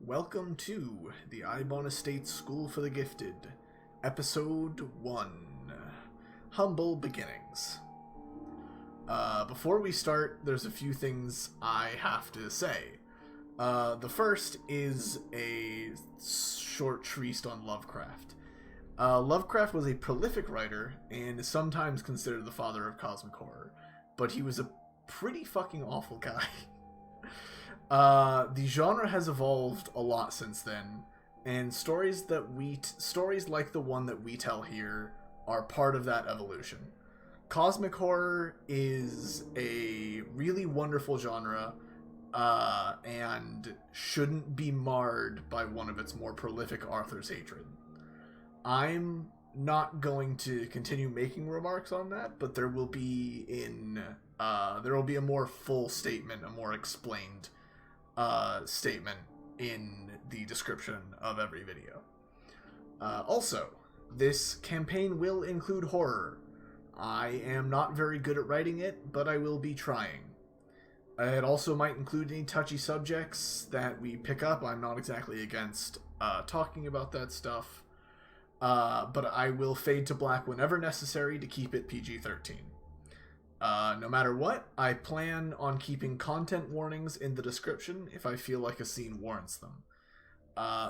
welcome to the Eibon Estate School for the Gifted, Episode 1, Humble Beginnings. Before we start, there's a few things I have to say. The first is a short treatise on Lovecraft. Lovecraft was a prolific writer and is sometimes considered the father of cosmic horror, but he was a pretty fucking awful guy. The genre has evolved a lot since then, and stories like the one that we tell here are part of that evolution. Cosmic horror is a really wonderful genre, and shouldn't be marred by one of its more prolific authors' hatred. I'm not going to continue making remarks on that, but there will be a more full statement, a more explained statement in the description of every video. Also, this campaign will include horror. I am not very good at writing it, but I will be trying. It also might include any touchy subjects that we pick up. I'm not exactly against talking about that stuff, but I will fade to black whenever necessary to keep it PG-13. No matter what, I plan on keeping content warnings in the description if I feel like a scene warrants them.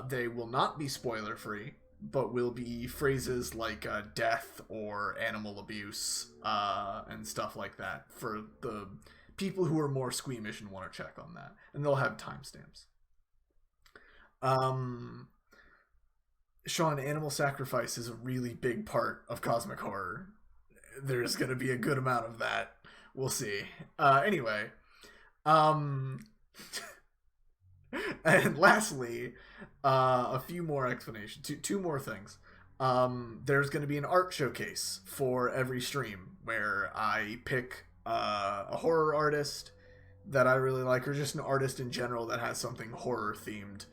They will not be spoiler-free, but will be phrases like death or animal abuse and stuff like that for the people who are more squeamish and want to check on that. And they'll have timestamps. Shawn, animal sacrifice is a really big part of cosmic horror. There's going to be a good amount of that. We'll see. Anyway. And lastly, a few more explanations. Two more things. There's going to be an art showcase for every stream where I pick a horror artist that I really like, or just an artist in general that has something horror themed,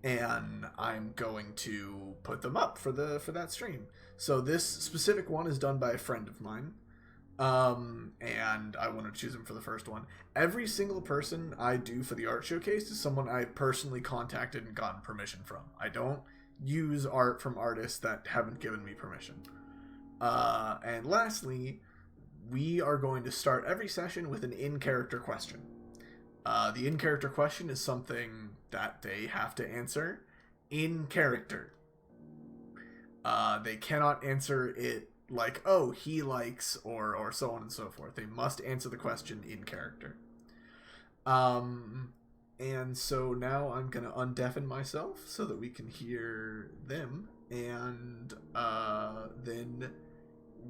and I'm going to put them up for that stream. So this specific one is done by a friend of mine, and I want to choose him for the first one. Every single person I do for the art showcase is someone I personally contacted and gotten permission from. I don't use art from artists that haven't given me permission. And lastly, we are going to start every session with an in-character question. The in-character question is something that they have to answer in character. They cannot answer it like, oh, he likes, or so on and so forth. They must answer the question in character. And so now I'm going to undeafen myself so that we can hear them, and then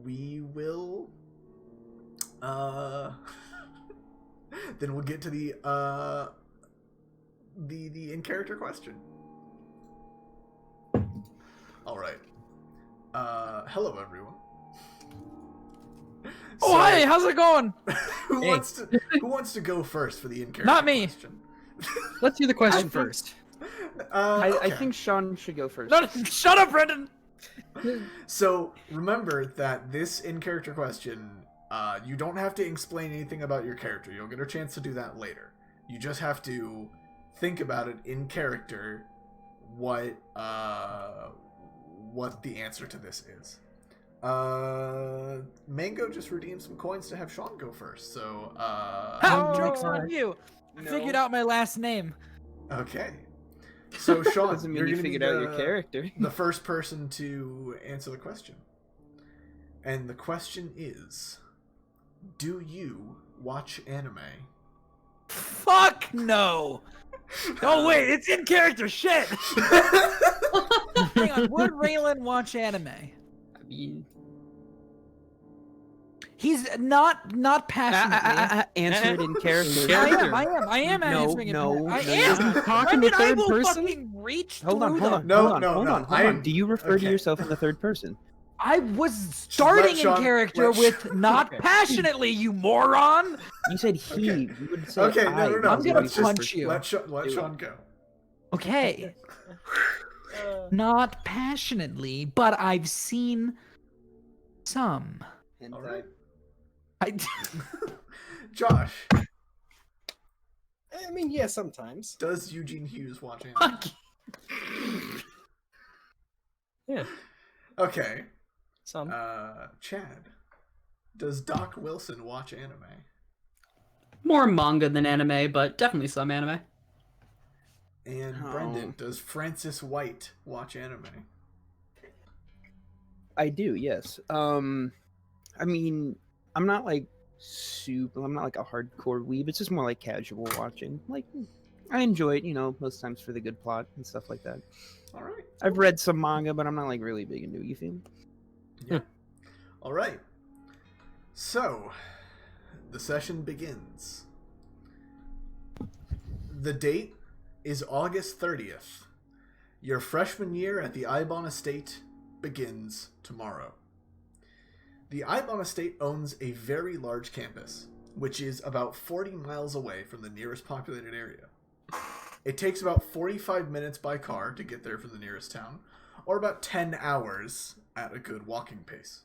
we will... then we'll get to the in-character question. Alright. Hello everyone. Oh, hi, how's it going? Who wants to go first for the in-character Not me. question? Let's do the question first. Okay. I think Shawn should go first. No, shut up, Brendon! So, remember that this in-character question, you don't have to explain anything about your character. You'll get a chance to do that later. You just have to think about it in character, what the answer to this is. Mango just redeemed some coins to have Shawn go first, so Joke's on you! I figured out my last name. Okay. So Shawn, Doesn't mean you're you gonna figured be out your character. the first person to answer the question. And the question is, do you watch anime? Fuck no! Oh wait, it's in character shit! Hang on, would Raelen watch anime? I mean, He's not passionately. answer it in character. I am answering it. I Is am. he When talking did to I third will person? fucking reach Hold on, through hold them? on. No, hold no, on, no, hold I am- on. Do you refer okay. to yourself in the third person? I was starting Sean- in character let with not passionately, you moron! You said he. Okay. You would say Okay, I. no. I'm gonna Let's just punch you. Let Shawn go. Okay. Not passionately, but I've seen some. All right. I, Josh. I mean, yeah, sometimes. Does Eugene Hugues watch anime? Fuck. Yeah. Okay. Some. Chad. Does Doc Wilson watch anime? More manga than anime, but definitely some anime. And Oh. Brendon, does Francis Whyte watch anime? I do, yes. I mean, I'm not like I'm not like a hardcore weeb. It's just more like casual watching. Like, I enjoy it, most times for the good plot and stuff like that. All right. I've read some manga, but I'm not like really big into it. You feel me? Yeah. All right. So, the session begins. The date is August 30th. Your freshman year at the Eibon Estate begins tomorrow. The Eibon Estate owns a very large campus, which is about 40 miles away from the nearest populated area. It takes about 45 minutes by car to get there from the nearest town, or about 10 hours at a good walking pace.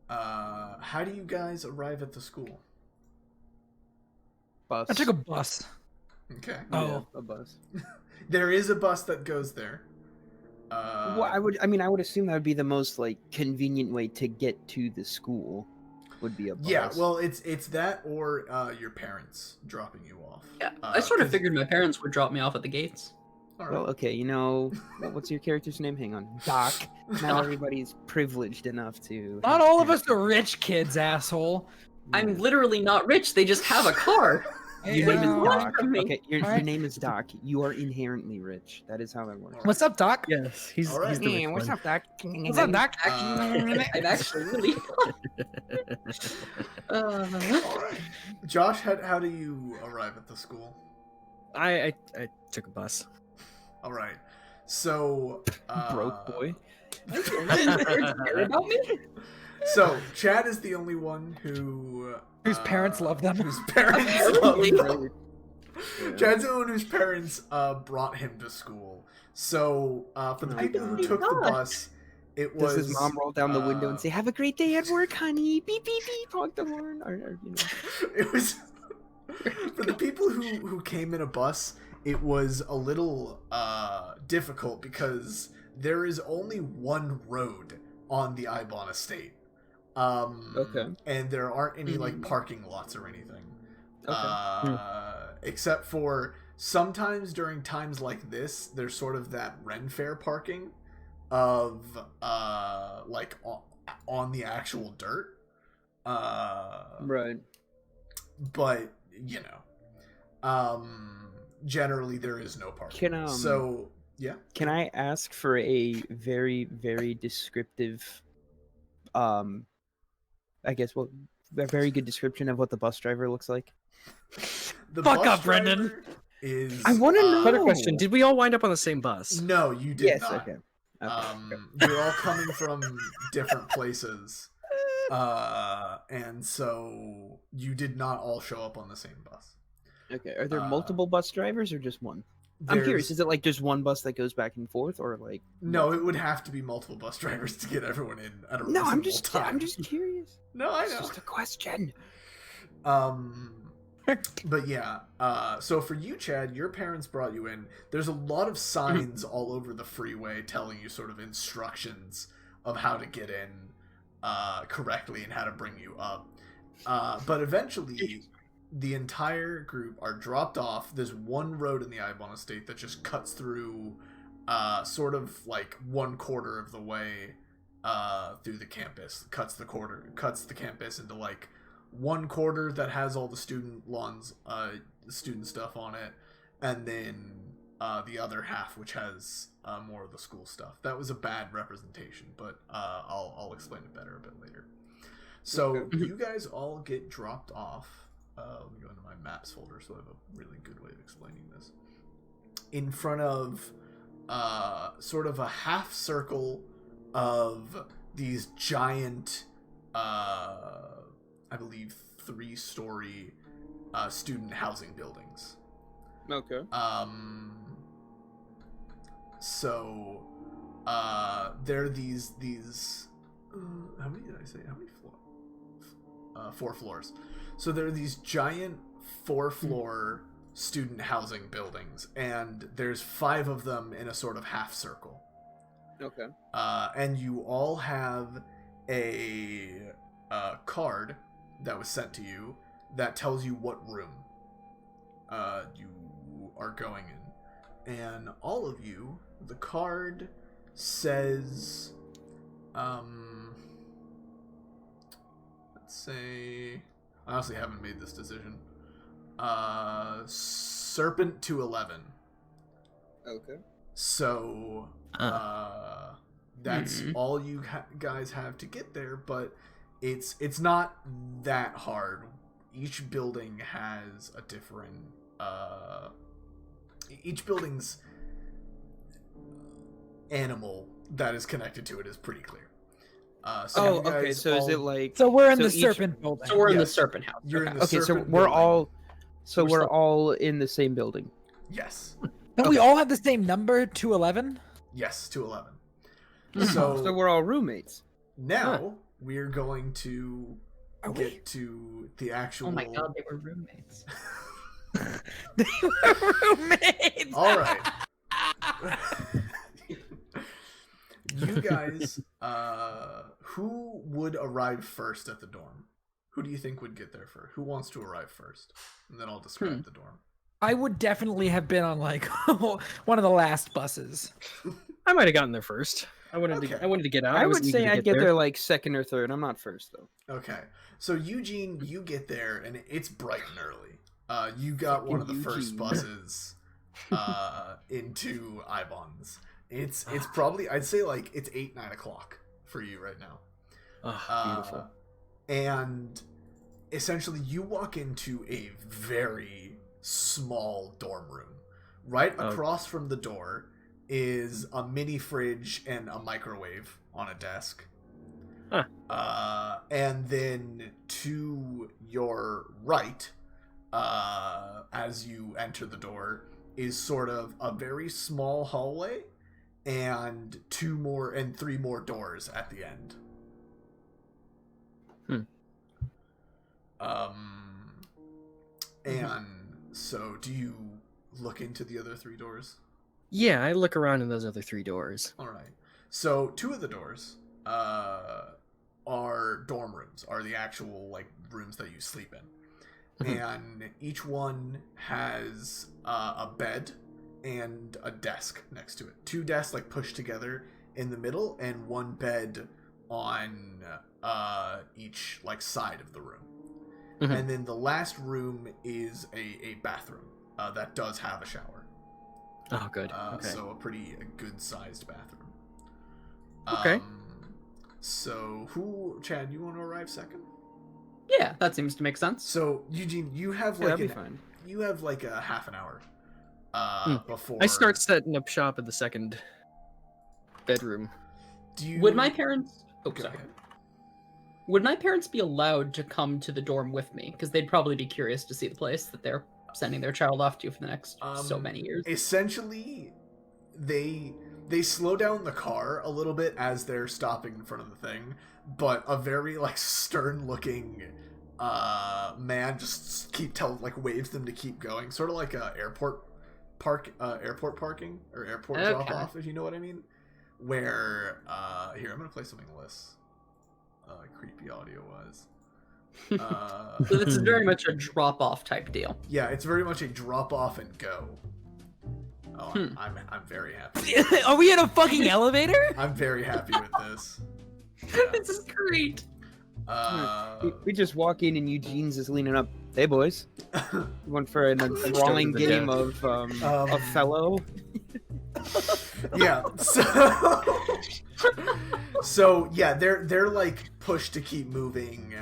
How do you guys arrive at the school? Bus. I took a bus. Okay. Yeah, a bus. There is a bus that goes there. Well, I would assume that would be the most like convenient way to get to the school. Would be a bus. Yeah, well, it's that or your parents dropping you off. Yeah, I sort of 'cause- figured my parents would drop me off at the gates. All right. Well, okay, what's your character's name? Hang on, Doc. Not everybody's privileged enough to. Not all of us are rich kids, asshole. I'm literally not rich, they just have a car. Your name is Yeah. Doc. From me. Okay, your Alright. name is Doc. You are inherently rich. That is how that works. What's up, Doc? Yes, he's All right. he's the rich what's one. up, Doc? What's up, Doc? I'm actually really. All right. Josh, how do you arrive at the school? I took a bus. All right. So Broke boy. Care about me? So Chad is the only one Whose parents love them. Whose parents love Apparently. them. Chad's the one whose parents brought him to school. So for the Oh my people who God. took the bus, it was Does his mom roll down the window and say, "Have a great day at work, honey"? Beep beep beep. Honk the horn. Or. It was for the people who came in a bus. It was a little difficult because there is only one road on the Eibon Estate. Okay. And there aren't any like parking lots or anything. Okay. Except for sometimes during times like this, there's sort of that Ren Fair parking of like on the actual dirt. Right. But generally there is no parking. Can So yeah. Can I ask for a very very descriptive, I guess a very good description of what the bus driver looks like? The Fuck bus up, Brendon. driver Is I wanna know. Better question: did we all wind up on the same bus? No, you did Yes. not. Okay. You're all coming from different places, and so you did not all show up on the same bus. Okay. Are there multiple bus drivers or just one? I'm There's- curious. Is it like just one bus that goes back and forth, or like? No, it would have to be multiple bus drivers to get everyone in at a No, I'm reasonable time. I'm just curious. No, I It's know. just a question. But yeah, so for you, Chad, your parents brought you in. There's a lot of signs all over the freeway telling you sort of instructions of how to get in correctly and how to bring you up. But eventually, the entire group are dropped off. There's one road in the Eibon Estate that just cuts through sort of like 1/4 of the way through the campus. Cuts the campus into like 1/4 that has all the student lawns, student stuff on it, and then the other half which has more of the school stuff. That was a bad representation, but I'll explain it better a bit later. So you guys all get dropped off. Let me go into my maps folder so I have a really good way of explaining this. In front of sort of a half circle of these giant I believe 3-story student housing buildings. Okay. So there are these how many did I say? How many floors? 4 floors. So there are these giant 4-floor student housing buildings, and there's 5 of them in a sort of half circle. Okay. And you all have a card that was sent to you that tells you what room you are going in. And all of you, the card says, let's say, I honestly haven't made this decision. Serpent to 11. Okay. So, that's all you guys have to get there, but it's not that hard. Each building has a different, each building's animal that is connected to it is pretty clear. So okay. So is it like? So we're in so the each- serpent building. So we're in the Yes. serpent house. You're in Okay. the Okay, so serpent we're building. all, so We're we're still- all in the same building. Yes. Don't we all have the same number, 211? Yes, to 11. So So we're all roommates. now we're going to Are we? get to the actual. Oh my god, they were roommates. They were roommates. All right. You guys, who would arrive first at the dorm? Who do you think would get there first? Who wants to arrive first? And then I'll describe the dorm. I would definitely have been on like one of the last buses. I might have gotten there first. I wanted Okay. to. I wanted to get out. I was would eager say to I'd get there like second or third. I'm not first though. Okay. So Eugene, you get there and it's bright and early. You got one of the first Eugene. buses into Eibon's. It's probably, I'd say like it's 8-9 o'clock for you right now. Oh, beautiful. And essentially you walk into a very small dorm room. Right across from the door is a mini fridge and a microwave on a desk. Huh. And then to your right, as you enter the door, is sort of a very small hallway and 3 more doors at the end. And so do you look into the other 3 doors? Yeah, I look around in those other 3 doors. All right. So 2 of the doors are dorm rooms, are the actual like rooms that you sleep in. And each one has a bed and a desk next to it. 2 desks like pushed together in the middle, and 1 bed on each like side of the room. And then the last room is a bathroom that does have a shower. Oh, good. Okay. So a pretty good sized bathroom. Okay. So Chad, you want to arrive second? Yeah, that seems to make sense. So Eugene, you have Yeah, like that'd be fine. you have like a half an hour before I start setting up shop at the second bedroom. Do you Would my parents? Oh, Go sorry. ahead. Would my parents be allowed to come to the dorm with me? Because they'd probably be curious to see the place that they're sending their child off to for the next so many years. Essentially, they slow down the car a little bit as they're stopping in front of the thing, but a very like stern looking man just waves them to keep going, sort of like a airport parking or airport Okay. drop off, if you know what I mean. Where here, I'm gonna play something less creepy audio wise. So this is very much a drop-off type deal. Yeah, it's very much a drop off and go. Oh, I'm very happy. Are we in a fucking elevator? I'm very happy with this. This is great. We just walk in and Eugene's is leaning up. Hey boys, you want for an enthralling the game death. of Othello? Yeah. So yeah, they're like pushed to keep moving.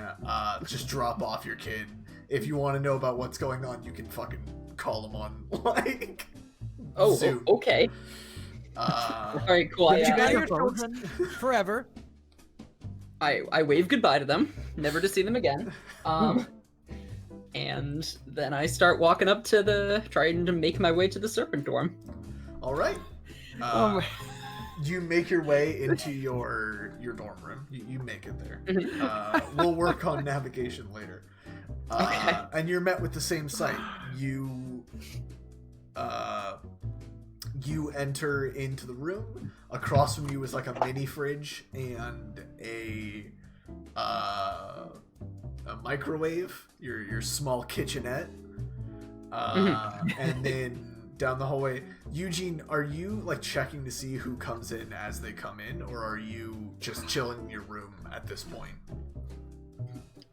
Just drop off your kid. If you want to know about what's going on, you can fucking call them on like Zoom. Okay. All right, cool. You got I, your children forever. I wave goodbye to them, never to see them again. And then I start walking up to trying to make my way to the serpent dorm. All right. You make your way into your dorm room. You make it there. We'll work on navigation later. Okay. And you're met with the same sight. You enter into the room. Across from you is like a mini fridge and a microwave, your small kitchenette. And then down the hallway, Eugene, are you like checking to see who comes in as they come in, or are you just chilling in your room at this point?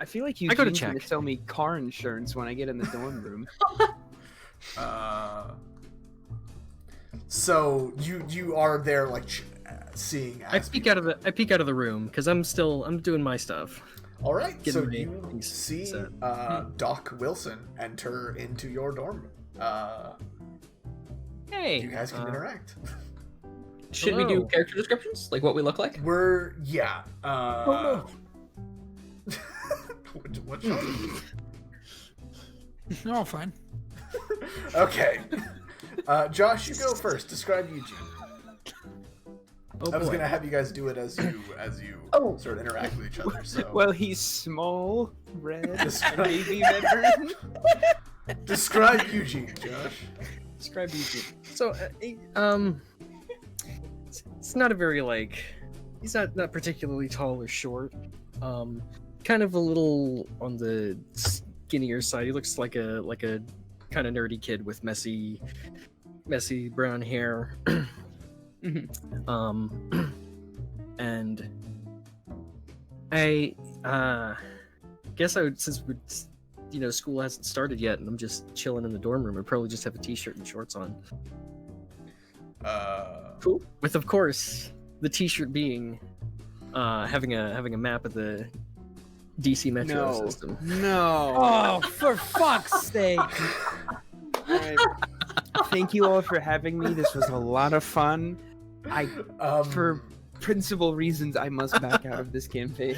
I feel like I go to Eugene's gonna check. sell me car insurance when I get in the dorm room. So you are there like seeing. I peek out of the room because I'm doing my stuff. All right, so Getting my you piece see set. Doc Wilson enter into your dorm. Hey, You guys can interact. Should we do Hello. character descriptions, like what we look like? Yeah. Oh, what Shawn? Oh, fine. Okay. Josh, you go first. Describe Eugene. Oh I was boy. gonna have you guys do it as you Oh. sort of interact with each other. So Well, he's small, red, and Describe- baby veteran. describe Eugene, Josh. Describe Eugene. So, it's not a very he's not particularly tall or short. Kind of a little on the skinnier side. He looks like a kind of nerdy kid with messy brown hair. And I guess I would, since school hasn't started yet and I'm just chilling in the dorm room, I'd probably just have a t-shirt and shorts on. Cool. With, of course, the t-shirt being having a map of the DC Metro No. system. No. Oh, for fuck's sake. Alright. Thank you all for having me. This was a lot of fun. For principal reasons, I must back out of this campaign.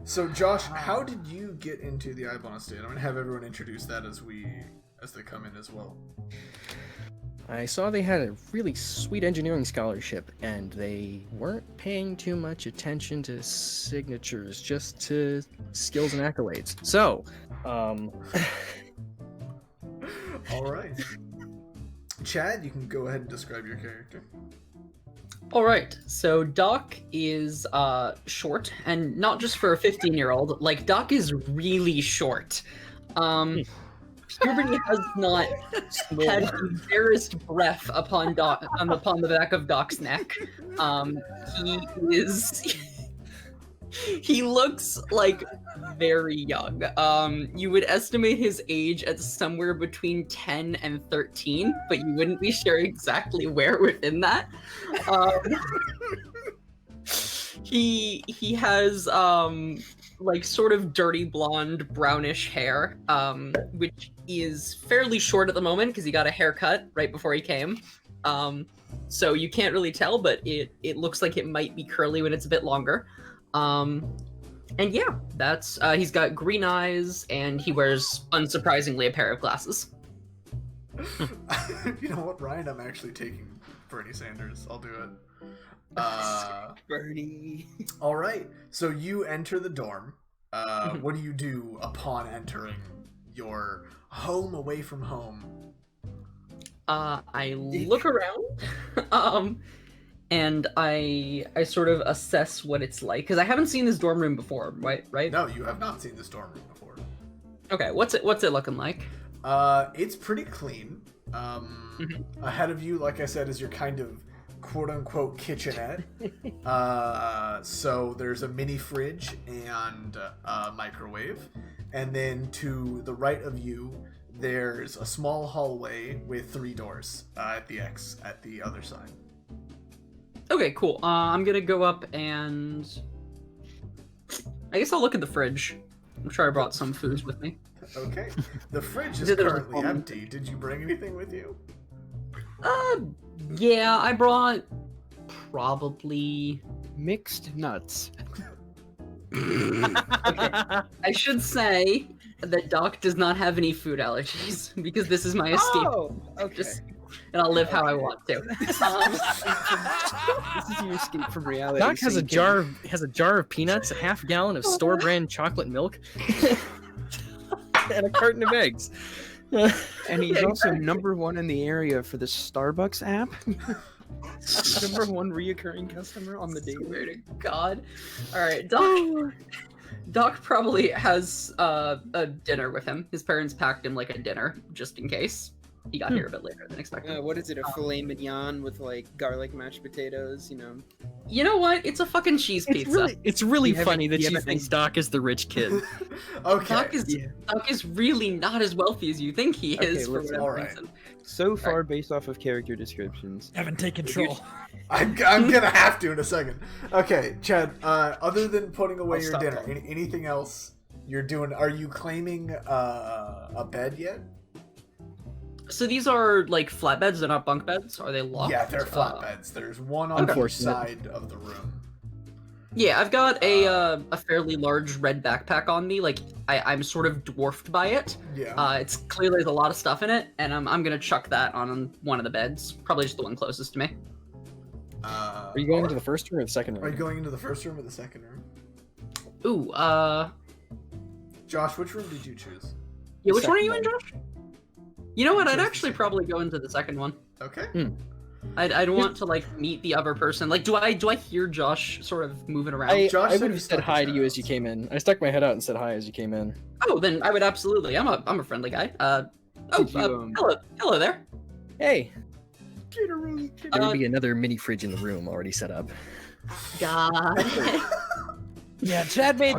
So Josh, how did you get into the Eibon Estate? I'm gonna have everyone introduce that as they come in as well. I saw they had a really sweet engineering scholarship, and they weren't paying too much attention to signatures, just to skills and accolades. So, All right. Chad, you can go ahead and describe your character. All right, so Doc is short, and not just for a 15-year-old. Like, Doc is really short. Puberty has not had the barest breath upon the back of Doc's neck. He looks like very young. You would estimate his age at somewhere between 10 and 13, but you wouldn't be sure exactly where within that. He has like sort of dirty blonde brownish hair, which is fairly short at the moment because he got a haircut right before he came. So you can't really tell, but it looks like it might be curly when it's a bit longer. And yeah, that's he's got green eyes and he wears, unsurprisingly, a pair of glasses. You know what, Ryan? I'm actually taking Bernie Sanders. I'll do it. Bernie. All right. So you enter the dorm. What do you do upon entering your home away from home? I look around, and I sort of assess what it's like because I haven't seen this dorm room before, right? No, you have not seen this dorm room before. Okay, what's it looking like? It's pretty clean. Ahead of you, like I said, is your kind of quote-unquote kitchenette. So there's a mini fridge and a microwave. And then to the right of you, there's a small hallway with 3 doors at the other side. Okay, cool. I'm gonna go up and I guess I'll look at the fridge. I'm sure I brought some foods with me. Okay. The fridge is There's a currently phone. empty. Did you bring anything with you? Yeah, I brought probably. Mixed nuts. I should say that Doc does not have any food allergies because this is my escape. Oh, okay. And I'll live how I want to. This is your escape from reality. Doc has so a you can- jar of peanuts, a half gallon of store brand chocolate milk. and a carton of eggs. And he's also #1 in the area for the Starbucks app. #1 reoccurring customer on the daily. Swear to God. All right, Doc. Doc probably has a dinner with him. His parents packed him like a dinner just in case. He got here a bit later than expected. What is it? A filet mignon with like garlic mashed potatoes? You know. You know what? It's a fucking cheese pizza. It's really You haven't- funny that you you haven't think Doc is the rich kid. Okay. Doc is really not as wealthy as you think he Okay, is for listen. whatever Alright. reason. So far, based off of character descriptions, Devin, take control. I'm gonna have to in a second. Okay, Chad. Other than putting away I'll your stop dinner, talking. anything else you're doing? Are you claiming a bed yet? So these are like flatbeds, they're not bunk beds. Are they locked? Yeah, they're flat beds. There's one on each Unfortunate. side of the room. Yeah, I've got a fairly large red backpack on me. Like I'm sort of dwarfed by it. Yeah. It's clear there's a lot of stuff in it, and I'm gonna chuck that on one of the beds. Probably just the one closest to me. Are you going to the first room or the second Are room? you going into the first room or the second room? Ooh, Josh, which room did you choose? yeah, which one are second you in, one. Josh? You know what? Choose I'd the actually second probably go into the second one. Okay. I'd want to like meet the other person. Like, do I hear Josh sort of moving around? I Josh would said he have stuck said hi his to head you out. as you came in. I stuck my head out and said hi as you came in. Oh, then I would absolutely. I'm a friendly guy. Did you, Hello there. Hey, get a room. there would be another mini fridge in the room already set up. God. Yeah, Chad made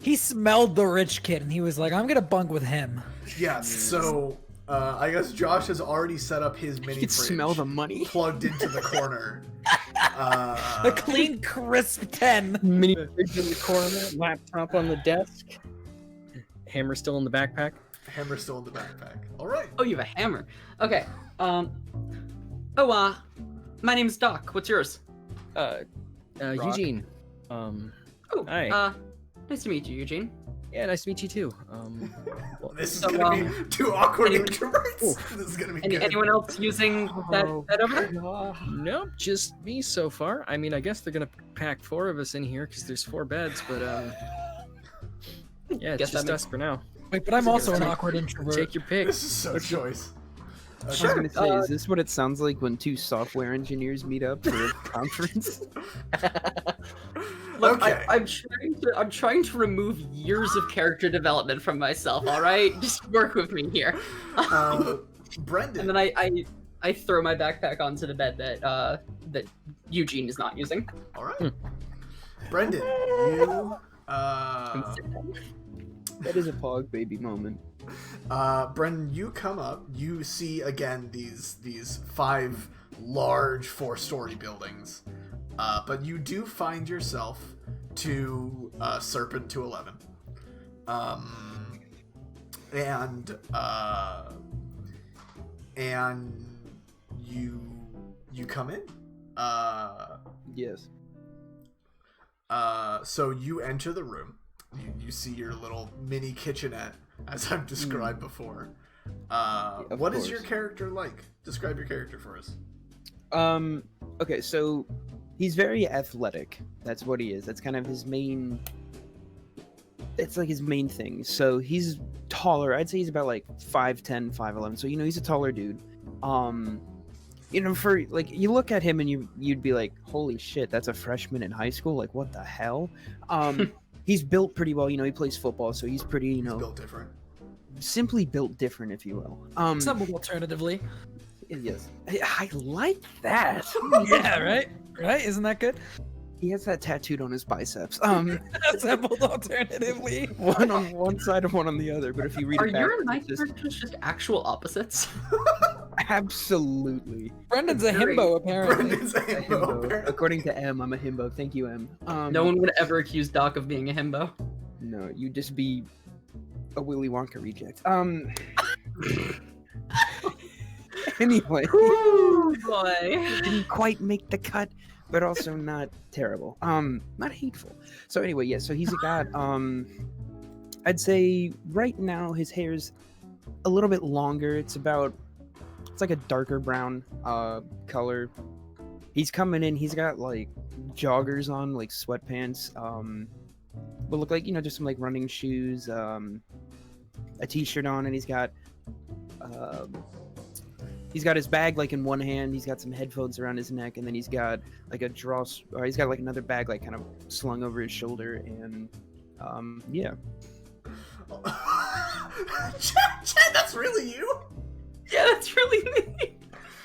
he smelled the rich kid and he was like, I'm gonna bunk with him. Yeah. So I guess Josh has already set up his mini You can fridge smell the money. plugged into the corner. A clean, crisp 10. Mini fridge in the corner, laptop on the desk, hammer still in the backpack. Hammer still in the backpack. All right. Oh, you have a hammer. Okay. My name's Doc. What's yours? Eugene. Oh, Hi. Nice to meet you, Eugene. Yeah, nice to meet you too. This is So, gonna be two awkward anyone- introverts. This is gonna be good. Anyone else using that over there? Nope, just me so far. I mean, I guess they're gonna pack 4 of us in here because there's 4 beds, but yeah, it's Guess that just makes- us for now. Wait, but I'm also an awkward introvert. Take your pick. This is so choice. I was Sure. gonna say, is this what it sounds like when 2 software engineers meet up for a conference? Look, Okay. I'm trying to remove years of character development from myself. All right, just work with me here. Brendon. And then I throw my backpack onto the bed that Eugene is not using. All right. Brendan, you That is a Pog baby moment. Brendan, you come up, you see again these 5 large 4-story buildings. But you do find yourself to Serpent 211. And you come in. Yes. So you enter the room. You see your little mini kitchenette, as I've described before. What is your course. character like? Describe your character for us. Okay, so he's very athletic. That's what he is. That's kind of his main. It's like his main thing. So he's taller. I'd say he's about like 5'10", 5'11". So he's a taller dude. For like you look at him and you'd be like, holy shit, that's a freshman in high school. Like what the hell? He's built pretty well. He plays football, so he's pretty. He's built different. Simply built different, if you will. Somewhat alternatively. Yes, I like that. Yeah, right? Right? Isn't that good? He has that tattooed on his biceps. Assembled alternatively. One on one side and one on the other. But if you read Are it your and my backwards, it's just characters just actual opposites? absolutely. Brendan's a Very- himbo, apparently. Brendan's a A himbo, himbo. apparently. According to M, I'm a himbo. Thank you, M. No one would ever accuse Doc of being a himbo. No, you'd just be a Willy Wonka reject. Anyway, Ooh, boy. didn't quite make the cut, but also not terrible. Not hateful. So anyway, yeah. So he's a god. I'd say right now his hair's a little bit longer. It's like a darker brown color. He's coming in. He's got like joggers on, like sweatpants. But look like just some like running shoes. a t-shirt on, and he's got his bag like in one hand. He's got some headphones around his neck, and then he's got like a he's got like another bag like kind of slung over his shoulder, and yeah. Chad, that's really you? Yeah, that's really me.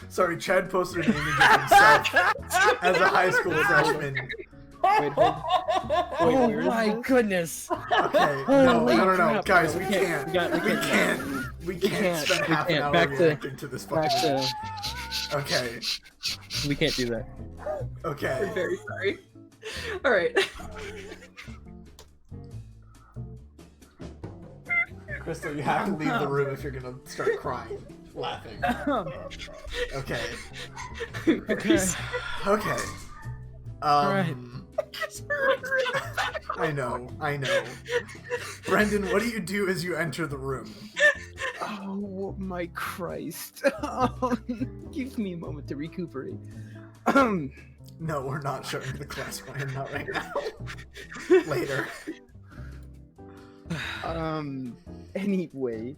Sorry, Chad posted a name of himself as a high school freshman. Wait, hold. Oh where is my this? goodness. Okay, no, Holy no, crap. guys, we We can't. We can't spend half an hour Back to- reacting to this Back fucking. to, Okay, we can't do that. okay. I'm very sorry. All right. Crystal, you have to leave the room if you're gonna start crying, laughing. Okay. Okay. Okay. Alright. I know. Brendon, what do you do as you enter the room? Oh my Christ! Give me a moment to recuperate. No, we're not showing the class plan, not right now. Later. Anyway,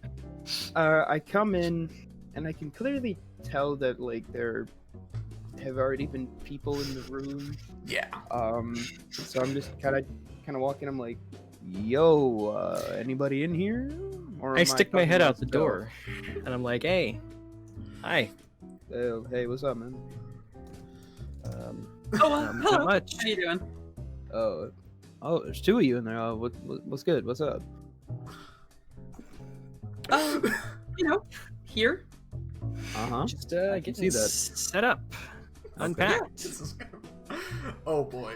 I come in and I can clearly tell that like there have already been people in the room. Yeah. So I'm just kind of walking. I'm like, yo, anybody in here? Or I am stick my talking head to out the myself? door, and I'm like, "Hey, hi." Oh, hey, what's up, man? Oh, Not hello. much. How you doing? Oh, there's two of you in there. What's good? What's up? Here. Just I can getting see that. set up, unpacked. This is... Oh boy.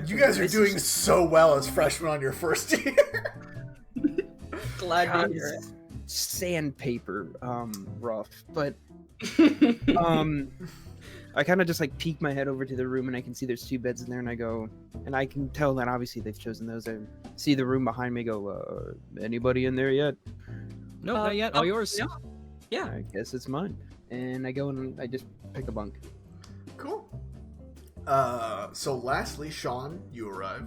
You guys are doing so well as freshmen on your first year. Glad God, to hear it. Sandpaper, rough, but I kind of just like peek my head over to the room and I can see there's two beds in there, and I go, and I can tell that obviously they've chosen those. I see the room behind me. Go, anybody in there yet? No, not yet. All yours. No. Yeah. I guess it's mine. And I go and I just pick a bunk. Cool. So lastly, Shawn, you arrive.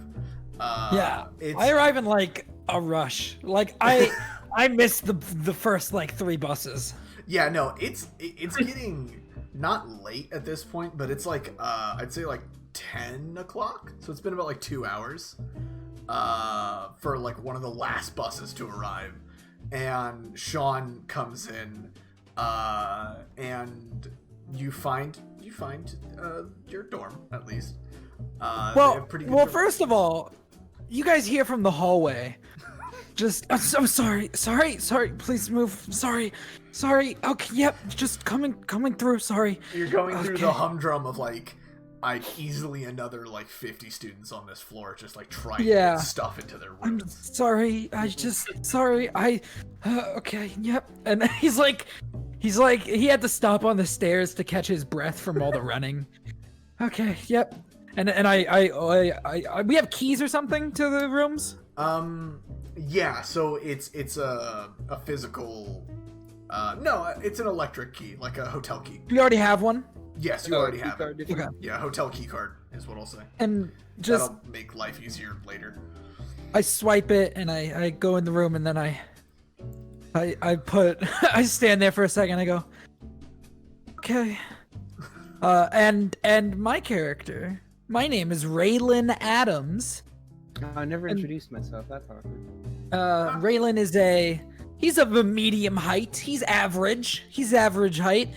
Yeah, It's... I arrive in like a rush. Like I missed the first like 3 buses. Yeah, no, it's getting not late at this point, but it's like I'd say like 10 o'clock. So it's been about like 2 hours for like one of the last buses to arrive, and Shawn comes in, and you find your dorm at least. They have pretty good dorm. First of all, you guys hear from the hallway. Just, I'm so sorry. Please move. Sorry. Okay, yep. Just coming through. Sorry. You're going through Okay. the humdrum of like easily another like 50 students on this floor just like trying to Yeah. get stuff into their I'm rooms. sorry. Sorry. Okay. Yep. And he's like, he had to stop on the stairs to catch his breath from all the running. Okay. Yep. And I we have keys or something to the rooms. Yeah, so it's a physical no, it's an electric key, like a hotel key. We already have one. Yes, you already have it. Okay. Yeah, hotel key card is what I'll say. And just That'll make life easier later. I swipe it and I go in the room, and then I I stand there for a second. I go, okay. And my character, my name is Raelen Adams. I never And- introduced myself. That's awkward. Raelen is he's of a medium height. He's average height.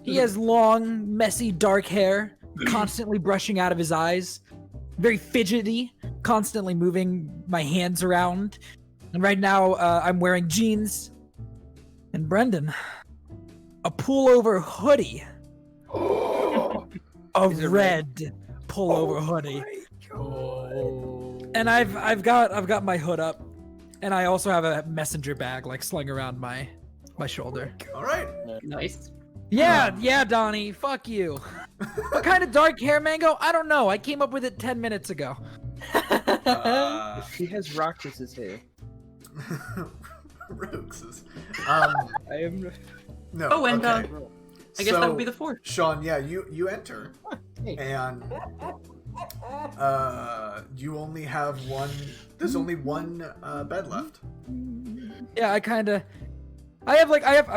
He has long, messy, dark hair, constantly brushing out of his eyes. Very fidgety, constantly moving my hands around. And right now, I'm wearing jeans. And Brendon, a pullover hoodie. A Is it red pullover hoodie. And I've got my hood up, and I also have a messenger bag like slung around my shoulder. All right. Nice. Yeah, Donnie, fuck you. What kind of dark hair, Mango? I don't know. I came up with it 10 minutes ago. He has Roxas's hair. Roxas. I am. No. Oh, and okay. I guess that So, would be the 4. Shawn, yeah, you enter, Hey. and you only have one. There's only one bed left. Yeah, I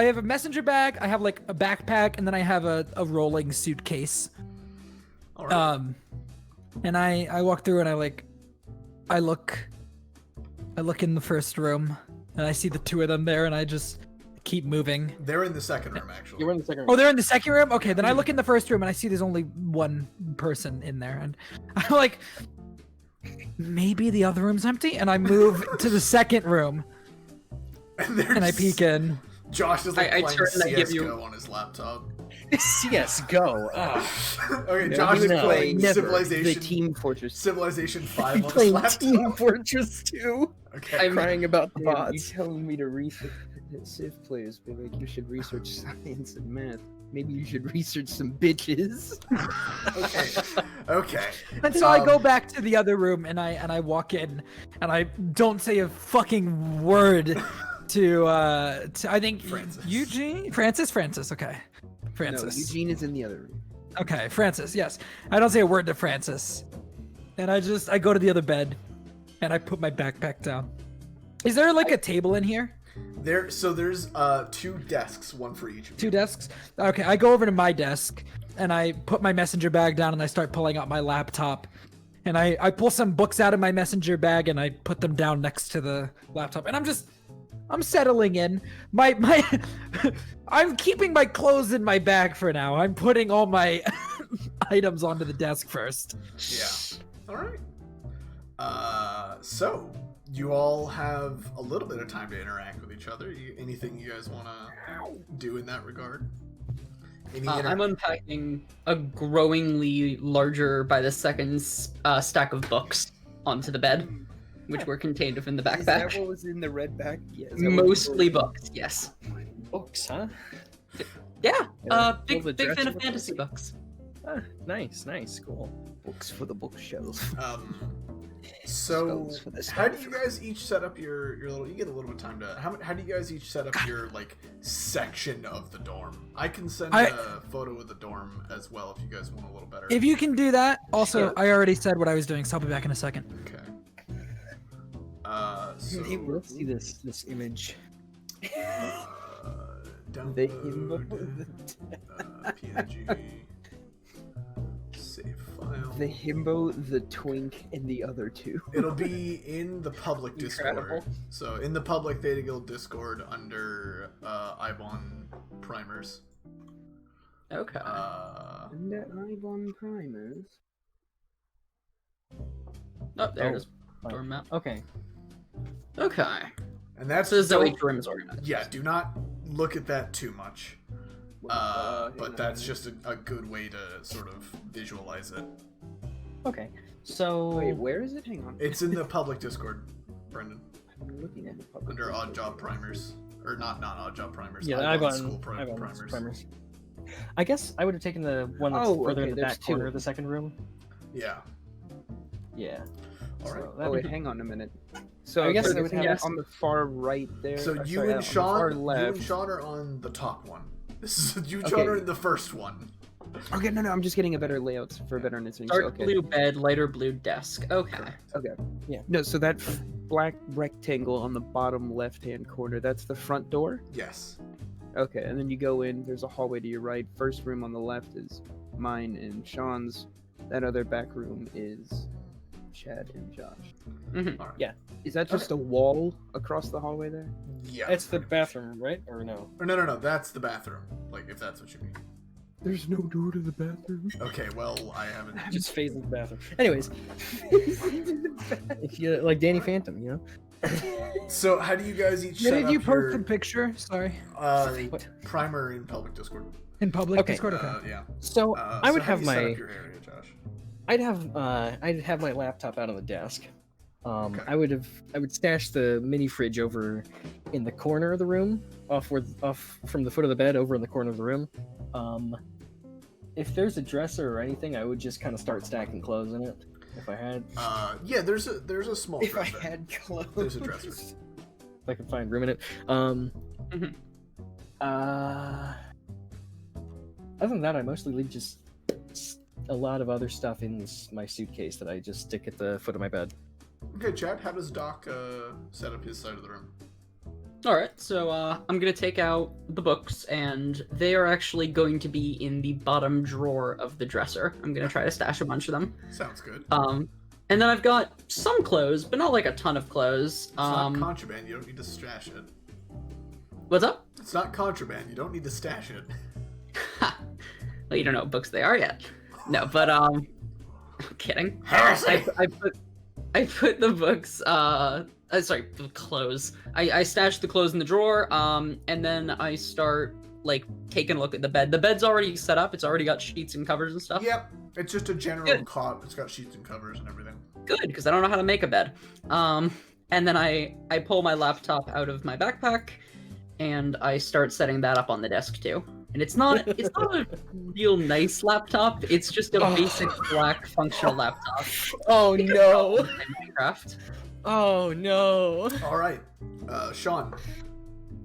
have a messenger bag, I have like a backpack, and then I have a rolling suitcase. All right. And I walk through and I look in the first room and I see the two of them there and I just keep moving. They're in the second room, actually. You were in the second room. Oh, they're in the second room? Okay, then I look in the first room and I see there's only one person in there and I'm like, maybe the other room's empty, and I move to the second room and I peek in. Josh is like I playing turn and I give CSGO you- on his laptop. CS:GO. Okay, No, Josh he's is playing never. Civilization. The Team Fortress. Civilization 5 on his Playing laptop. Team Fortress 2. Okay. I'm- Crying about the Damn, you bots. telling me to research Civ players, but like you should research science and math. Maybe you should research some bitches. Okay. And so I go back to the other room and I walk in and I don't say a fucking word to I think Francis. Eugene Francis, okay. Francis. No, Eugene is in the other room. Okay, Francis, yes. I don't say a word to Francis. And I go to the other bed and I put my backpack down. Is there like a table in here? There's 2 desks, one for each of you. 2 desks? Okay, I go over to my desk and I put my messenger bag down and I start pulling out my laptop. And I pull some books out of my messenger bag and I put them down next to the laptop. And I'm settling in. I'm keeping my clothes in my bag for now. I'm putting all my items onto the desk first. Yeah. All right. So you all have a little bit of time to interact with each other. Anything you guys want to do in that regard? I'm unpacking a growingly larger by the second stack of books onto the bed, which were contained within the Is that backpack. what was in the red bag? Yeah. is that what was Mostly in- books, yes. Books, huh? Yeah, All big the fan Dracula of fantasy books. Ah, nice, cool. Books for the bookshelf. So Spells for the how do spells. you guys each set up your little? You get a little bit of time to. How do you guys each set up your like section of the dorm? I can send a photo of the dorm as well if you guys want a little better. If you can do that. Also, Sure. I already said what I was doing, so I'll be back in a second. Okay. So Let's see this image. The download PNG save file. The himbo, the twink, and the other 2. It'll be in the public Discord. Incredible. So in the public Theta Guild Discord under Eibon Primers. Okay. And the Eibon primers. Oh, there Oh. it is. Dorm map. Okay. Okay. And that's So Zoe don't- room is organized. Yeah, do not look at that too much. But that's just a good way to sort of visualize it. Okay. So Wait, where is it? Hang on. It's in the public Discord, Brendan, I'm looking at the public. under Odd Job Primers. Or not Odd Job Primers. yeah, Eibon I've School got Primers. primers. I guess I would have taken the one that's Oh, further okay, in the there's back 2. corner of the second room. Yeah. Yeah. All right. So Oh that'd wait, be- hang on a minute. So I guess okay, I would have- yes. On the far right there. So or you sorry, and on the far Shawn, left. are on the top one. This is you and Okay. Shawn are in the first one. Okay, no, I'm just getting a better layout for better understanding. Dark So, okay. blue bed, lighter blue desk. Okay. Okay. Yeah. No, so that black rectangle on the bottom left-hand corner, that's the front door? Yes. Okay, and then you go in, there's a hallway to your right. First room on the left is mine and Shawn's. That other back room is Chad and Josh. Mhm. All right. Yeah. Is that just a wall across the hallway there? Yeah. It's the bathroom, right? Or no? Or no. That's the bathroom. Like if that's what you mean. There's no door to the bathroom. Okay. Well, I haven't. Just phase in the bathroom. Anyways, if you like Danny Phantom, you know. So how do you guys each Where set did you up post your the picture? Sorry. What? primer in public Discord? In public Okay. Discord? Okay. Yeah. So I so would how have do you set my up your area, Josh. I'd have my laptop out on the desk. Okay. I would stash the mini fridge over in the corner of the room, off from the foot of the bed, over in the corner of the room. If there's a dresser or anything, I would just kind of start stacking clothes in it. If I had, Yeah. There's a small. If I dresser. had clothes. There's a dresser. if I could find room in it. Mhm. Other than that, I mostly leave just a lot of other stuff in my suitcase that I just stick at the foot of my bed. Okay, Chad. How does Doc set up his side of the room? All right, so I'm gonna take out the books, and they are actually going to be in the bottom drawer of the dresser. I'm gonna try to stash a bunch of them. Sounds good. And then I've got some clothes, but not like a ton of clothes. It's not contraband. You don't need to stash it. What's up? It's not contraband. You don't need to stash it. Well, you don't know what books they are yet. No, but I'm kidding. Heresy! I put the books. Sorry, the clothes. I stashed the clothes in the drawer. And then I start like taking a look at the bed. The bed's already set up. It's already got sheets and covers and stuff. Yep. It's just a general cot. It's got sheets and covers and everything. Good, because I don't know how to make a bed. And then I pull my laptop out of my backpack, and I start setting that up on the desk too. And it's not a real nice laptop. It's just a basic black functional laptop. Oh no! Minecraft. Oh no! All right, Shawn.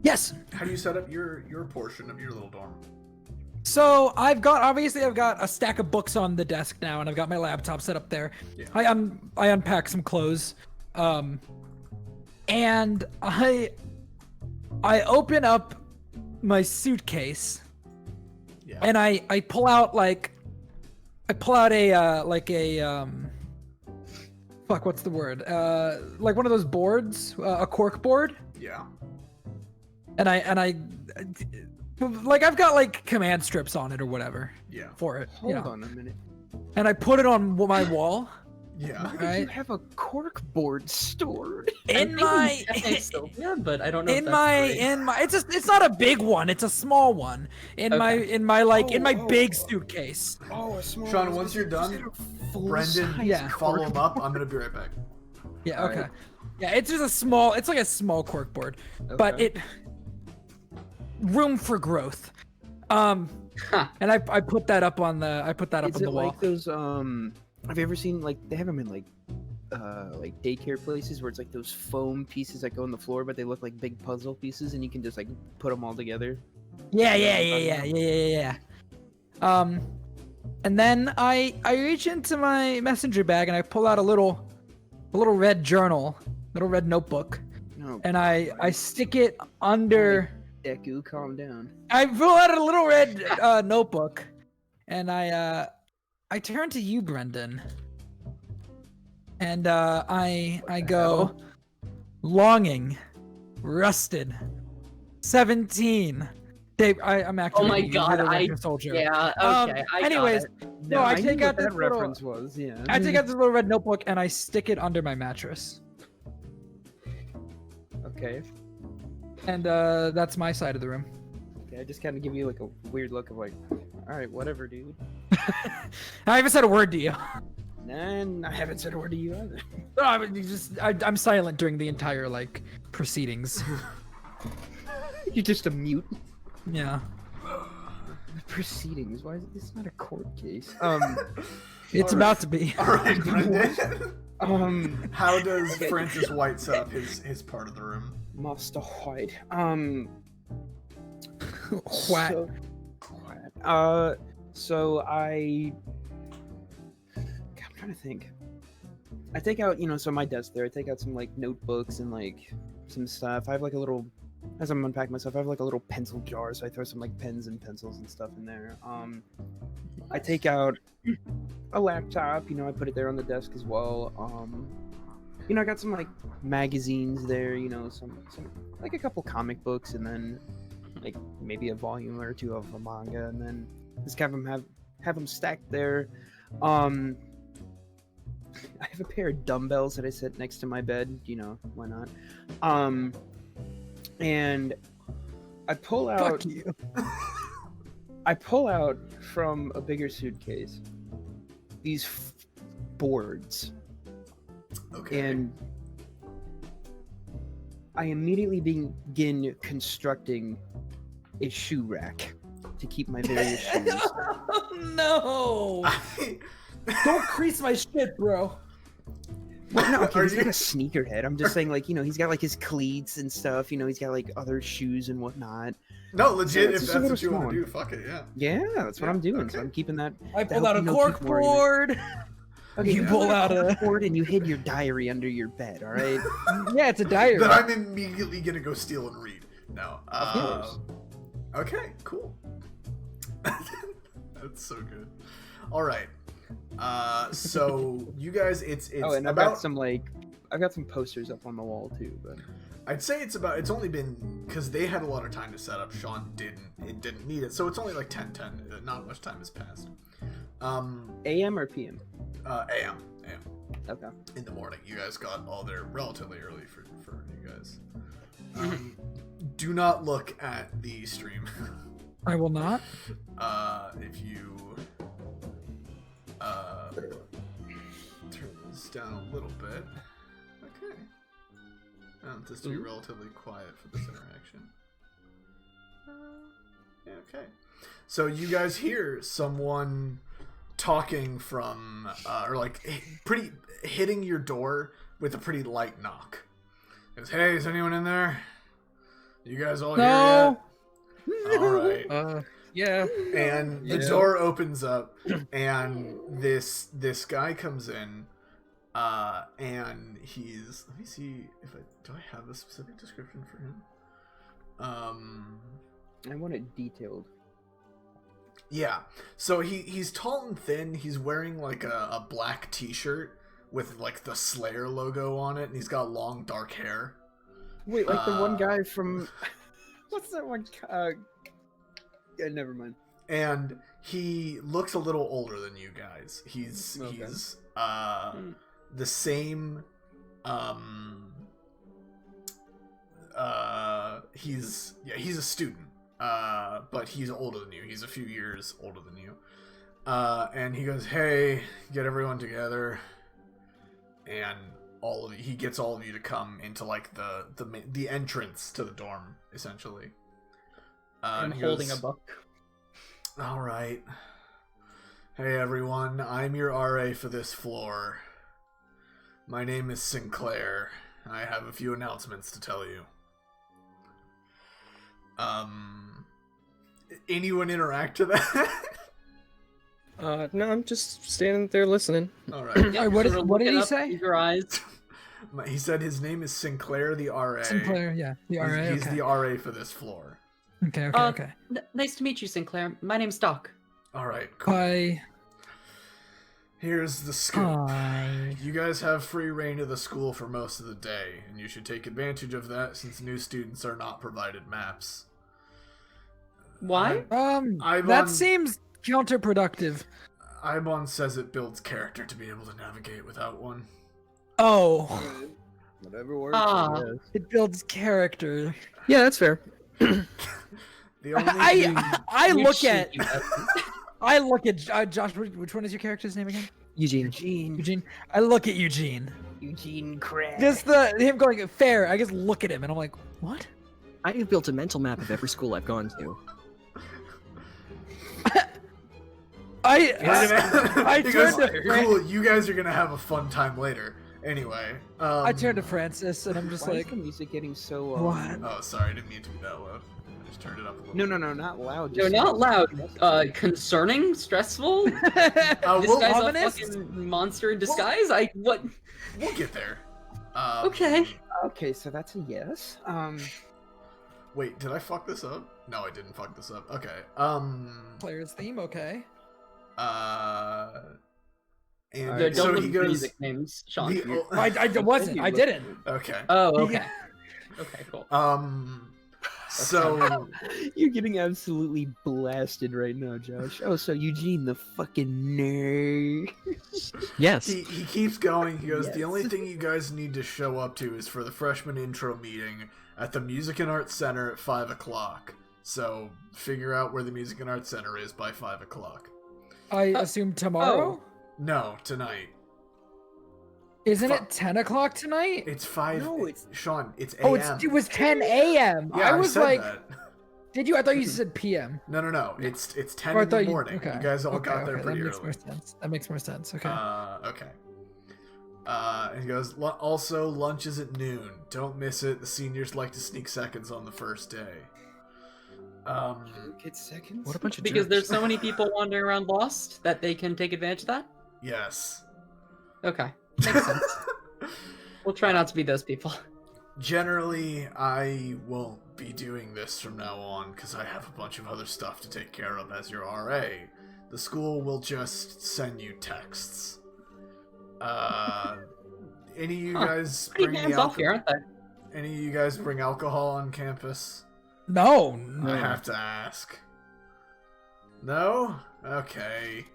Yes. How do you set up your portion of your little dorm? So I've got a stack of books on the desk now, and I've got my laptop set up there. Yeah. I unpack some clothes, and I open up my suitcase, Yeah. and I pull out a fuck, what's the word? Like one of those boards, a cork board. Yeah. And I like I've got like command strips on it or whatever Yeah. for it. Hold you know. on a minute. And I put it on my wall. Yeah. Why did Right. you have a cork board stored? In my But I don't know. in my it's not a big one, it's a small one. In my big suitcase. Oh, a small. Shawn, once you're done, Brendon, Yeah. follow him up. I'm gonna be right back. Yeah, okay. Alright. Yeah, it's just it's like a small cork board. But Okay. it room for growth. Huh. And I put that up on the Is on it the wall. like those? Have you ever seen like they have them in like daycare places where it's like those foam pieces that go on the floor, but they look like big puzzle pieces, and you can just like put them all together. Yeah. And then I reach into my messenger bag and I pull out a little red journal, little red notebook, No, and I stick it under. Deku, calm down. I pull out a little red notebook, and I turn to you, Brendon, and I go, longing, rusted, 17. Dave, I'm actually. Oh my God, a Winter soldier. Yeah. Okay. Anyways, no, I knew take out what that this little. reference was. Yeah. I take out this little red notebook and I stick it under my mattress, Okay. and that's my side of the room. Okay. I just kind of give you like a weird look of like, all right, whatever, dude. I haven't said a word to you. And I haven't said a word to you either. No, I mean, I'm silent during the entire like proceedings. You're just a mute. Yeah. Proceedings. Why is it? This is not a court case. It's about to be. All right, Brendon. How does Okay. Francis Whyte set up his part of the room? Master White. What? So I'm trying to think. I take out, so my desk there, I take out some like notebooks and like some stuff. I have like a little, as I'm unpacking myself, I have like a little pencil jar, so I throw some like pens and pencils and stuff in there. I take out a laptop, I put it there on the desk as well. I got some like magazines there, some like a couple comic books, and then like maybe a volume or two of a manga, and then just have them stacked there. I have a pair of dumbbells that I set next to my bed, why not? And I pull out Fuck you. I pull out from a bigger suitcase these boards, Okay. and I immediately begin constructing a shoe rack to keep my various shoes. No! Don't crease my shit, bro. Well, no, okay, Are he's you- like a sneakerhead. I'm just saying, like, he's got like his cleats and stuff. He's got like other shoes and whatnot. No, legit. it's If just a that's what you little want to small. do, fuck it. Yeah. Yeah, that's what Yeah, I'm doing. okay. So I'm keeping that. I to pulled help out a me know cork keep more in it. board. Okay, You pull out a- board and you hid your diary under your bed. All right. Yeah, it's a diary. That I'm immediately gonna go steal and read. No. course. Okay, cool. That's so good. All right. So you guys, it's Oh, and about. I've got some posters up on the wall too. But I'd say it's only been because they had a lot of time to set up. Shawn didn't need it, so it's only like 10:10. Not much time has passed. AM or PM? AM. Okay. In the morning. You guys got all there relatively early for you guys. Do not look at the stream. I will not. If you turn this down a little bit. Okay. I want this to be relatively quiet for this interaction. Yeah, okay. So you guys hear someone talking from, or like pretty hitting your door with a pretty light knock. Goes, hey, is anyone in there? You guys all here yet? All right. Yeah. And the Yeah. door opens up, and this guy comes in, and he's. Let me see if do I have a specific description for him. I want it detailed. Yeah. So he's tall and thin. He's wearing like a black T-shirt with like the Slayer logo on it, and he's got long dark hair. Wait, like the one guy from what's that one? Yeah, never mind. And he looks a little older than you guys. He's the same. He's a student. But he's older than you. He's a few years older than you. And he goes, "Hey, get everyone together." And he gets all of you to come into like the entrance to the dorm, essentially. I'm he holding goes, a book. All right. Hey everyone, I'm your RA for this floor. My name is Sinclair. I have a few announcements to tell you. Anyone interact to that? No, I'm just standing there listening. All right. Yeah, what sort did- of what did looking he up, say? keep your eyes. He said his name is Sinclair, the RA. Sinclair, yeah, the RA. He's Okay. the RA for this floor. Okay. Uh, Okay. Nice to meet you, Sinclair. My name's Doc. All right, cool. Hi. Here's the scoop. Hi. You guys have free reign of the school for most of the day, and you should take advantage of that since new students are not provided maps. Why? Eibon- That seems counterproductive. Eibon says it builds character to be able to navigate without one. Oh, Whatever works. Ah. I guess. it builds character. Yeah, that's fair. The only I You look cheeky at bastard. I look at Josh. Which one is your character's name again? Eugene. Eugene. I look at Eugene. Eugene Craig. Just him going fair. I just look at him and I'm like, what? I have built a mental map of every school I've gone to. I He turned goes, to cool, you guys are gonna have a fun time later. Anyway, I turned to Francis and I'm just Why like, is the music getting so? what? Oh, sorry, I didn't mean to be that loud. I just turned it up a little. No, not loud. They're just- not loud. Concerning, stressful. This We'll- guy's a ominous? fucking monster in disguise. What? We'll get there. Okay. Okay, so that's a yes. Wait, did I fuck this up? No, I didn't fuck this up. Okay. Player's theme, okay. And Alright, so Don't look he at goes. music names, Shawn. The, I wasn't. I didn't. okay. Oh, okay. Okay, cool. So You're getting absolutely blasted right now, Josh. Oh, so Eugene, the fucking nerd. Yes. he keeps going. He goes, Yes. the only thing you guys need to show up to is for the freshman intro meeting at the Music and Arts Center at 5 o'clock. So figure out where the Music and Arts Center is by 5 o'clock. I assume tomorrow. No, tonight. Isn't Fu- it 10 o'clock tonight? It's 5. No, it's- Sean. It's Oh, a.m. it was 10 a.m. Yeah, I was said like, that. did you? I thought you said p.m. No. It's 10 Or I in the thought morning. okay. You guys all okay, got there okay, pretty that makes early. more sense. That makes more sense. Okay. Okay. And he goes, also, lunch is at noon. Don't miss it. The seniors like to sneak seconds on the first day. Get seconds. What a bunch of Because jerks. there's so many people wandering around lost that they can take advantage of that. Yes. Okay. Makes sense. We'll try not to be those people. Generally, I won't be doing this from now on because I have a bunch of other stuff to take care of as your RA. The school will just send you texts. Any of you guys Pretty bring hands off here, aren't they? Any of you guys bring alcohol on campus? No. I have to ask. No? Okay.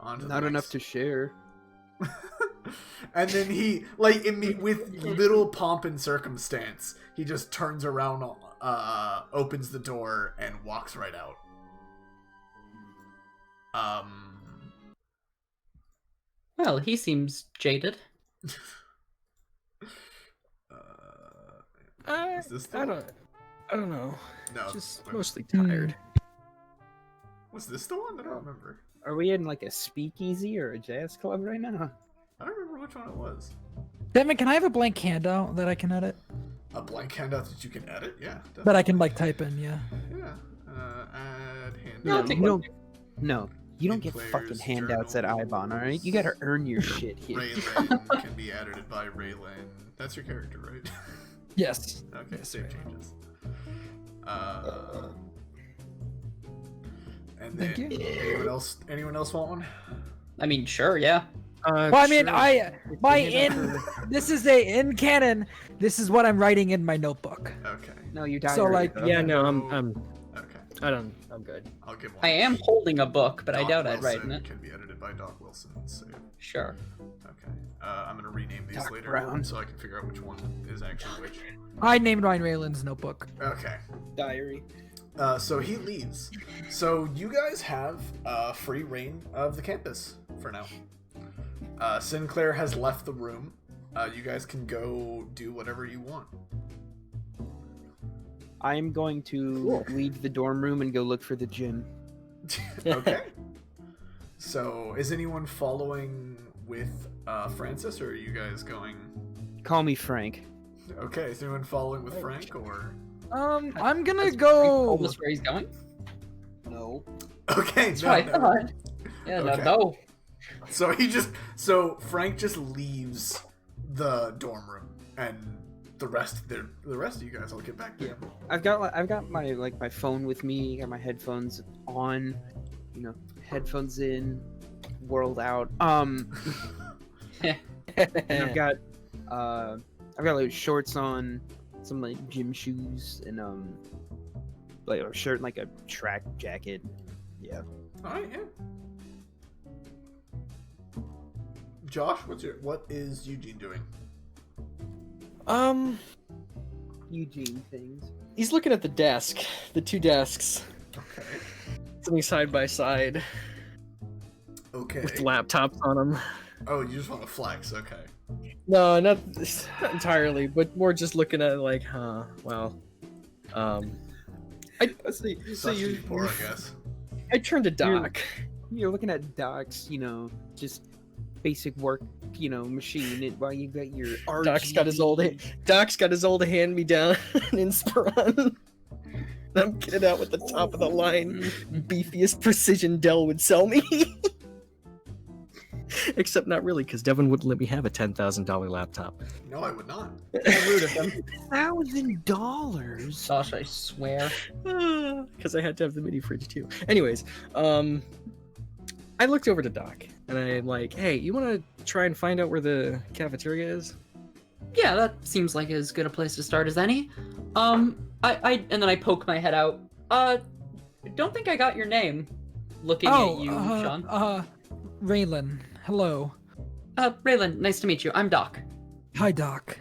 On to the Not next. enough to share. And then he, like, with little pomp and circumstance, he just turns around, opens the door, and walks right out. Well, he seems jaded. Is this the I one? don't know. No. Just wait, mostly tired. Was this the one? I don't remember. Are we in like a speakeasy or a jazz club right now? I don't remember which one it was. Devin, can I have a blank handout that I can edit? A blank handout that you can edit? Yeah. Definitely. That I can like type in, yeah. Yeah. Add handout. Yeah, I'll take No, one. no, you don't In get player's fucking handouts at journal. Eibon, alright? You gotta earn your shit here. Raelen can be edited by Raelen. That's your character, right? Yes. Okay, Yes, save Raelen. changes. And Thank then you. anyone else want one? I mean, sure, yeah. Well, I mean, sure. my Handout in, this is in canon. This is what I'm writing in my notebook. Okay. No, you died. So, like, Yeah, no, I'm Okay. I'm good. I'll give one. I am holding a book, but I Doc doubt I'd write Wilson in it. can be edited by Doc Wilson. Save. Sure. Okay. I'm gonna rename these Doc later Brown. so I can figure out which one is actually which. I named mine Raylan's notebook. Okay. Diary. So he leaves. So you guys have free reign of the campus for now. Sinclair has left the room. You guys can go do whatever you want. I am going to leave the dorm room and go look for the gym. Okay. So is anyone following with Francis, or are you guys going? Call me Frank. Okay, is anyone following with Frank, or? I'm gonna Has go. Told us where he's going? No. Okay, That's no, what I no. thought. Yeah, Okay. no. So Frank just leaves the dorm room, and the rest of you guys, I'll get back to. I've got my phone with me, got my headphones on, headphones in, world out. And I've got like shorts on, some like gym shoes, and like a shirt, and like a track jacket. Yeah. All right, yeah. Josh, what is Eugene doing? Eugene things. He's looking at the desk, the two desks, Okay. sitting side by side Okay. with laptops on them. Oh, you just want to flex? Okay. No, not entirely, but more just looking at it like, well, I see. So Such you, poor, I guess. I turned to Doc. You're looking at Doc's, just basic work, machine. And while you got your Doc's got his old hand me down Inspiron. I'm getting out with the top of the line, beefiest precision Dell would sell me. Except not really, because Devin wouldn't let me have a $10,000 laptop. No, I would not. $1,000. Josh, I swear. Because I had to have the mini fridge too. Anyways, I looked over to Doc and I'm like, "Hey, you want to try and find out where the cafeteria is?" Yeah, that seems like as good a place to start as any. And then I poke my head out. Don't think I got your name. Looking at you, Shawn. Raylan. Hello. Raelen, nice to meet you. I'm Doc. Hi, Doc.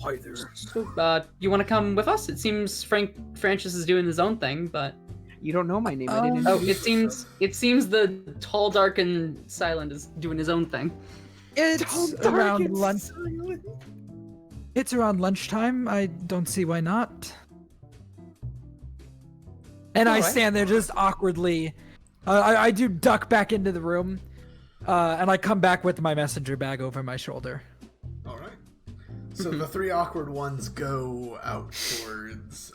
Hi there. So, you want to come with us? It seems Francis is doing his own thing, but You don't know my name. I didn't. oh, introduce it seems the tall, dark, and silent is doing his own thing. It's around lunch. It's around lunchtime. I don't see why not. And I Alright. stand there just awkwardly. I do duck back into the room, and I come back with my messenger bag over my shoulder. All right. So the three awkward ones go out towards.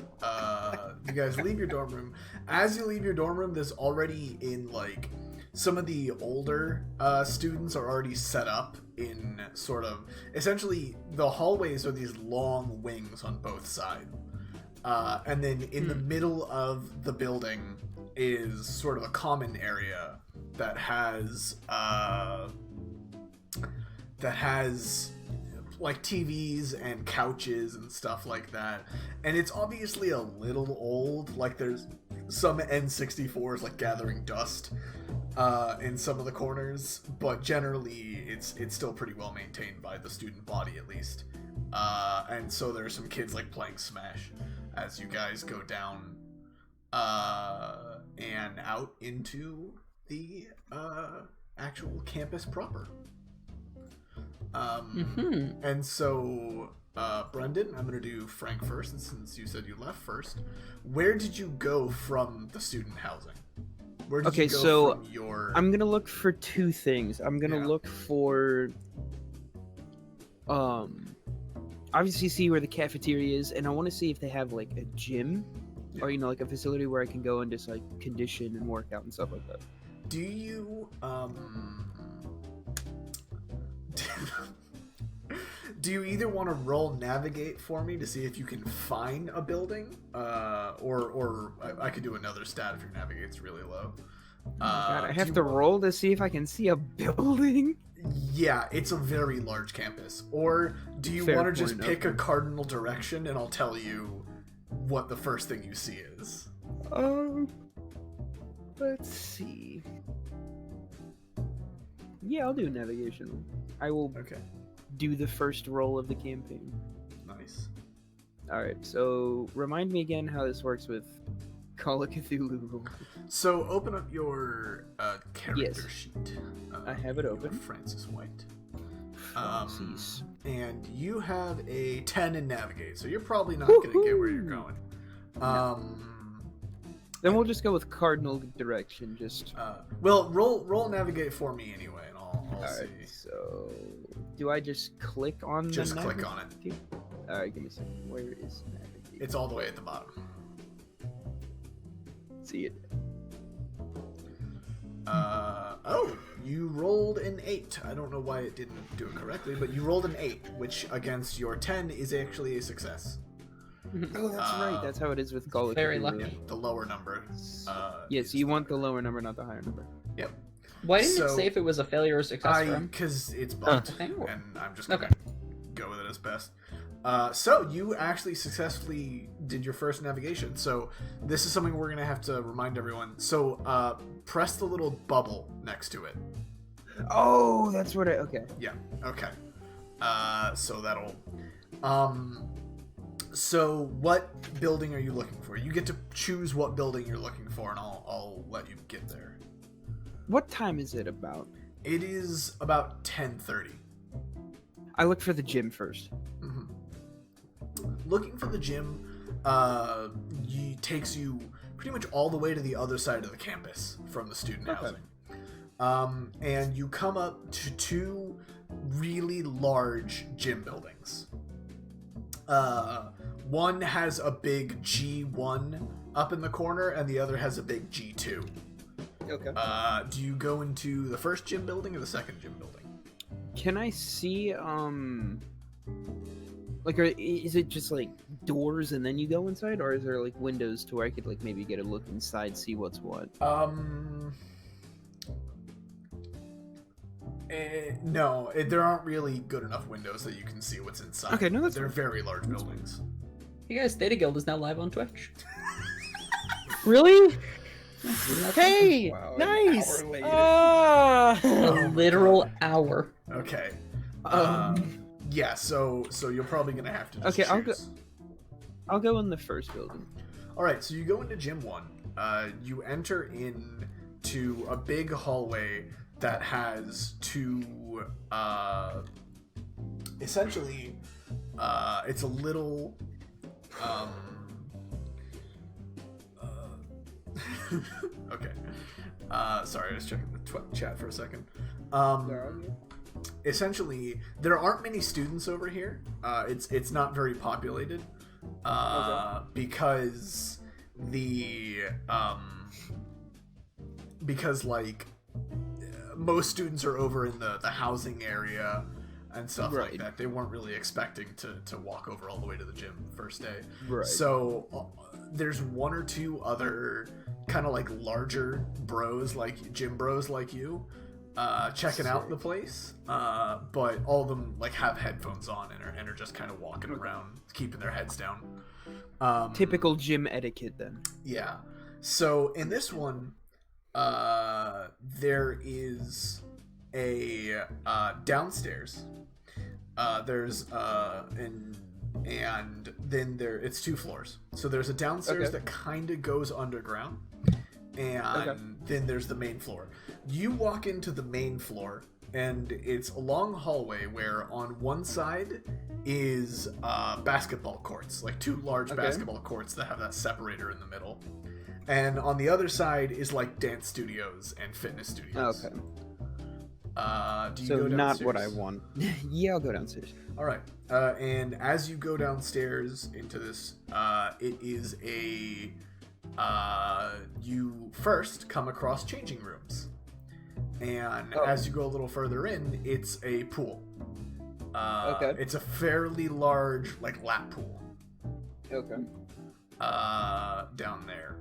You guys leave your dorm room. As you leave your dorm room, there's already in like some of the older students are already set up in sort of, essentially the hallways are these long wings on both sides, and then in the middle of the building is sort of a common area that has like TVs and couches and stuff like that, and it's obviously a little old. Like there's some N64s like gathering dust in some of the corners, but generally it's still pretty well maintained by the student body at least. And so there are some kids like playing Smash as you guys go down and out into the actual campus proper. And so, Brendon, I'm going to do Frank first, and since you said you left first, where did you go from the student housing? Where did you go from your... I'm going to look for two things. I'm going to look for, obviously see where the cafeteria is, and I want to see if they have, like, a gym, or, you know, like a facility where I can go and just, like, condition and work out and stuff like that. Do you, do you either want to roll navigate for me to see if you can find a building, or I could do another stat if your navigate's really low. God, I have to roll to see if I can see a building? Yeah, it's a very large campus. Or do you want to just pick a cardinal direction and I'll tell you what the first thing you see is? Let's see. Yeah, I'll do navigation. I will do the first roll of the campaign. Nice. Alright, so remind me again how this works with Call of Cthulhu. So open up your character sheet. I have it open. Francis Whyte. And you have a 10 in navigate, so you're probably not going to get where you're going. Then we'll just go with cardinal direction. Well, roll navigate for me anyway, and I'll see. So, do I just click on? Just click on it. All right, give me a second. Where is navigate? It's all the way at the bottom. See it. Oh, you rolled an 8. I don't know why it didn't do it correctly, but you rolled an 8, which against your 10 is actually a success. Oh, that's right. That's how it is with Call of Cthulhu. Very lucky. The lower number. Yes, you want the lower number, not the higher number. Yep. Why didn't it say if it was a failure or success for him? Because it's bugged, Okay. and I'm just going to go with it as best. So you actually successfully did your first navigation. So this is something we're going to have to remind everyone. So press the little bubble next to it. Oh, that's what okay. Yeah, okay. So that'll... So what building are you looking for? You get to choose what building you're looking for, and I'll let you get there. What time is it about? It is about 10:30. I look for the gym first. Mm-hmm. Looking for the gym takes you pretty much all the way to the other side of the campus from the student housing. And you come up to two really large gym buildings. One has a big G1 up in the corner, and the other has a big G2. Okay. Do you go into the first gym building or the second gym building? Can I see, like, is it just, like, doors and then you go inside? Or is there, like, windows to where I could, like, maybe get a look inside, see what's what? No, there aren't really good enough windows that you can see what's inside. Okay, no, they're very large buildings. You guys, Data Guild is now live on Twitch. Really? Hey, Wow, nice. A literal hour. Okay. Yeah. So you're probably gonna have to just choose. I'll go in the first building. All right. So you go into Gym 1. You enter into a big hallway that has two. Essentially, it's a little. Okay. Sorry, I was checking the chat for a second. Essentially, there aren't many students over here. It's not very populated. Because like most students are over in the housing area and stuff like Right. that. They weren't really expecting to walk over all the way to the gym first day. Right. So there's one or two other kind of like larger bros, like gym bros like you, checking out the place. But all of them like have headphones on and are just kind of walking around, keeping their heads down. Typical gym etiquette then. Yeah. So in this one, there is a downstairs. There's and then it's 2 floors. So there's a downstairs that kind of goes underground, and then there's the main floor. You walk into the main floor, and it's a long hallway where on one side is basketball courts, like 2 large basketball courts that have that separator in the middle. And on the other side is like dance studios and fitness studios. Okay. Do you So go downstairs? not what I want. Yeah, I'll go downstairs. All right. And as you go downstairs into this, it is you first come across changing rooms. And as you go a little further in, it's a pool. It's a fairly large, like, lap pool. Okay. Down there.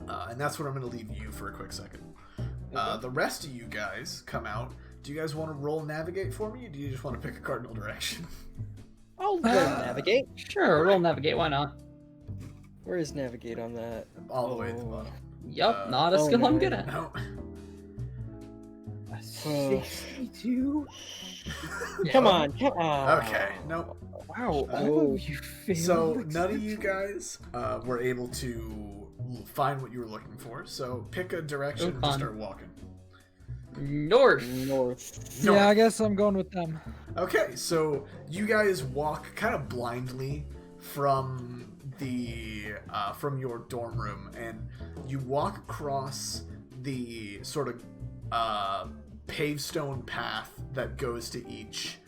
And that's what I'm going to leave you for a quick second. The rest of you guys come out. Do you guys want to roll navigate for me, or do you just want to pick a cardinal direction? I'll go navigate. Sure, roll navigate. Why not? Where is navigate on that? All the way at the bottom. Yup, not a skill I'm good at. No. 62. Come on. Okay. Nope. Wow. All of you failed. So none of you guys were able to find what you were looking for. So pick a direction and just start walking. North. Yeah, I guess I'm going with them. Okay, so you guys walk kind of blindly from from your dorm room, and you walk across the sort of paved stone path that goes to each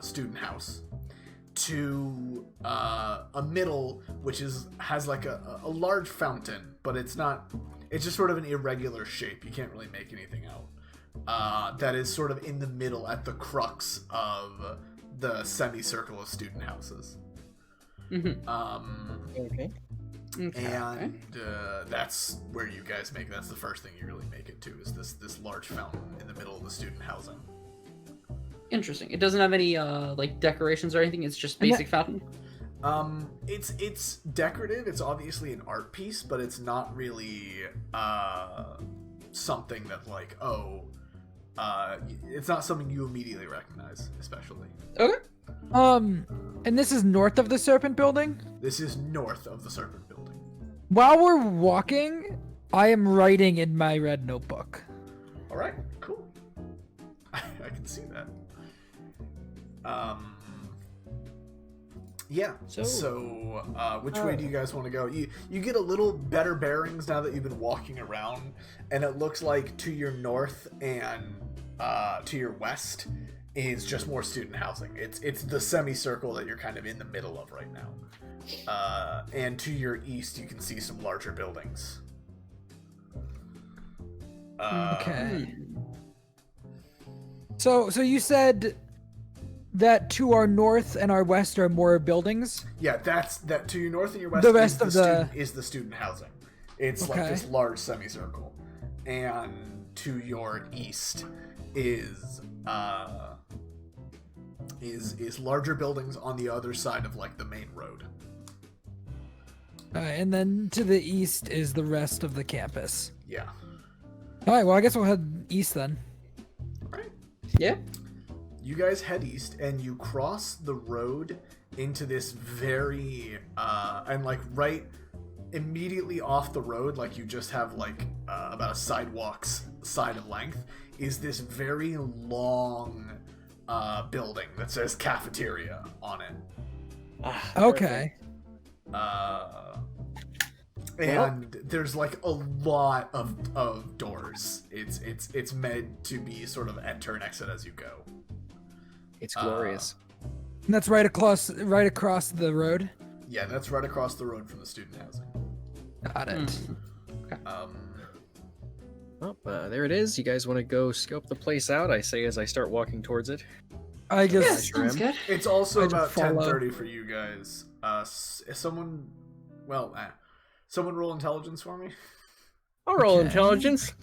student house to a middle, which has like a large fountain, but it's just sort of an irregular shape. You can't really make anything out. That is sort of in the middle at the crux of the semicircle of student houses. Okay. And that's where you guys that's the first thing you really make it to, is this large fountain in the middle of the student housing. Interesting. It doesn't have any like decorations or anything. It's just basic fountain. It's decorative. It's obviously an art piece, but it's not really something that like it's not something you immediately recognize, especially. Okay. And this is north of the Serpent Building? This is north of the Serpent Building. While we're walking, I am writing in my red notebook. All right, cool. I can see that. Yeah. So which way do you guys want to go? You get a little better bearings now that you've been walking around, and it looks like to your north and to your west is just more student housing. It's the semicircle that you're kind of in the middle of right now. And to your east, you can see some larger buildings. Okay. So you said that to our north and our west are more buildings? Yeah, that to your north and your west. The rest of is the student housing. It's like this large semicircle, and to your east is larger buildings on the other side of like the main road. And then to the east is the rest of the campus. Yeah. All right. Well, I guess we'll head east then. All right. Yeah. You guys head east, and you cross the road into this very and like right immediately off the road, like you just have like about a sidewalk's side of length, is this very long building that says cafeteria on it. Okay. And there's like a lot of doors. It's meant to be sort of enter and exit as you go. It's glorious. And that's right across the road. Yeah, that's right across the road from the student housing. Got it. Okay. Oh, there it is. You guys want to go scope the place out? I say as I start walking towards it. I Yeah, just sounds good. It's also I just about follow. 10:30 for you guys. Someone roll intelligence for me. I'll roll Okay. intelligence.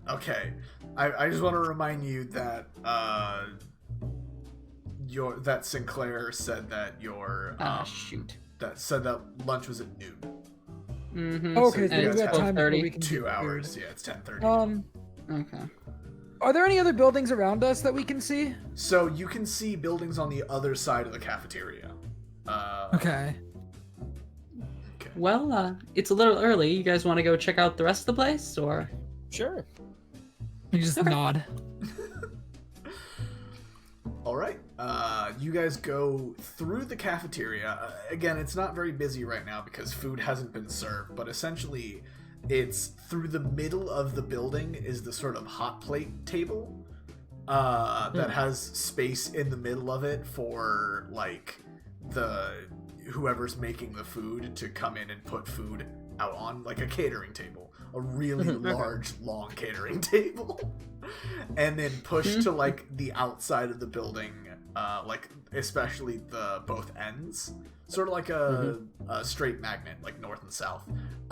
Okay. I just want to remind you that that Sinclair said that Shoot. that lunch was at noon. Mm-hmm. Okay, So so you we've guys got have time before 12:30. we can 2 do hours. Yeah, it's 10:30. Okay. Are there any other buildings around us that we can see? So you can see buildings on the other side of the cafeteria. Okay. Well, it's a little early. You guys want to go check out the rest of the place, or? Sure. You just Okay. nod. All right. You guys go through the cafeteria. Again, it's not very busy right now because food hasn't been served, but essentially it's through the middle of the building is the sort of hot plate table that has space in the middle of it for like whoever's making the food to come in and put food out on, like a catering table, a really large, long catering table, and then pushed to like the outside of the building, like especially the both ends, sort of like a straight magnet, like north and south.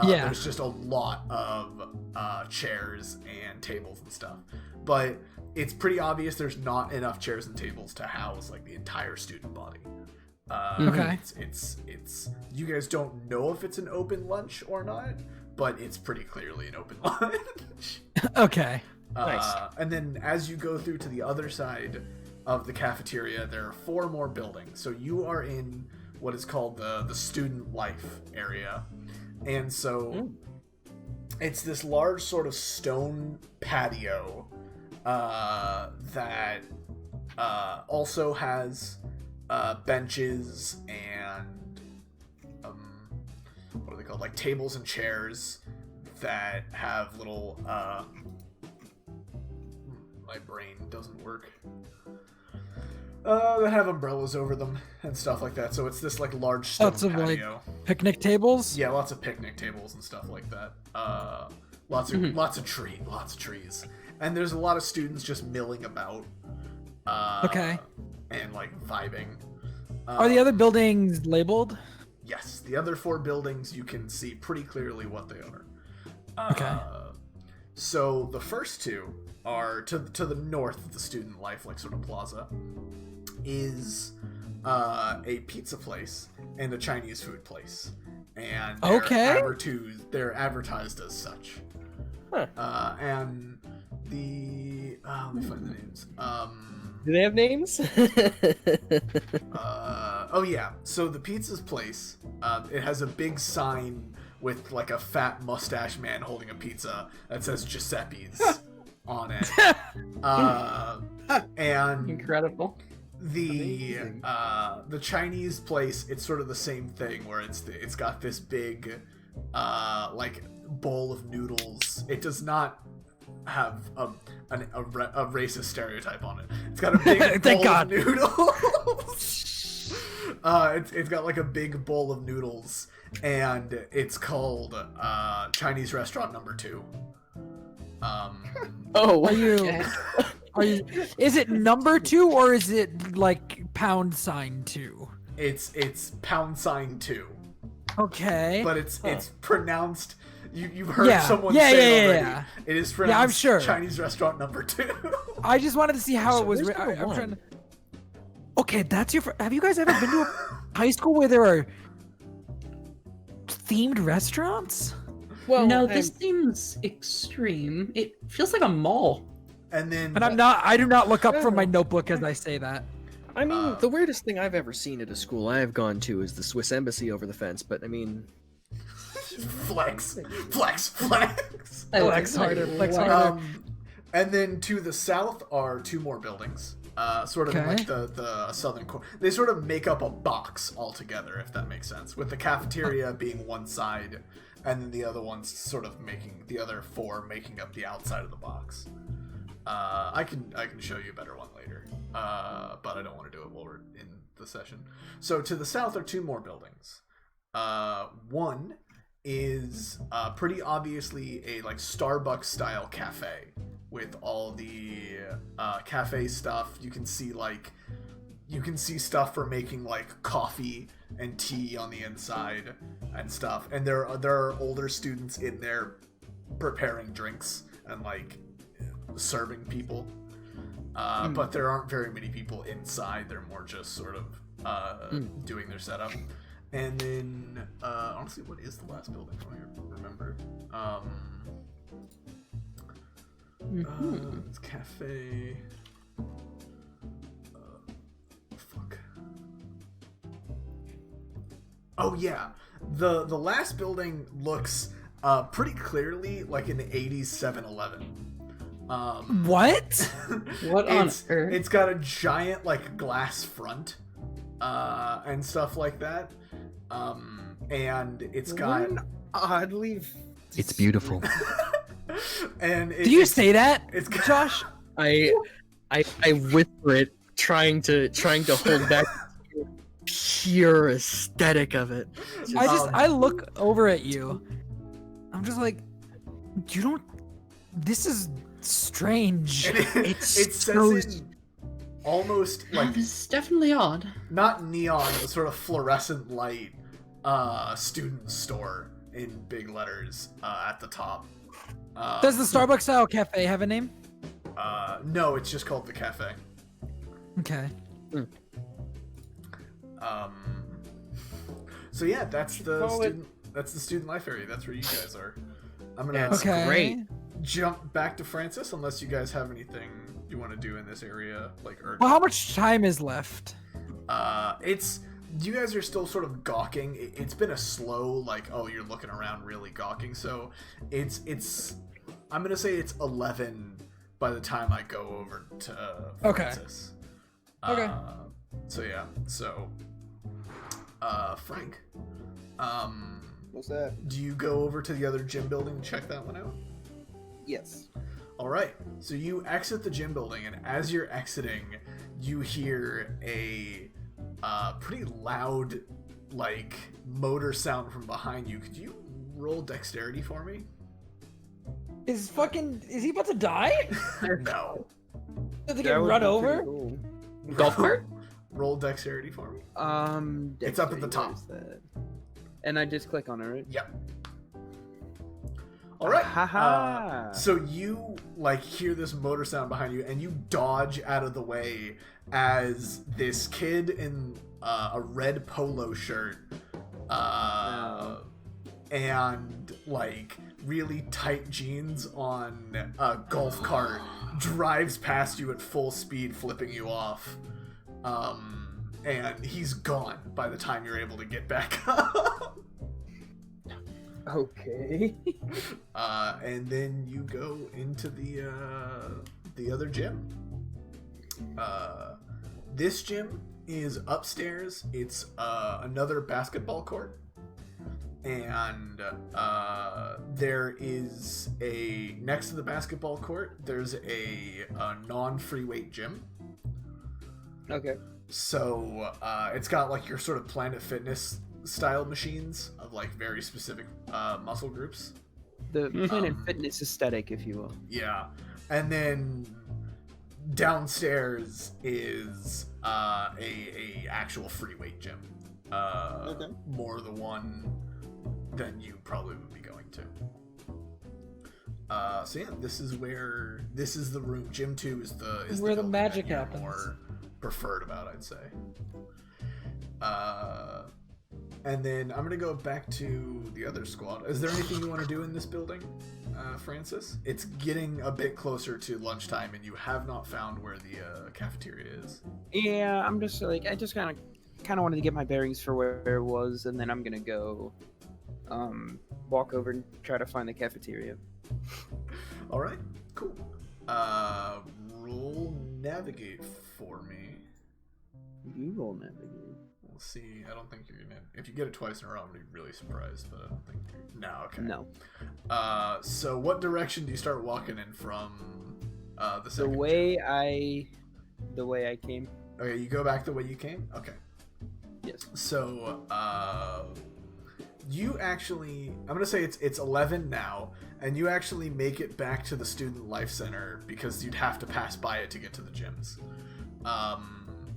Yeah. There's just a lot of chairs and tables and stuff, but it's pretty obvious there's not enough chairs and tables to house like the entire student body. Okay. It's you guys don't know if it's an open lunch or not, but it's pretty clearly an open lunch. Okay. Nice. And then as you go through to the other side of the cafeteria, there are 4 more buildings. So you are in what is called the student life area. And so it's this large sort of stone patio that also has benches and what are they called? Like tables and chairs that have little my brain doesn't work. That have umbrellas over them and stuff like that. So it's this like large stone Lots of like patio. picnic tables. Yeah, lots of picnic tables and stuff like that. Lots of trees. And there's a lot of students just milling about. Okay. And like vibing. Are the other buildings labeled? Yes, the other 4 buildings you can see pretty clearly what they are. Okay. So the first 2 are to the north of the student life, like sort of plaza, is a pizza place and a Chinese food place, and they're advertised as such. Huh. And the let me find the names. Do they have names? Oh yeah. So the pizza's place, it has a big sign with like a fat mustache man holding a pizza that says Giuseppe's on it. And Incredible. the Chinese place, it's sort of the same thing where it's got this big like bowl of noodles. It does not have a racist stereotype on it. It's got a big bowl of noodles. It's got like a big bowl of noodles, and it's called Chinese restaurant number 2. Oh, Are you? Okay. Are you? Is it number 2 or is it like £2? It's £2. Okay. But it's pronounced. You've heard someone say it already. Yeah. It is pronounced I'm sure. Chinese restaurant number 2. I just wanted to see how So it was. where's number I'm one? trying to... Okay, that's your. Have you guys ever been to a high school where there are themed restaurants? well, No, this seems extreme. It feels like a mall. And then And I do not look up from my notebook as I say that. I mean, the weirdest thing I've ever seen at a school I have gone to is the Swiss Embassy over the fence. But I mean, flex. Flex harder. And then to the south are 2 more buildings. Sort of in like the southern corner. They sort of make up a box altogether, if that makes sense. With the cafeteria being one side, and then the other ones sort of making the other 4 making up the outside of the box. I can show you a better one later, but I don't want to do it while we're in the session. So to the south are 2 more buildings. One is pretty obviously a like Starbucks style cafe with all the cafe stuff. You can see stuff for making like coffee and tea on the inside and stuff. And there are older students in there preparing drinks and like serving people. But there aren't very many people inside. They're more just sort of doing their setup. And then, honestly, what is the last building? I don't remember. It's cafe. Fuck. Oh yeah, the last building looks pretty clearly like an '80s 7-Eleven. What? What on earth? It's got a giant like glass front, and stuff like that. And it's got oddly. It's beautiful. and Do you say that, it's got, Josh? I whisper it, trying to hold back the pure aesthetic of it. I look over at you. I'm just like, you don't. This is strange. it so says in almost like It's definitely odd. not neon, but sort of fluorescent light student store in big letters at the top. Does the Starbucks style cafe have a name? No, it's just called the cafe. Okay. So yeah, that's the call it- student life area. That's where you guys are. I'm gonna Yeah, it's Okay. great. jump back to Francis unless you guys have anything you want to do in this area, like urgent. Well, how much time is left? It's you guys are still sort of gawking. It's been a slow, like, oh, you're looking around really gawking. So it's I'm gonna say it's 11 by the time I go over to Francis. Okay. So yeah. So Frank, What's that? do you go over to the other gym building and check that one out? Yes. All right. So you exit the gym building, and as you're exiting, you hear a pretty loud, like, motor sound from behind you. Could you roll dexterity for me? Is he about to die? No. Did they get run over? Cool. Golf cart? Roll dexterity for me. It's up at the top. And I just click on it, right? Yep. All right. Haha. So you like hear this motor sound behind you, and you dodge out of the way as this kid in a red polo shirt and like really tight jeans on a golf cart drives past you at full speed, flipping you off. And he's gone by the time you're able to get back up. Okay. And then you go into the other gym. This gym is upstairs. It's another basketball court, and there is next to the basketball court. There's a non-free weight gym. Okay. So it's got like your sort of Planet Fitness style machines of like very specific muscle groups. The Planet Fitness aesthetic, if you will. Yeah. And then downstairs is a actual free weight gym. Okay. More the one than you probably would be going to. So yeah, this is the room. Gym 2 is Where the building magic that you're happens. More preferred about, I'd say. And then I'm gonna go back to the other squad. Is there anything you want to do in this building, Francis? It's getting a bit closer to lunchtime, and you have not found where the cafeteria is. Yeah, I'm just like I just kind of wanted to get my bearings for where it was, and then I'm gonna go walk over and try to find the cafeteria. All right, cool. Roll navigate for me. You roll navigate. We'll see. I don't think you're gonna. If you get it twice in a row, I'm gonna be really surprised. But I don't think you're. No, okay. No. So what direction do you start walking in from the second? The way I came. Okay, you go back the way you came. Okay. Yes. So you actually, I'm gonna say it's 11 now, and you actually make it back to the Student Life Center because you'd have to pass by it to get to the gyms.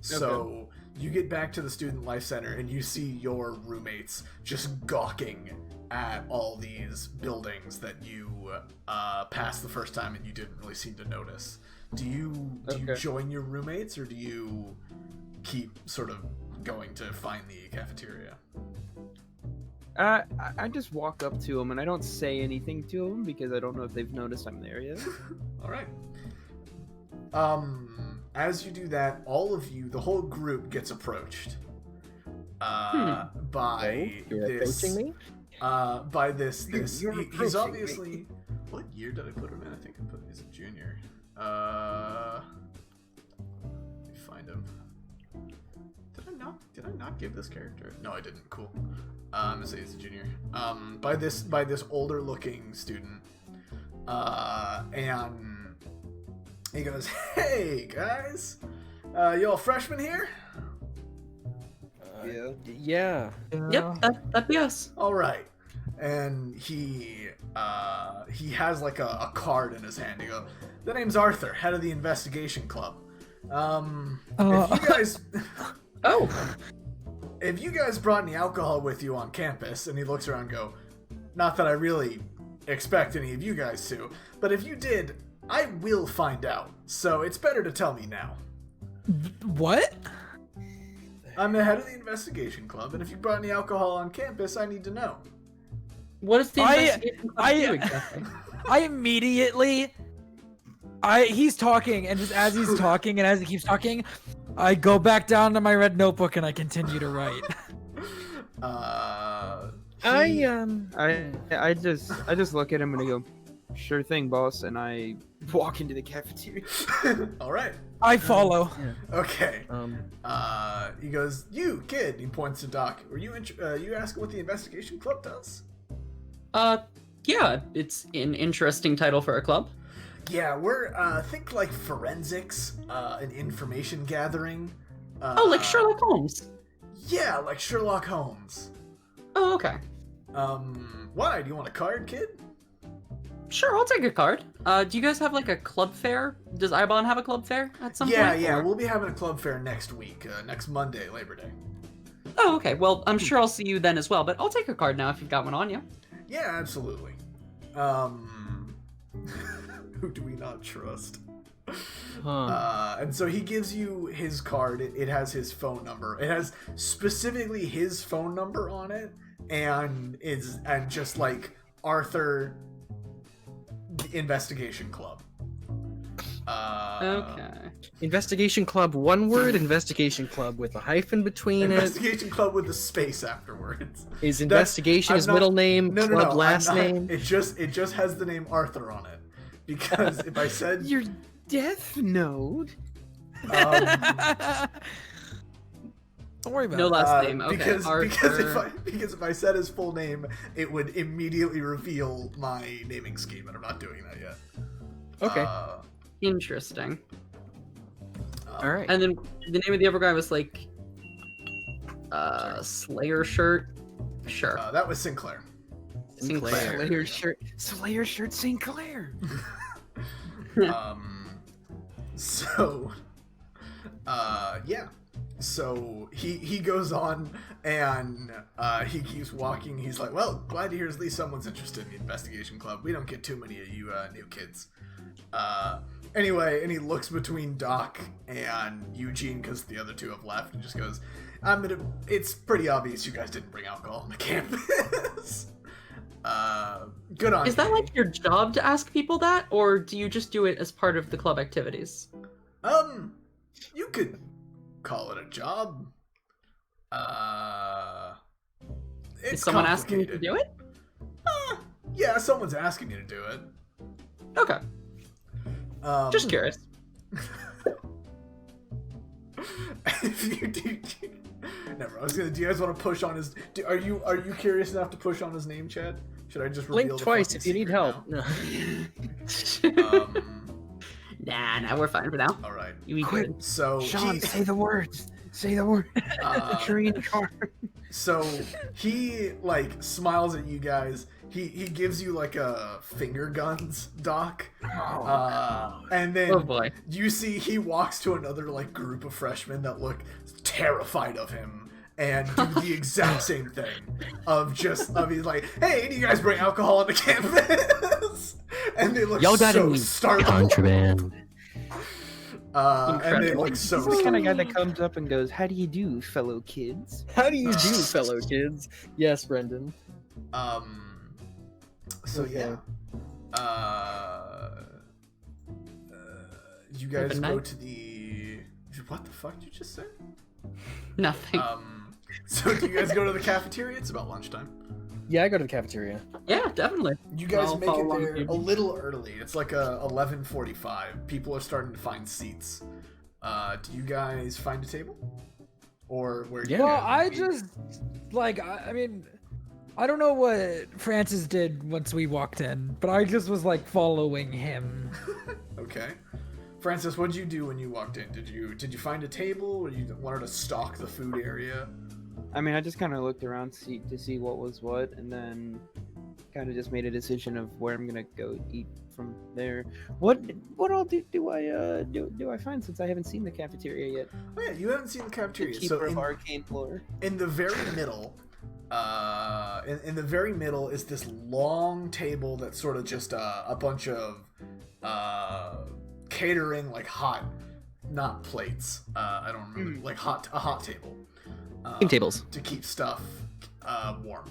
So you get back to the Student Life Center and you see your roommates just gawking at all these buildings that you passed the first time and you didn't really seem to notice. Do you join your roommates, or do you keep sort of going to find the cafeteria? I just walk up to them and I don't say anything to them because I don't know if they've noticed I'm there yet. All right. As you do that, all of you, the whole group, gets approached by You're this. approaching me? By this. He's approaching obviously. Me. What year did I put him in? I think I put him as a junior. Let me find him. Did I not give this character? No, I didn't. Cool. I'm gonna say he's a junior. By this older looking student, and he goes, "Hey guys, you all freshmen here?" Yeah. Yep, that'd be us. All right. And he has like a card in his hand. He goes, "The name's Arthur, head of the investigation club. If you guys, if you guys brought any alcohol with you on campus," and he looks around and go, "Not that I really expect any of you guys to, but if you did, I will find out. So it's better to tell me now. What? I'm the head of the investigation club, and if you brought any alcohol on campus, I need to know." What does the investigation club do exactly? I immediately, he's talking, and just as he's talking and as he keeps talking, I go back down to my red notebook and I continue to write. I just look at him and I go, "Sure thing, boss," and I walk into the cafeteria. All right. I follow. Okay. He goes, "You kid," he points to Doc. "Were you you asking what the investigation club does?" Yeah, it's an interesting title for a club. Yeah, we're think like forensics, and information gathering. Like Sherlock Holmes. Yeah, like Sherlock Holmes. Oh, okay. Why? Do you want a card, kid? Sure, I'll take a card. Do you guys have like a club fair? Does Eibon have a club fair at some point? Yeah, or- we'll be having a club fair next week, next Monday, Labor Day. Oh, okay. Well, I'm sure I'll see you then as well, but I'll take a card now if you've got one on you. Yeah, absolutely. Who do we not trust? And so he gives you his card. It has his phone number. It has specifically his phone number on it, and just like Arthur Investigation Club. Okay. Investigation Club, one word. Investigation Club with a hyphen between Investigation Club with a space afterwards. Is investigation his middle name? No, club last name? It just has the name Arthur on it. Because if I said Your Death Note. Don't worry about No it. last name. Okay. because Arthur. if I said his full name, it would immediately reveal my naming scheme, and I'm not doing that yet. Okay. Interesting. All right. And then the name of the other guy was like Slayer shirt. Sure. That was Sinclair. Sinclair. Slayer shirt Sinclair. So yeah. So he goes on and he keeps walking. He's like, "Well, glad to hear at least someone's interested in the investigation club. We don't get too many of you new kids." Anyway, and he looks between Doc and Eugene because the other two have left, and just goes, it's pretty obvious you guys didn't bring alcohol on the campus." Good on you. Is that like your job to ask people that, or do you just do it as part of the club activities? You could call it a job. It's Is someone asking you to do it? Yeah, someone's asking you to do it. Okay. Just curious. If you do, never. I was gonna. Do you guys want to push on his? Are you curious enough to push on his name, Chad? Should I just reveal Blink the twice fucking if you need secret help. now? No. Nah, we're fine for now. All right. You eat Quick. good. So Shawn, say the words. Say the word. Sure, you So he like smiles at you guys. He gives you like a finger guns, Doc. And then Oh boy. you see he walks to another like group of freshmen that look terrified of him and do the exact same thing he's like, hey, do you guys bring alcohol on the campus? And they look Y'all got so any startled. contraband? And they look so He's the kind of guy that startled. comes up and goes, "How do you do, fellow kids?" How do you do, fellow kids? Yes, Brendon. So Okay. yeah. You guys Good go night. to the. What the fuck did you just say? Nothing. So do you guys go to the cafeteria? It's about lunchtime. Yeah, I go to the cafeteria. Yeah, definitely. You guys I'll make follow it along there with you. a little early. It's like 11:45. People are starting to find seats. Do you guys find a table? Or where? do you Yeah. Well, guys I meet? just like I mean, I don't know what Francis did once we walked in, but I just was like following him. Okay. Francis, what did you do when you walked in? Did you find a table, or you wanted to stock the food area? I mean, I just kind of looked around to see what was what, and then kind of just made a decision of where I'm gonna go eat from there. What all do I find, since I haven't seen the cafeteria yet? Oh yeah, you haven't seen the The cafeteria. keeper So of arcane lore. in the very middle, in the very middle is this long table that's sort of just a bunch of catering, like hot, not plates. I don't remember, like a hot table. Tables. To keep stuff warm.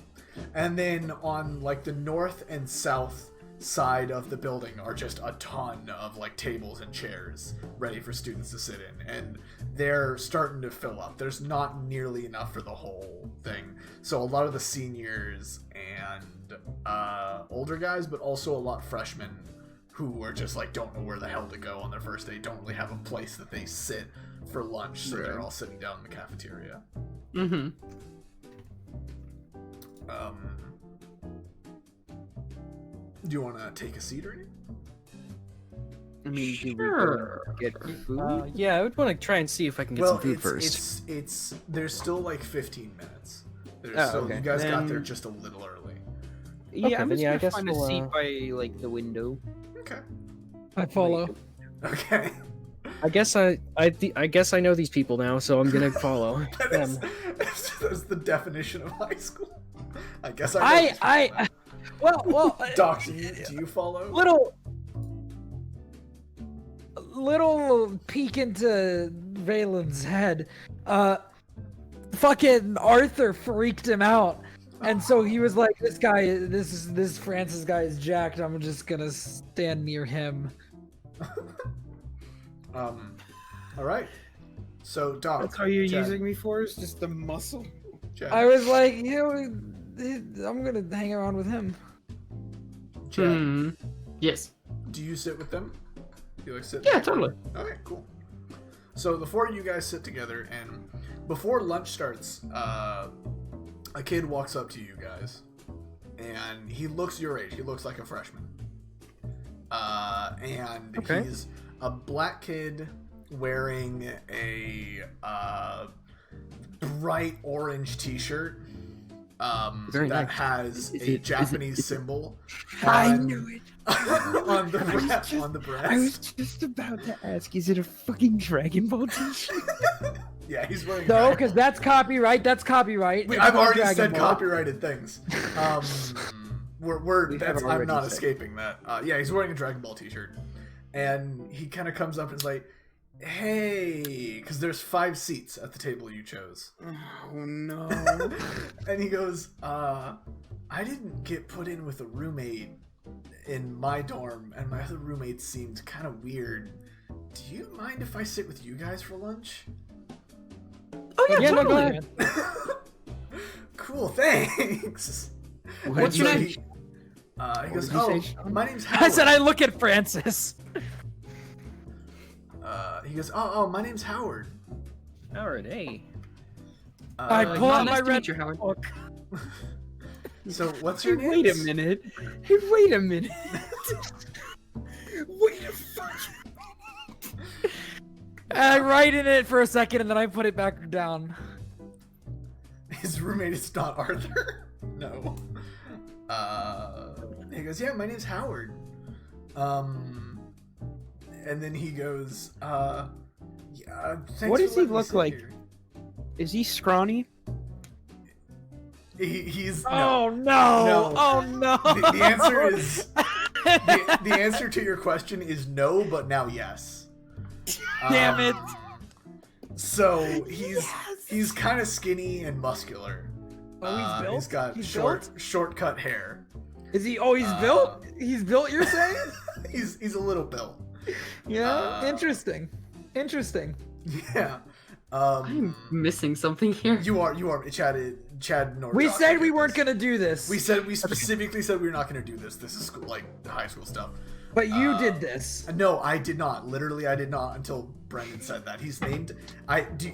And then on like the north and south side of the building are just a ton of like tables and chairs ready for students to sit in, and they're starting to fill up. There's not nearly enough for the whole thing, so a lot of the seniors and older guys, but also a lot of freshmen who are just like don't know where the hell to go on their first day, don't really have a place that they sit for lunch, so they're all sitting down in the cafeteria. Mm-hmm. Do you want to take a seat or anything? I mean, do we Sure. go get food? Yeah, I would want to try and see if I can get some food first. It's there's still like 15 minutes. Oh, So okay. you guys got there Then- just a little early. Yeah, Okay, I'm then just yeah, I gonna guess find a we'll, seat by like the window. Okay. I follow. Okay. I guess I guess I know these people now, so I'm gonna follow them. That's the definition of high school. I guess I. know these people now. Well, Doc, do you follow? little peek into Raelen's head. Fucking Arthur freaked him out, and so he was like, "This Francis guy is jacked. I'm just gonna stand near him." All right. So Doc. That's all you're Chad, using me for, is just the muscle. Chad, I was like, I'm gonna hang around with him. Chad, Yes. do you sit with them? You like sit? Yeah, totally. Okay, cool. So the four of you guys sit together, and before lunch starts, a kid walks up to you guys, and he looks your age. He looks like a freshman. And Okay. he's a black kid wearing a bright orange T-shirt. Very that nice. has Is a it- Japanese symbol. I on- knew it. on the I was breast. just about to ask, is it a fucking Dragon Ball t-shirt? Yeah, he's wearing. No, Dragon because Ball. that's copyright. That's copyright. Wait, It's I've not already Dragon said Ball. copyrighted things. We're We that's, have I'm already not said. escaping that. Yeah, he's wearing a Dragon Ball T-shirt, and he kind of comes up and is like, "Hey," because there's 5 seats at the table you chose, Oh no. and he goes, "I didn't get put in with a roommate in my dorm, and my other roommate seemed kind of weird. Do you mind if I sit with you guys for lunch?" Oh yeah, Yeah, no, go totally. ahead. Cool, thanks. What's your So name? He goes, did you say, "Oh, Shawn?" my name's Howard." I said I look at Francis. He goes, "Oh, my name's Howard." Howard, hey. I Uh, pull out nice my to red meet you, Howard. book. So what's Hey, your name? wait a minute. Hey, wait a minute. Wait a fucking I write in it for a second and then I put it back down. His his roommate is not Arthur. No. He goes, yeah, my name's Howard. And then he goes, yeah, thanks What does for he letting me look sit like? here." Is he scrawny? He's no. Oh no! No. Oh no! The answer is the answer to your question is no, but now yes. Damn it! So he's kind of skinny and muscular. Oh, he's built? He's got He's shortcut hair. Is he? Oh, he's built. He's built. You're saying? He's a little built. Yeah. Interesting. Interesting. Yeah. I'm missing something here. You are Chad nor We Josh said did we weren't this. gonna do this. We specifically said we were not gonna do this. This is school, like high school stuff. But you did this. No, I did not. Literally, I did not until Brendon said that. He's named.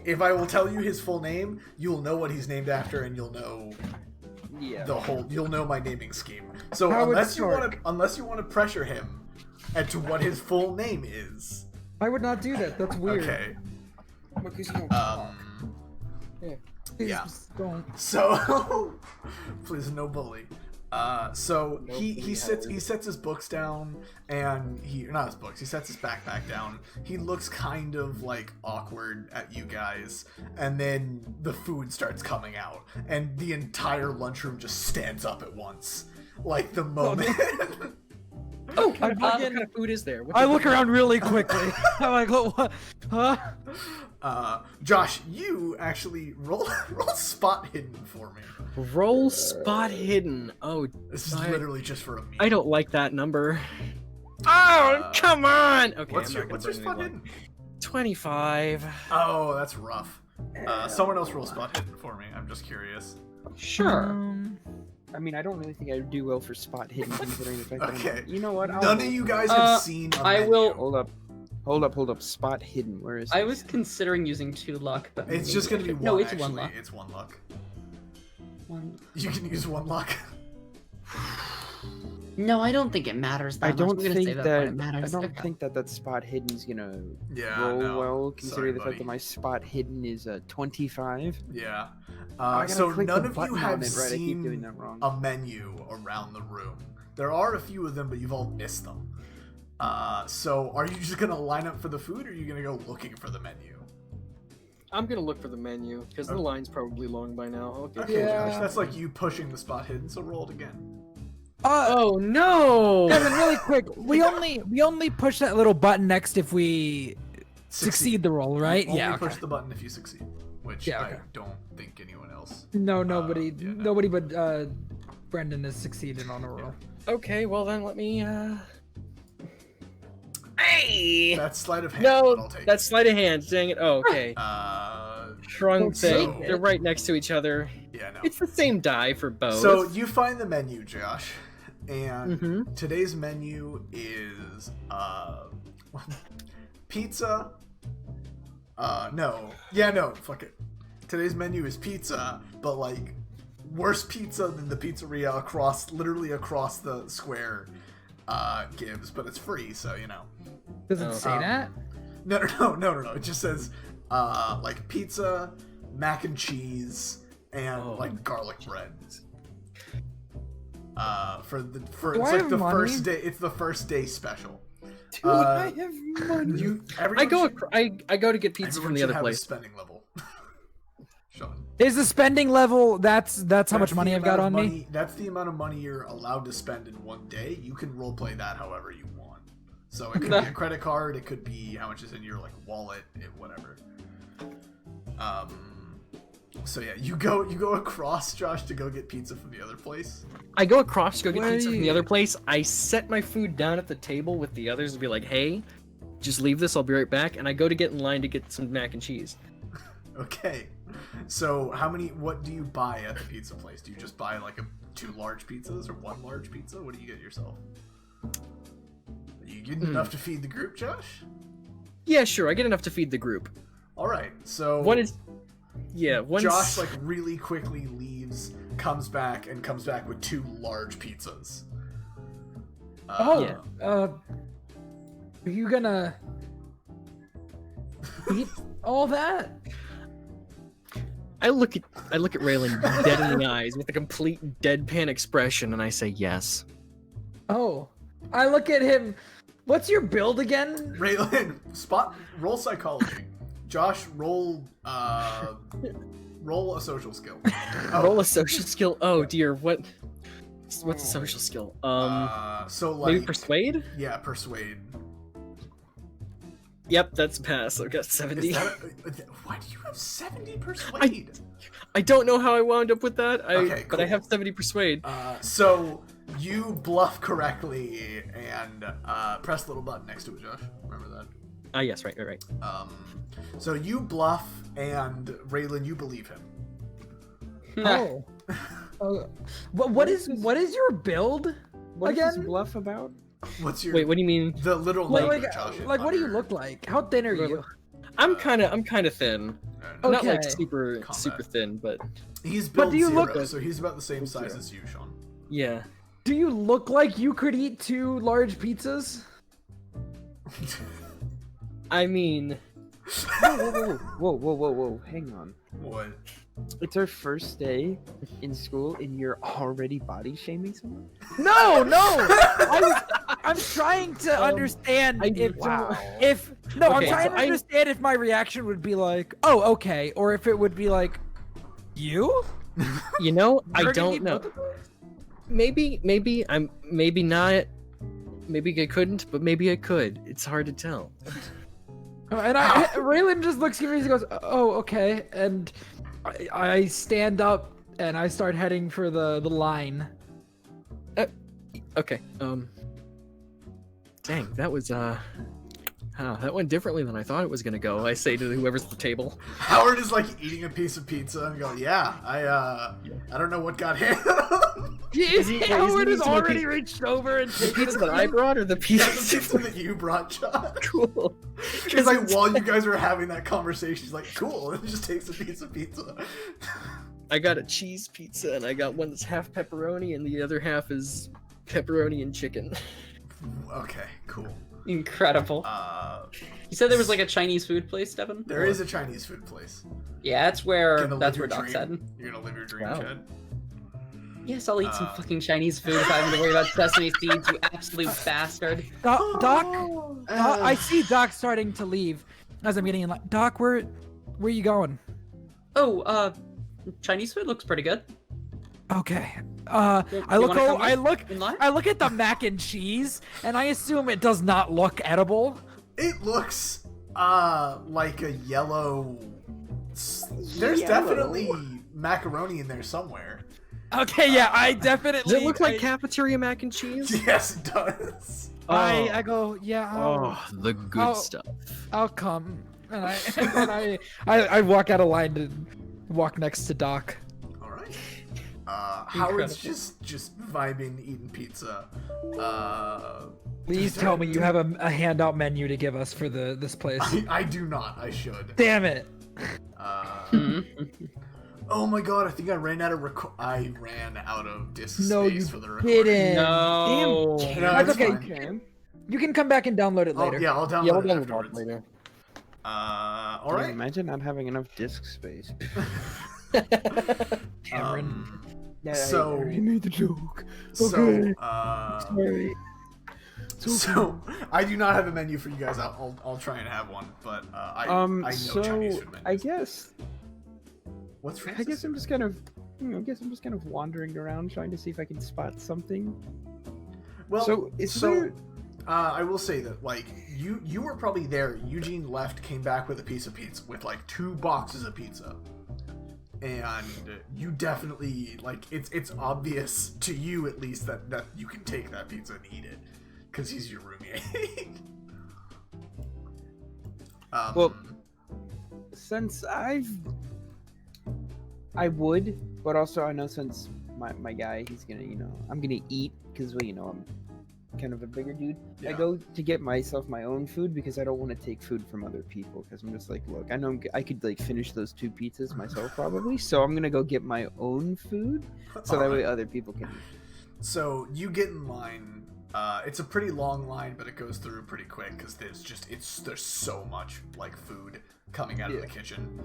If I will tell you his full name, you'll know what he's named after, and you'll know You'll know my naming scheme. So unless you want to pressure him as to what his full name is. I would not do that. That's weird. Okay. Because you don't Please Yeah. don't. So please, no bully. So he sets his books down, and not his books, he sets his backpack down. He looks kind of like awkward at you guys, and then the food starts coming out, and the entire lunchroom just stands up at once, like the moment. Oh, what kind of food is there? What's I it- look around really quickly. I'm like, what? Huh? Josh, you actually roll spot hidden for me. Roll spot hidden. Oh, This is literally just for a meme. I don't like that number. Oh, come on. Okay, What's I'm your not gonna spot bring any hidden? luck. 25. Oh, that's rough. Someone else roll spot hidden for me. I'm just curious. Sure. I mean, I don't really think I would do well for spot hidden considering the fact that Okay. you know what? None of you guys have seen a I menu. will- Hold up. Spot hidden. Where is I it? was considering using 2 luck, but It's just gonna be one. No, it's actually. 1 luck. It's 1 luck. 1. You can use 1 luck. No, I don't think it matters that I much. don't I'm gonna think save that that when it matters. I don't Okay. think that spot hidden's gonna Yeah. roll no. well considering the buddy. fact that my spot hidden is 25. Yeah. I gotta So click none the of you button have on it, right? I keep doing seen that wrong. a menu around the room. There are a few of them, but you've all missed them. So are you just gonna line up for the food, or are you gonna go looking for the menu? I'm gonna look for the menu because the line's probably long by now. Okay. Okay, Yeah. Josh, that's like you pushing the spot hidden. So roll it again. Oh no! Devin, really quick. We only push that little button next if we succeed the roll, right? Only Yeah. push Okay. the button if you succeed, which Yeah, I okay. don't think anyone else. No, nobody, yeah, no. nobody but Brendon has succeeded on a roll. Okay, well then let me. Hey! That's sleight of hand. but No, I'll take that's sleight of hand. Dang it. Oh, okay. Shrunk thing. so- They're right next to each other. Yeah, no. It's the same die for both. So you find the menu, Josh, and Mhm. today's menu is pizza. No, fuck it. Today's menu is pizza, but like worse pizza than the pizzeria literally across the square gives, but it's free, so you know. Does it say that? No. It just says like pizza, mac and cheese, and like garlic bread. Do It's I like have the money? first day. It's the first day special. Do I have money? I go to get pizza from the other have place. A spending level. Sean. Is the spending level? That's how much the money I've got on amount of me. money- That's the amount of money you're allowed to spend in one day. You can roleplay that however you want. So it could be a credit card. It could be how much is in your like wallet, whatever. So yeah, you go across, Josh, to go get pizza from the other place. I go across to go get Where pizza are from the you? other place. I set my food down at the table with the others and be like, hey, just leave this. I'll be right back. And I go to get in line to get some mac and cheese. Okay. So what do you buy at the pizza place? Do you just buy like 2 large pizzas or 1 large pizza? What do you get yourself? Are you getting enough to feed the group, Josh? Yeah, sure. I get enough to feed the group. All right. So Josh like really quickly leaves, comes back with 2 large pizzas. Yeah. Are you gonna eat all that? I look at Raelen dead in the eyes with a complete deadpan expression, and I say yes. Oh, I look at him. What's your build again? Raelen, roll psychology. Josh, roll a social skill. Roll a social skill. Oh dear, what's a social skill? So like Maybe persuade? Yeah, persuade. Yep, that's a pass. I've got 70. Why do you have 70 persuade? I don't know how I wound up with that. Okay, But I cool. have 70 persuade. So you bluff correctly and press the little button next to it, Josh. Remember that? Yes, right. So you bluff and Raelen, you believe him. Oh. What is your build? What is Again? this bluff about? What's your Wait, what do you mean? the literal Like, number, like, Josh? like what do you look like? How thin are you? I'm kind of thin. Okay. Not like super Combat. thin, but He's But built do you 0, look- so he's about the same size as you, Shawn. yeah. Do you look like you could eat 2 large pizzas? I mean, Whoa! Hang on. What? It's our first day in school, and you're already body shaming someone? No. I'm trying to understand if no, I'm Okay, trying so to understand if my reaction would be like, "Oh, okay," or if it would be like, "You?" you know, I You're gonna don't eat know. both of those? Maybe I'm maybe not. Maybe I couldn't, but maybe I could. It's hard to tell. And Raelen just looks at me and goes, "Oh, okay," and I stand up and I start heading for the line. Okay. Dang, that was that went differently than I thought it was gonna go. I say to whoever's at the table. Howard is like eating a piece of pizza and going, "Yeah, I don't know what got hit." Howard has eating already reached over and The taken pizza that I brought, or the Yeah, pizza? the pizza that you brought, John. Cool. Because like while you guys were having that conversation, she's like, "Cool," and just takes a piece of pizza. I got a cheese pizza, and I got one that's half pepperoni, and the other half is pepperoni and chicken. Okay, cool. Incredible. You said there was like a Chinese food place, Devin? There is a Chinese food place. Yeah, that's where Gonna live your Doc's dream. heading. You're gonna live your dream, Wow. Chad. Yes, I'll eat some fucking Chinese food if I have to worry about sesame seeds, you absolute bastard. Doc, I see Doc starting to leave as I'm getting in. Like, Doc, where are you going? Oh, Chinese food looks pretty good. Okay. You I look. wanna come I look. in line? I look at the mac and cheese, and I assume it does not look edible. It looks like a yellow. There's definitely macaroni in there somewhere. Okay, yeah, I definitely. Does it look like cafeteria mac and cheese? Yes, it does. I go. Yeah. the good Oh. stuff. I'll come, and I walk out of line to walk next to Doc. All right. Howard's just vibing, eating pizza. Please tell me you have a handout menu to give us for this place. I do not. I should. Damn it! Oh my god! I think I ran out of disk No, space you for the recording. didn't. No. No, That's it's okay. fine. You can come back and download it Oh, later. yeah, I'll download Yeah, we'll it download afterwards. it later. All Can you right. imagine not having enough disk space. Cameron. So- I made the joke. So, Sorry. so I do not have a menu for you guys. I'll try and have one, but I know So Chinese food menus. I guess What's I Francis? guess I'm just kind of wandering around trying to see if I can spot something. Well, So, is there- I will say that like you were probably there. Eugene left, came back with a piece of pizza, with like 2 boxes of pizza, and you definitely like it's obvious to you at least that you can take that pizza and eat it because he's your roommate. Well, since I would, but also I know since my guy, he's gonna, I'm gonna eat because, I'm kind of a bigger dude. I Yeah. go to get myself my own food because I don't want to take food from other people because I'm just like, look, I know I could like finish those 2 pizzas myself probably, so I'm gonna go get my own food so that way other people can eat. So you get in line. It's a pretty long line, but it goes through pretty quick because there's so much like food coming out of the kitchen.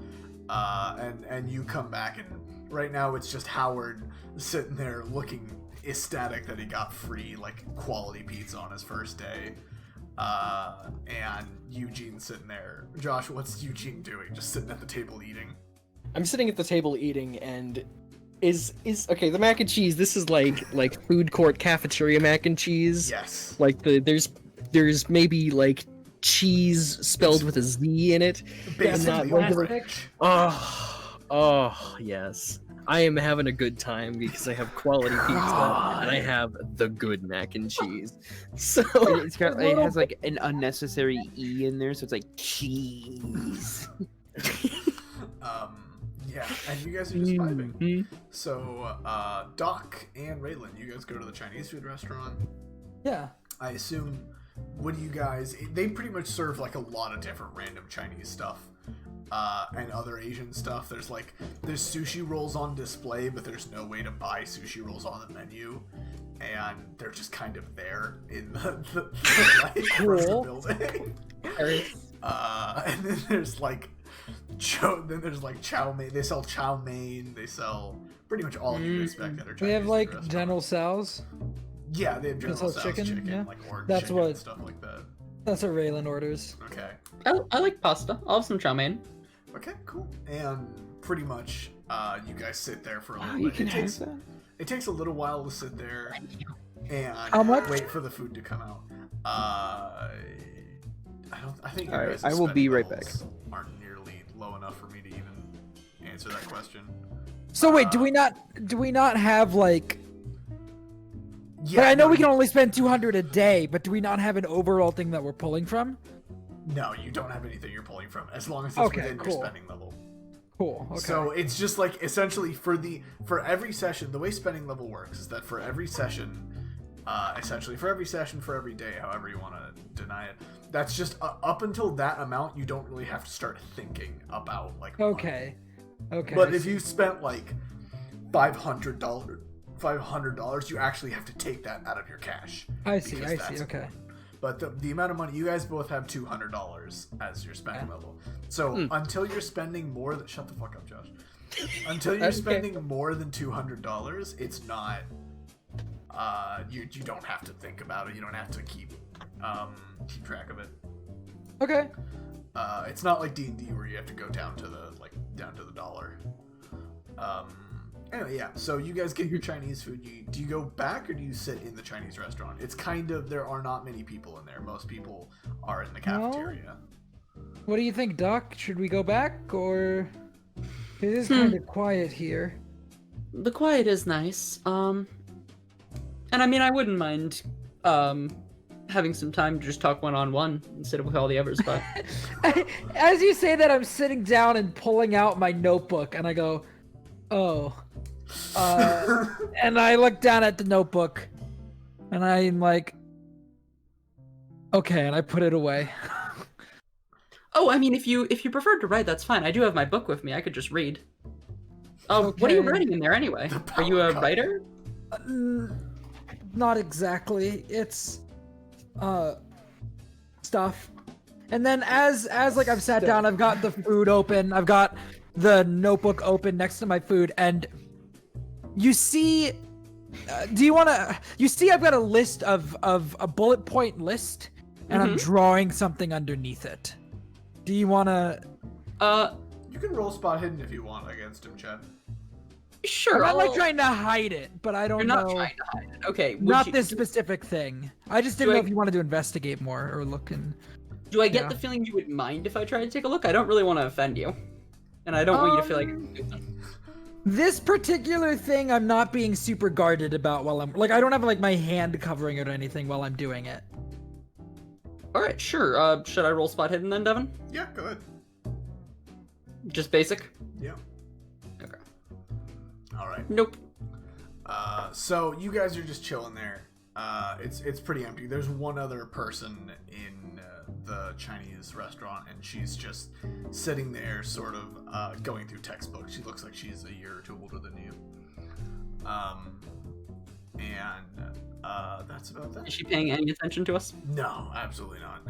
And you come back, and right now it's just Howard sitting there looking ecstatic that he got free like quality pizza on his first day. And Eugene sitting there. Josh, what's Eugene doing? Just sitting at the table eating. I'm sitting at the table eating, and is okay. The mac and cheese. This is like food court cafeteria mac and cheese. Yes. Like there's maybe like cheese spelled with a Z in it. Basically, not French. Oh yes. I am having a good time because I have quality pizza and I have the good mac and cheese. So It has like an unnecessary E in there, so it's like cheese. Yeah, and you guys are just vibing. So, Doc and Raelen, you guys go to the Chinese food restaurant. Yeah. I assume, what do you guys... They pretty much serve, like, a lot of different random Chinese stuff. And other Asian stuff. There's sushi rolls on display, but there's no way to buy sushi rolls on the menu. And they're just kind of there in the front of the building. And then there's, like... chow mein. They sell chow mein. They sell pretty much all you expect at a Chinese They have like restaurant. General Tso's. Yeah, they have General Tso's Tso's chicken, yeah. like orange That's chicken what- and stuff like that. That's what Raelen orders. Okay. I like pasta. I'll have some chow mein. Okay, cool. And pretty much, you guys sit there for a little You bit. can have that. It takes a little while to sit there and How much? wait for the food to come out. I think you All right, guys' I will be spending right back. levels aren't nearly low enough for me to even answer that question. So wait, do we not have like? Yeah, But I know no, we can only spend 200 a day, but do we not have an overall thing that we're pulling from? No, you don't have anything you're pulling from, as long as it's Okay, within cool. your spending level. Cool. Okay. So it's just like essentially for every session, the way spending level works is that for every session, essentially for every session, for every day, however you want to deny it, that's just up until that amount, you don't really have to start thinking about like. money. Okay. Okay. But if you spent like $500, you actually have to take that out of your cash. I see. because I that's see. Okay. important. But the amount of money, you guys both have $200 as your spending level. So until you're spending more than... Shut the fuck up, Josh. Until you're spending more than $200, it's not... You don't have to think about it. You don't have to keep track of it. Okay. It's not like D&D where you have to go down to the dollar. Anyway, yeah. So you guys get your Chinese food. Do you go back or do you sit in the Chinese restaurant? It's kind of, there are not many people in there. Most people are in the cafeteria. What do you think, Doc? Should we go back or? It is kind of quiet here. The quiet is nice. And I mean, I wouldn't mind having some time to just talk one-on-one instead of with all the others, but As you say that, I'm sitting down and pulling out my notebook, and I go, "Oh," and I look down at the notebook, and I'm like, "Okay," and I put it away. oh, I mean, if you prefer to write, that's fine. I do have my book with me. I could just read. Oh, what are you Okay. writing in there anyway? Are you a writer? Not exactly. It's stuff. And then as like I've sat down, I've got the food open, I've got the notebook open next to my food, and you see you see I've got a list of a bullet point list, and I'm drawing something underneath it. Do you want to You can roll spot hidden if you want against him, Chad. Sure. I'm not like I'll- trying to hide it, but I don't You're know. not trying to hide it. Okay. would Not you- this specific thing. I just didn't Do know I- if you wanted to investigate more or look in. Do I get yeah. the feeling you would mind if I tried to take a look? I don't really want to offend you, and I don't want you to feel like. This particular thing, I'm not being super guarded about while I'm like I don't have like my hand covering it or anything while I'm doing it. All right, sure. Should I roll spot hidden then, Devin? Yeah, go ahead. Just basic. Yeah. Okay. All right. Nope. So you guys are just chilling there. It's pretty empty. There's one other person in the Chinese restaurant, and she's just sitting there, sort of going through textbooks. She looks like she's a year or two older than you. And that's about that. Is she paying any attention to us? No, absolutely not.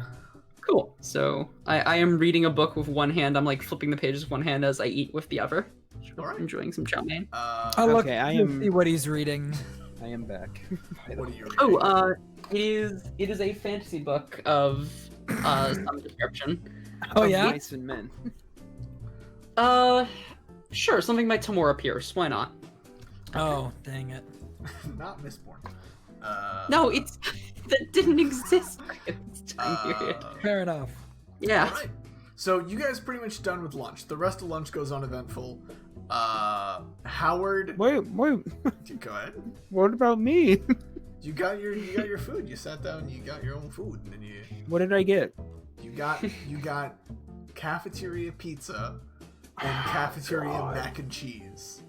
Cool. So I am reading a book with one hand. I'm like flipping the pages with one hand as I eat with the other. All right. Enjoying some chow mein. I'll look Okay, I to am- see what he's reading. I am back. What are you reading? Oh, it is a fantasy book of some description. Oh Of yeah. Mice and Men. Sure, something by Tamora Pierce. Why not? Oh dang it. Not Mistborn. No, it's that didn't exist at this time period. Fair enough. Yeah. All right. So you guys pretty much done with lunch. The rest of lunch goes uneventful. Howard, Wait, go ahead. what about me? You got your food. You sat down. You got your own food, and then What did I get? you got cafeteria pizza and cafeteria mac and cheese.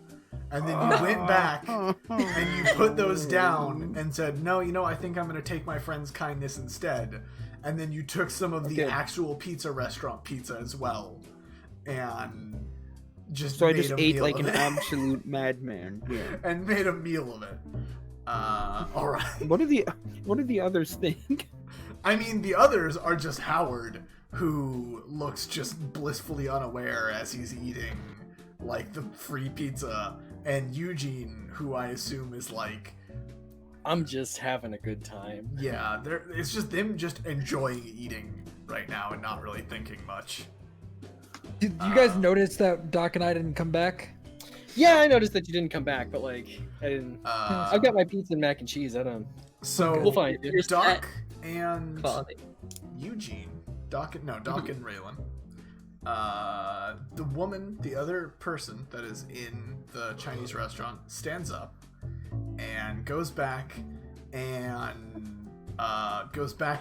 And then you went back and you put those down and said, no, I think I'm going to take my friend's kindness instead. And then you took some of the Okay. actual pizza restaurant pizza as well. And just So I made just a ate meal like of an it. absolute madman. Yeah. And made a meal of it. All right. What do the others think? I mean, the others are just Howard, who looks just blissfully unaware as he's eating, like, the free pizza, and Eugene, who I assume is like, I'm just having a good time. yeah, it's just them just enjoying eating right now and not really thinking much. Did you guys notice that Doc and I didn't come back? Yeah, I noticed that you didn't come back, but like, I didn't. I've got my pizza and mac and cheese. I don't. So, We'll find you. Here's Doc and Quality. Eugene, Doc and Raelen, the woman, the other person that is in the Chinese restaurant, stands up and goes back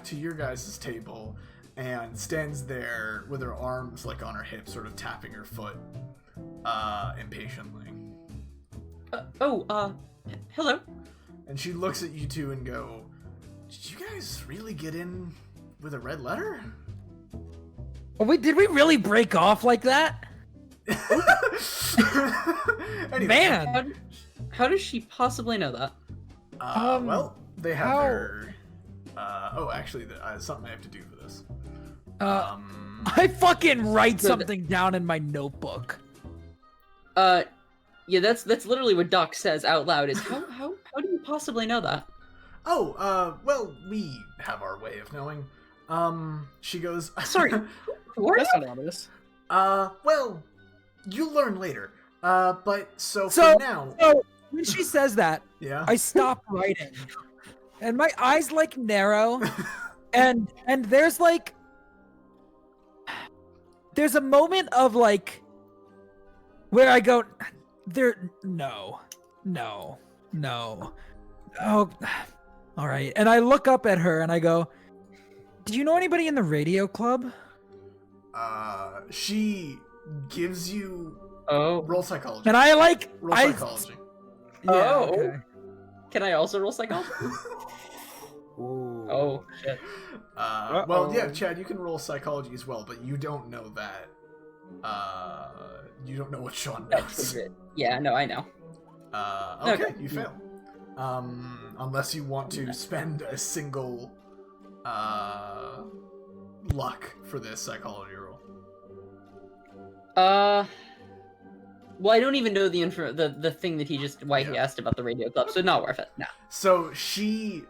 to your guys' table and stands there with her arms like on her hips, sort of tapping her foot impatiently. Hello. And she looks at you two and go, did you guys really get in with a red letter? Oh, did we really break off like that? Anyway, Man. How does she possibly know that? well, they have how- their. Actually, something I have to do for this. I fucking write something down in my notebook. Yeah, that's literally what Doc says out loud. Is how do you possibly know that? Well, we have our way of knowing. She goes. Sorry, who are you? That's anonymous. Well, you'll learn later. But So- for now, So when she says that, yeah. I stop writing, and my eyes like narrow, and there's a moment of like where I go, no. Oh, all right. And I look up at her and I go, "Do you know anybody in the radio club?" She gives you Oh, roll psychology. And I like, Roll I, psychology. yeah, Oh. okay. can I also roll psychology? Oh shit. Well, yeah, Chad, you can roll psychology as well, but you don't know that. You don't know what Shawn knows. Yeah, no, I know. Okay, Okay. you fail. Unless you want to spend a single luck for this psychology roll. Well, I don't even know the thing that he asked about the radio club, so not worth it. No. So she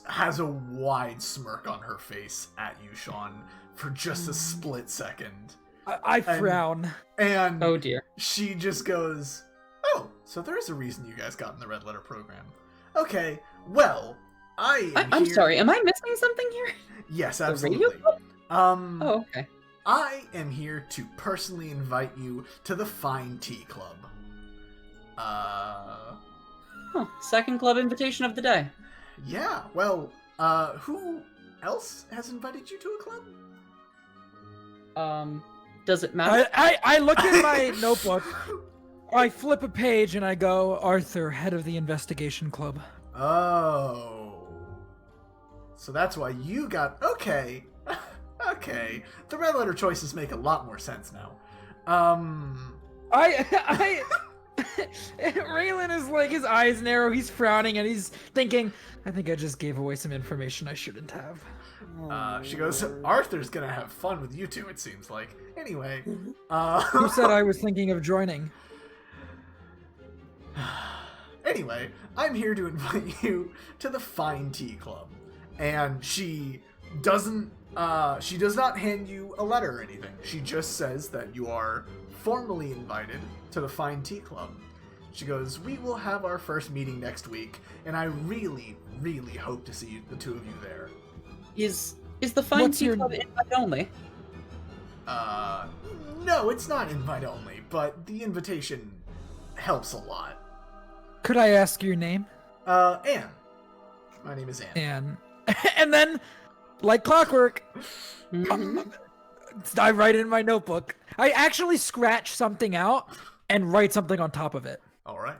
has a wide smirk on her face at you, Shawn, for just a split second. I frown. And Oh dear. she just goes, oh, so there is a reason you guys got in the Red Letter program. Okay, well, I'm sorry. Am I missing something here? Yes, The radio absolutely. club? Um, Oh, okay. I am here to personally invite you to the Fine Tea Club. Second club invitation of the day. Yeah, well, who else has invited you to a club? Does it matter? I look at my notebook. I flip a page and I go, Arthur, head of the investigation club. Oh. So that's why you got... Okay. Okay. The red letter choices make a lot more sense now. I Raelen is like, his eyes narrow, he's frowning, and he's thinking, I think I just gave away some information I shouldn't have. She goes, Arthur's gonna have fun with you two, it seems like. Anyway, Who said I was thinking of joining? Anyway, I'm here to invite you to the Fine Tea Club. And she does not hand you a letter or anything. She just says that you are formally invited to the Fine Tea Club. She goes, we will have our first meeting next week, and I really, really hope to see the two of you there. Is the Fine Tea Club invite only? No, it's not invite only, but the invitation helps a lot. Could I ask your name? Anne. My name is Anne. Anne. And then, like clockwork, I write in my notebook. I actually scratch something out and write something on top of it. All right.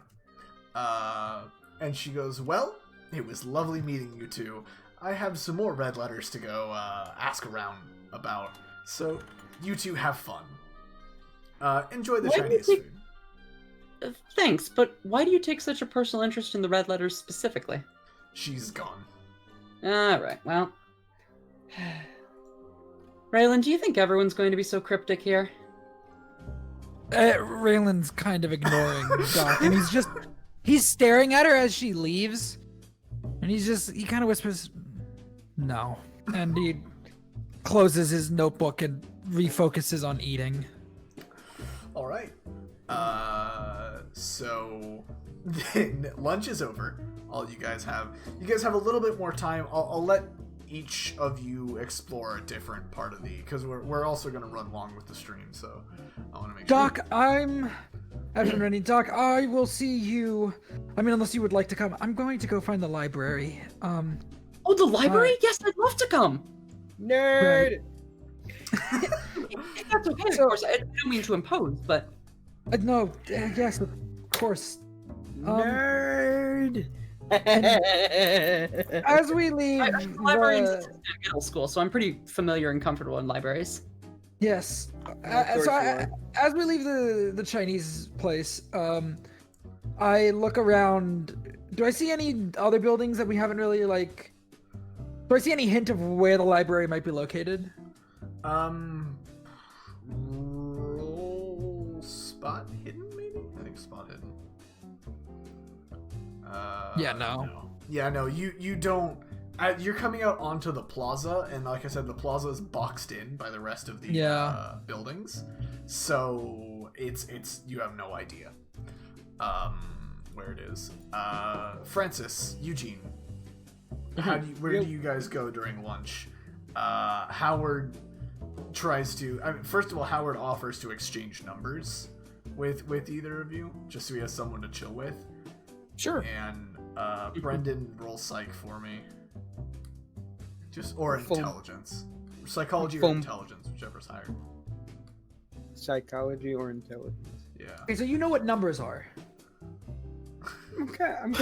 And she goes, well, it was lovely meeting you two. I have some more red letters to go ask around about. So you two have fun. Enjoy the Chinese food. Thanks, but why do you take such a personal interest in the red letters specifically? She's gone. Alright, well. Raelen, do you think everyone's going to be so cryptic here? Raylan's kind of ignoring Doc, and he's staring at her as she leaves, and he kind of whispers, no, and he closes his notebook and refocuses on eating. All right. So then lunch is over. You guys have a little bit more time. I'll let each of you explore a different part of because we're also going to run long with the stream, so I want to make Doc, sure. I've been ready. Doc, I will see you. I mean, unless you would like to come. I'm going to go find the library. Oh, the library? Yes, I'd love to come. Nerd. If that's okay, of course. I don't mean to impose, but No, yes, of course. Nerd. As we leave, I was a librarian assistant at middle school, so I'm pretty familiar and comfortable in libraries. yes. As we leave the Chinese place, I look around. Do I see any other buildings that we haven't really do I see any hint of where the library might be located? Roll spot hidden, maybe? I think spot hidden. Yeah, no. Yeah, no, you don't. You're coming out onto the plaza, and like I said, the plaza is boxed in by the rest of the buildings. So it's you have no idea where it is. Francis, Eugene, where do you guys go during lunch? Howard tries to. First of all, Howard offers to exchange numbers with either of you, just so he has someone to chill with. Sure. And Brendon, roll psych for me. Or intelligence. Psychology or intelligence, whichever's higher. Psychology or intelligence. Yeah. Okay, so you know what numbers are. Okay, I'm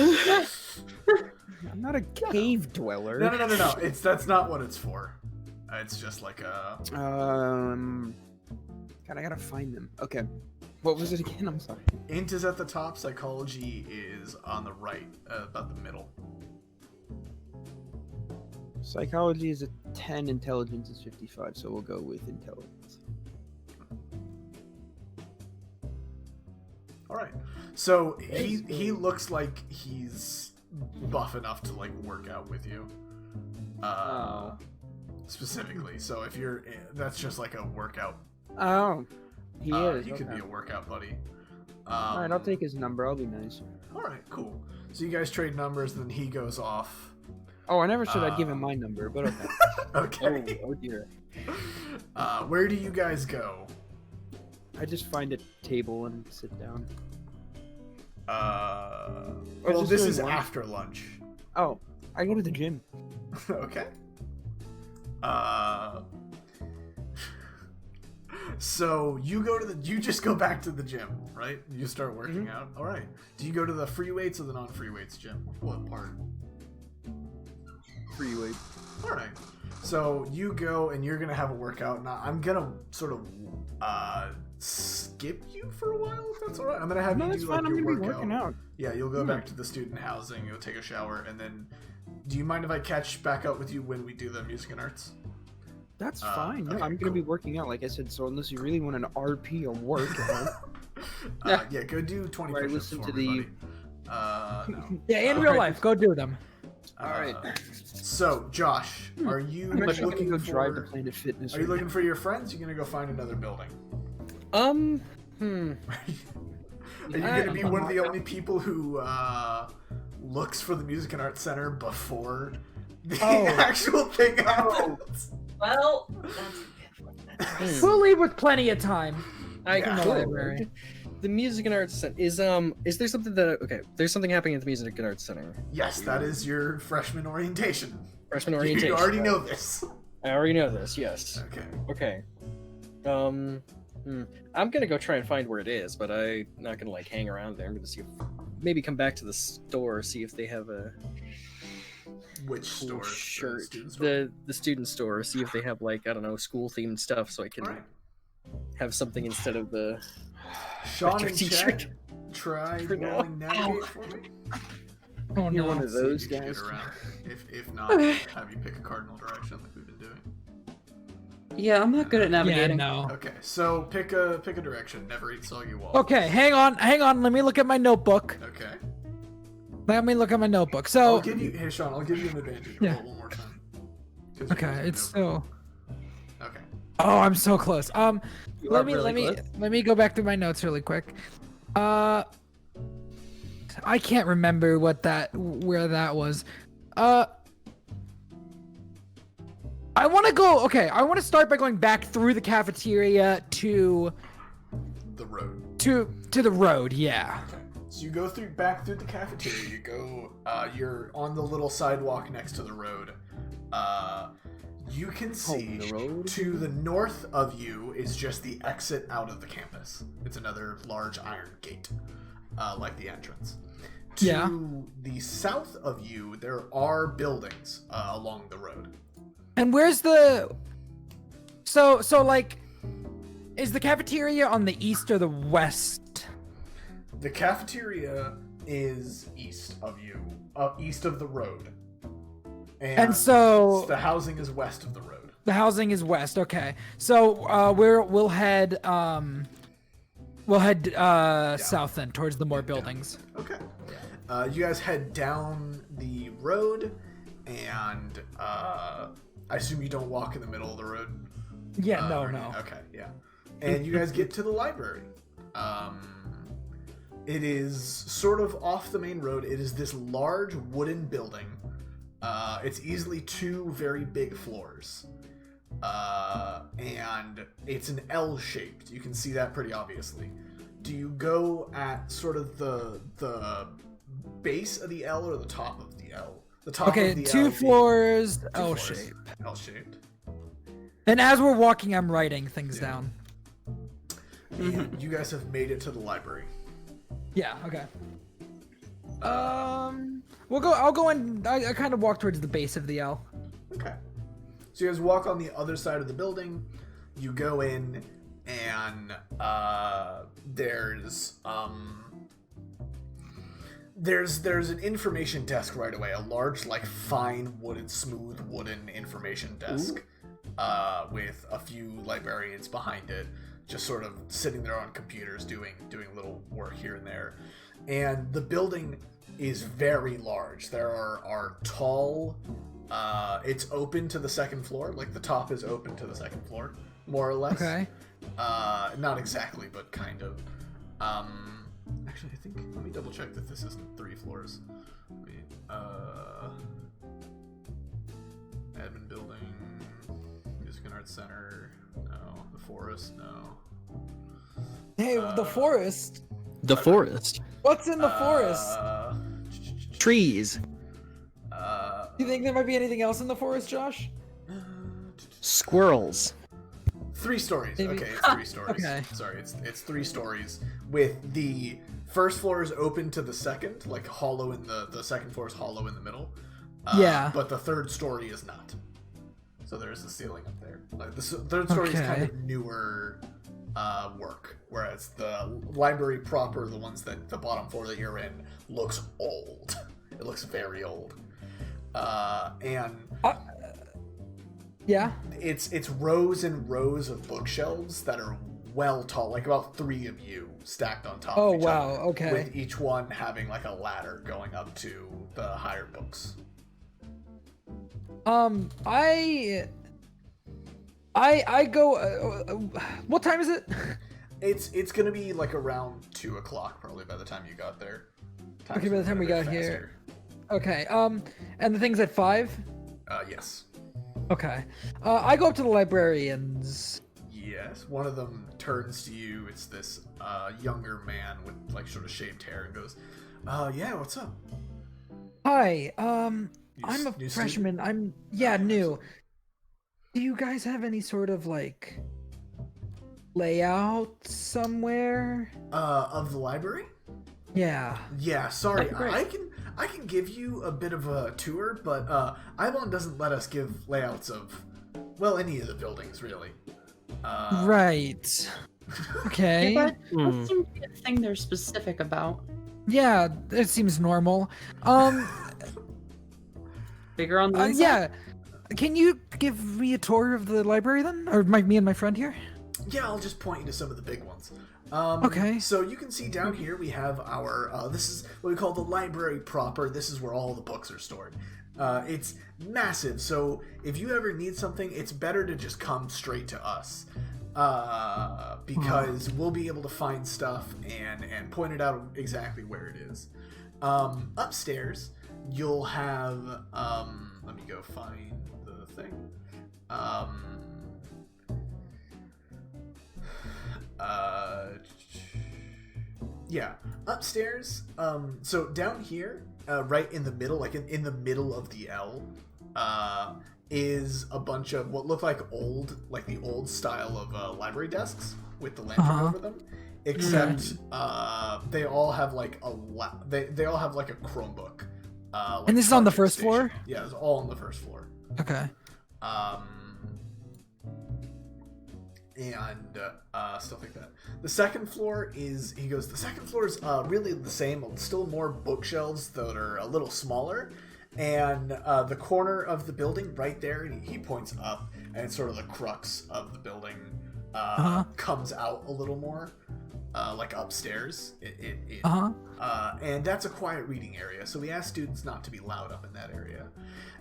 not a cave dweller. No. That's not what it's for. It's just like a. God, I gotta find them. Okay. What was it again? I'm sorry. Int is at the top. Psychology is on the right, about the middle. Psychology is a 10, intelligence is 55, so we'll go with intelligence. All right. So he looks like he's buff enough to work out with you. Specifically. So if that's just like a workout. Oh, he is. He could be a workout buddy. All right, I'll take his number. I'll be nice. All right, cool. So you guys trade numbers, then he goes off. Oh, I never said I'd give him my number, but okay. Okay. Oh dear. Where do you guys go? I just find a table and sit down. Well, this is after lunch. Oh, I go to the gym. Okay. So you just go back to the gym, right? You start working out. All right. Do you go to the free weights or the non-free weights gym? What part? Free weight. All right. So you go and you're gonna have a workout. Now I'm gonna sort of skip you for a while if that's all right. I'm gonna have No, you that's do fine. like I'm your gonna be workout. working out. Yeah, you'll go back to the student housing. You'll take a shower, and then. Do you mind if I catch back up with you when we do the music and arts? That's fine. No, okay, I'm gonna be working out, like I said. So unless you really want an RP or workout, Yeah, go do 20 Right, push-ups listen for to me, the- buddy. No. Yeah, in real life, go do them. all right. So, Josh, are you I'm actually gonna looking go for? drive to Planet Fitness. Are you right looking for your friends? You're gonna go find another building. Hmm. Are you gonna be one of the only people who looks for the Music and Arts Center before the actual thing happens? Well, We'll leave with plenty of time. I Yeah. could. Library. The Music and Arts Center is there something that there's something happening at the Music and Arts Center. Yes, that is your freshman orientation. Freshman orientation. You already know this. I already know this. Yes. Okay. Okay. I'm gonna go try and find where it is, but I'm not gonna like hang around there. I'm gonna see if maybe come back to the store, see if they have a Which cool store? shirt. Student store? The student store. See if they have like I don't know school themed stuff, so I can Alright. have something instead of the. Sean Retro and t-shirt. Chad, try For now. rolling navigate for me. Oh You're no. one of See if those you can guys. get around. If not, have you pick a cardinal direction like we've been doing. Yeah, I'm not good at Yeah, navigating. no. Okay, so pick a direction. Never eat soggy walls. Okay, hang on. Let me look at my notebook. Okay. Let me look at my notebook. I'll So, give you. Hey, Sean, I'll give you an advantage. Yeah. Roll one more time. 'Cause you're okay, using it's notebook. so. Okay. Oh, I'm so close. You are Let me really let me go back through my notes really quick. I can't remember where that was. I want to go. Okay, I want to start by going back through the cafeteria to The road. the road. Yeah. Okay. So you go back through the cafeteria. You go. You're on the little sidewalk next to the road. You can see the road? to the north of you is just the exit out of the campus. It's another large iron gate, like the entrance. To Yeah. the south of you, there are buildings along the road. And where's the? So like, is the cafeteria on the east or the west? The cafeteria is east of you, east of the road. And so the housing is west of the road. the housing is west. Okay, so we'll head south then towards the more buildings. Okay. You guys head down the road, and I assume you don't walk in the middle of the road. Yeah, Or no. Okay, yeah. And you guys get to the library. It is sort of off the main road. It is this large wooden building. It's easily 2 very big floors. And it's an L-shaped. You can see that pretty obviously. Do you go at sort of the base of the L or the top of the L? The top Okay, of the 2 L floors, being- L 2 floors, shape. L-shaped. And as we're walking, I'm writing things Yeah. down. And you guys have made it to the library. Yeah. Okay. We'll go. I'll go in. I kind of walk towards the base of the L. Okay. So you guys walk on the other side of the building. You go in, and there's an information desk right away. A large, like, fine wooden, smooth wooden information desk, with a few librarians behind it, just sort of sitting there on computers doing little work here and there. And the building is very large. There are tall. It's open to the second floor. Like, the top is open to the second floor, more or less. Okay. Not exactly, but kind of. Actually, I think, let me double check that this isn't 3 floors. Admin building, Music and Arts Center, no. The forest, no. Hey, the forest. The forest. What's in the forest? Trees. Do you think there might be anything else in the forest, Josh? Squirrels. 3 stories. Maybe- Okay, it's 3 stories. Okay. Sorry, it's 3 stories. With the first floor is open to the second, like hollow in the second floor is hollow in the middle. Yeah. But the third story is not. So there's a ceiling up there. Like the third story is kind Okay. of newer work, whereas the library proper, the ones that the bottom floor that you're in, looks old. It looks very old. And yeah, it's rows and rows of bookshelves that are well tall, like about 3 of you stacked on top of each wow, other, okay. with each one having like a ladder going up to the higher books. I go. What time is it? It's gonna be like around 2 o'clock probably by the time you got there. Okay, by the time we got here. Okay. And the thing's at 5. Yes. Okay. I go up to the librarians. Yes. One of them turns to you. It's this younger man with like sort of shaved hair and goes, yeah, what's up? Hi. I'm a new freshman. New. Do you guys have any sort of like layout somewhere? Of the library? Yeah. Yeah, sorry. That'd be great. I can give you a bit of a tour, but Eibon doesn't let us give layouts of, well, any of the buildings really. Right. Okay. Yeah, but what seems to be a thing they're specific about? Yeah, it seems normal. Bigger on the inside? Yeah. Can you give me a tour of the library then, or me and my friend here? Yeah, I'll just point you to some of the big ones. Okay. So you can see down here we have our, this is what we call the library proper. This is where all the books are stored. It's massive, so if you ever need something, it's better to just come straight to us. Because we'll be able to find stuff and point it out exactly where it is. Upstairs, you'll have, let me go find the thing. Yeah, upstairs, so down here, right in the middle, like in the middle of the L, is a bunch of what look like the old style of library desks with the lantern over them, except they all have like they all have like a Chromebook. Like And this is on the charging first station. floor? Yeah, it's all on the first floor. Okay. And stuff like that. The second floor is, the second floor is really the same, still more bookshelves that are a little smaller, and the corner of the building right there, he points up, and it's sort of the crux of the building, comes out a little more, like upstairs. And that's a quiet reading area, so we ask students not to be loud up in that area.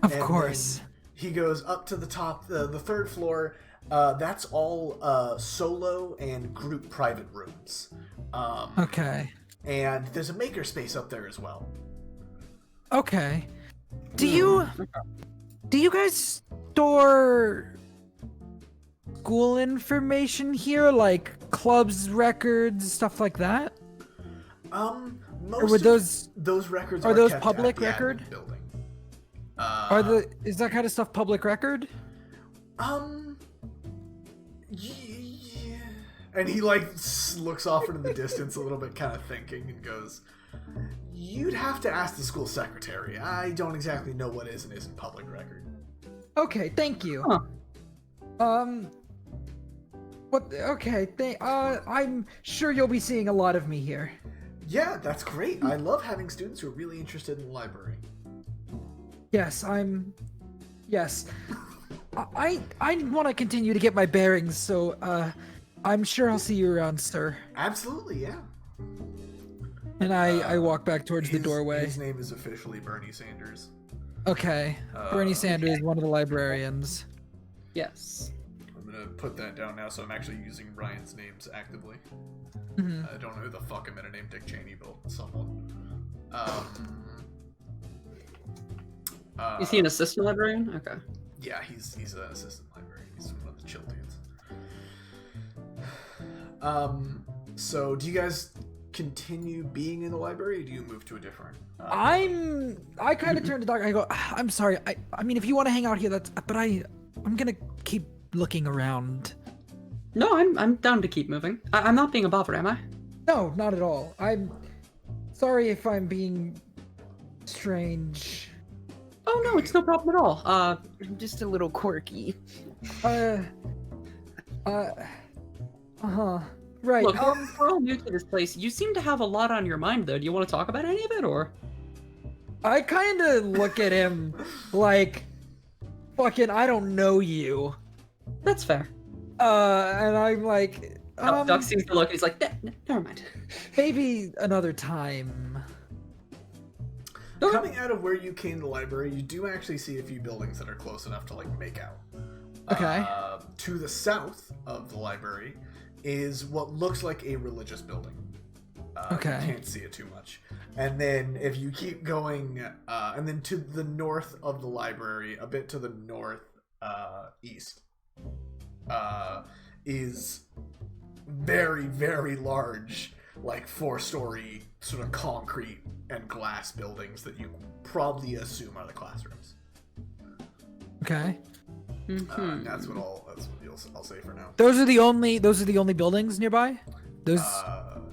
Of And course. then he goes up to the top, the third floor. That's all solo and group private rooms. Okay. And there's a makerspace up there as well. Okay. Do you guys store school information here, like clubs, records, stuff like that? Most Or would of those records are are those kept public at the admin record? building. Is that kind of stuff public record? Yeah. And he like looks off into the distance a little bit, kind of thinking, and goes, "You'd have to ask the school secretary. I don't exactly know what is and isn't public record." Okay, thank you. Huh. What? Okay, I'm sure you'll be seeing a lot of me here. Yeah, that's great. I love having students who are really interested in the library. Yes, Yes. I want to continue to get my bearings, so I'm sure I'll see you around, sir. Absolutely, yeah. And I walk back towards the doorway. His name is officially Bernie Sanders. Okay. Bernie Sanders, one of the librarians. Yes. I'm gonna put that down now, so I'm actually using Ryan's names actively. Mhm. I don't know who the fuck I'm gonna name Dick Cheney, but someone. Is he an assistant librarian? Okay. Yeah, he's an assistant librarian. He's one of the chill dudes. So do you guys continue being in the library, or do you move to a different? I kind of turn to Doc. I go, I'm sorry. I mean, if you want to hang out here, but I'm gonna keep looking around. No, I'm down to keep moving. I'm not being a bother, am I? No, not at all. I'm sorry if I'm being strange. Oh no, it's no problem at all. I'm just a little quirky. Right. Look, we're all new to this place. You seem to have a lot on your mind, though. Do you want to talk about any of it, or? I kind of look at him like, fucking, I don't know you. That's fair. And I'm like, Duck sees the look and he's like, never mind. maybe another time. Coming out of where you came to the library, you do actually see a few buildings that are close enough to like make out. Okay. To the south of the library is what looks like a religious building. Okay. You can't see it too much. And then if you keep going, and then to the north of the library, a bit to the north east, is very, very large, like 4-story sort of concrete and glass buildings that you probably assume are the classrooms. Okay. That's what I'll say for now. Those are the only buildings nearby? Those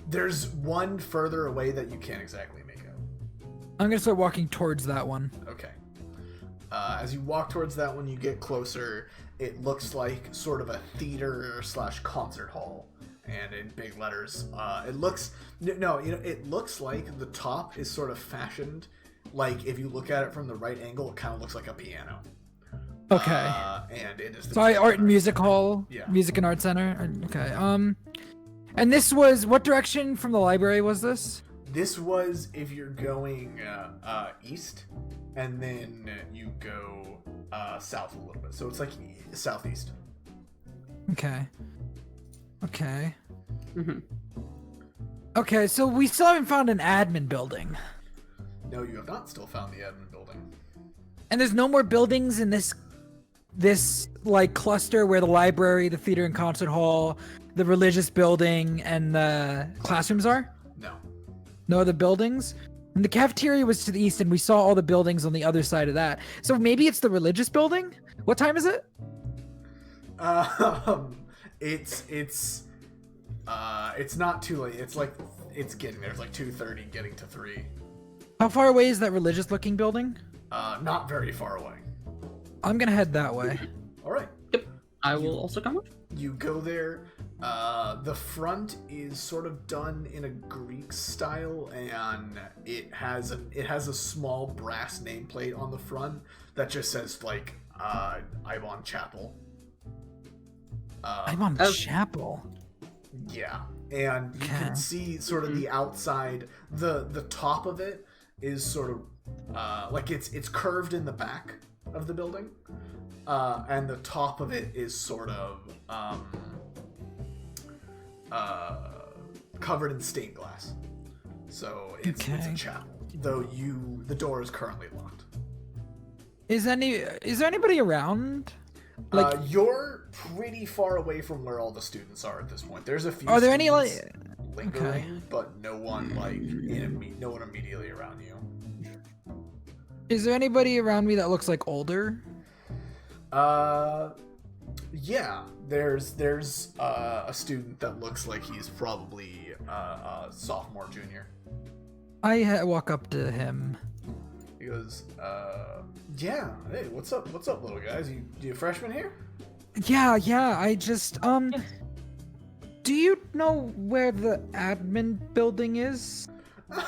There's one further away that you can't exactly make out. I'm gonna start walking towards that one. Okay. As you walk towards that one, you get closer. It looks like sort of a theater / concert hall, and in big letters, it looks like the top is sort of fashioned like if you look at it from the right angle, it kind of looks like a piano. Okay. And it is the Sorry, art and music hall. Yeah. Music and art center. Okay. And this was what direction from the library was this? This was if you're going east, and then you go south a little bit. So it's like southeast. Okay. Mm-hmm. Okay, so we still haven't found an admin building. No, you have not still found the admin building. And there's no more buildings in this like cluster where the library, the theater and concert hall, the religious building, and the classrooms are? No. No other buildings? And the cafeteria was to the east, and we saw all the buildings on the other side of that. So maybe it's the religious building? What time is it? It's not too late. It's like it's getting there. It's like 2:30, getting to 3. How far away is that religious-looking building? Not very far away. I'm gonna head that way. All right. Yep. I will also come with. You go there. The front is sort of done in a Greek style, and it has a small brass nameplate on the front that just says like Eibon Chapel. I'm on Chapel. Yeah, and you can see sort of the outside. The top of it is sort of like it's curved in the back of the building, and the top of it is sort of covered in stained glass. So it's a chapel, though the door is currently locked. Is there anybody around? Like, you're pretty far away from where all the students are at this point. There's a few. Are there any students lingering, but no one no one immediately around you. Is there anybody around me that looks like older? Yeah. There's a student that looks like he's probably a sophomore, junior. I walk up to him. He goes, yeah. Hey, what's up, little guys? You a freshman here? Yeah. I just Do you know where the admin building is?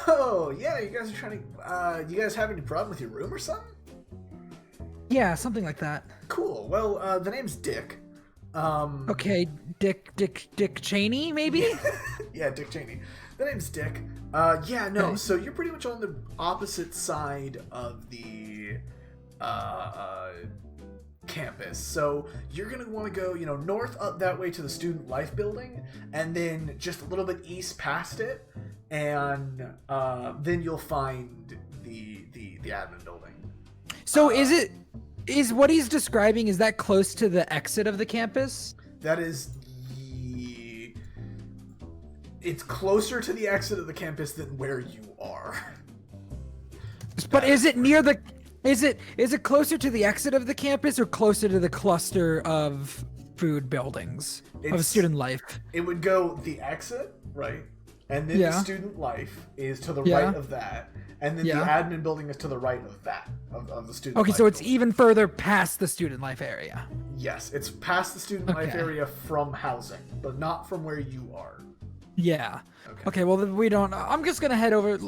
Oh, yeah. You guys are trying to. You guys have any problem with your room or something? Yeah, something like that. Cool. Well, the name's Dick. Okay, Dick Cheney, maybe? Yeah, Dick Cheney. The name's Dick. Yeah, no, Okay. so you're pretty much on the opposite side of the campus. So you're gonna want to go, north up that way to the Student Life building, and then just a little bit east past it, and then you'll find the admin building. So is what he's describing, is that close to the exit of the campus? That is it's closer to the exit of the campus than where you are. But is it near the is it closer to the exit of the campus or closer to the cluster of food buildings of Student Life? It would go the exit, right? and then Yeah. the student life is to the Yeah. right of that, and then Yeah. the admin building is to the right of that, of the student Okay, life so it's building. even further past the student life area. Yes, it's past the student life Okay. area from housing, but not from where you are. Yeah. Okay. Okay, well, then we don't. I'm just gonna head over.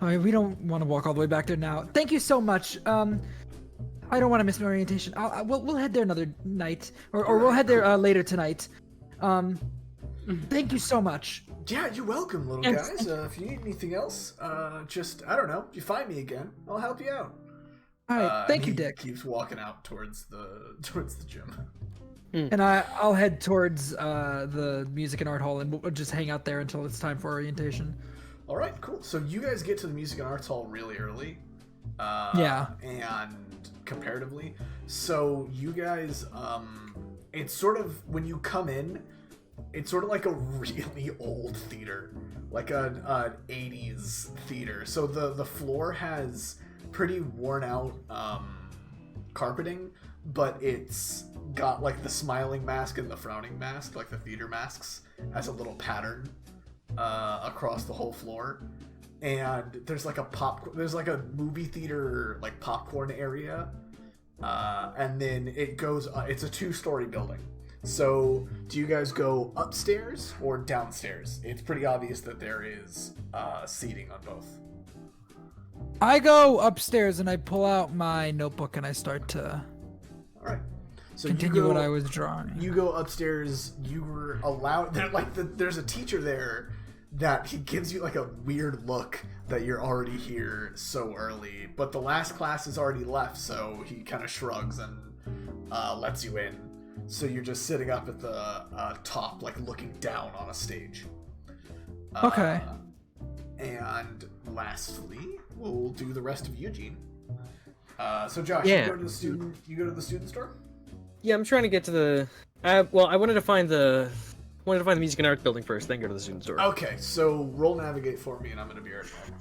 I mean, we don't want to walk all the way back there now. Thank you so much. I don't want to miss my orientation. We'll head there another night, or we'll head there later tonight. Thank you so much. Yeah, you're welcome, little Yes, guys. If you need anything else, just, I don't know, if you find me again, I'll help you out. All right, thank you, he Dick. keeps walking out towards the gym. And I'll head towards the music and art hall, and we'll just hang out there until it's time for orientation. All right, cool. So you guys get to the music and arts hall really early. Yeah. And comparatively, so you guys, it's sort of, when you come in, it's sort of like a really old theater, like an 80s theater. So the floor has pretty worn out carpeting, but it's got like the smiling mask and the frowning mask, like the theater masks, as a little pattern across the whole floor. And there's like a movie theater like popcorn area, and then it goes. It's a 2-story building. So do you guys go upstairs or downstairs? It's pretty obvious that there is seating on both. I go upstairs and I pull out my notebook and I start to All right. So continue what I was drawing. You go upstairs. You were allowed. There's a teacher there that he gives you like a weird look that you're already here so early, but the last class is already left, so he kind of shrugs and lets you in. So you're just sitting up at the top, like looking down on a stage. Okay. And lastly, we'll do the rest of Eugene. So Josh, Yeah. you go to the student store? Yeah, I'm trying to get to the. I wanted to find the music and art building first, then go to the student store. Okay, so roll navigate for me, and I'm gonna be right back.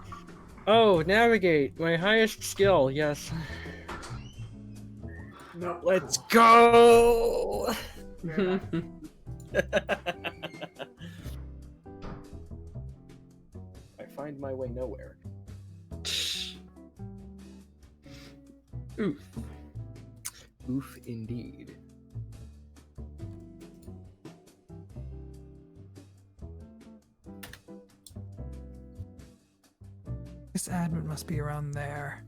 Oh, navigate, my highest skill. Yes. No, Let's go. I find my way nowhere. Oof. Oof, indeed. This admin must be around there.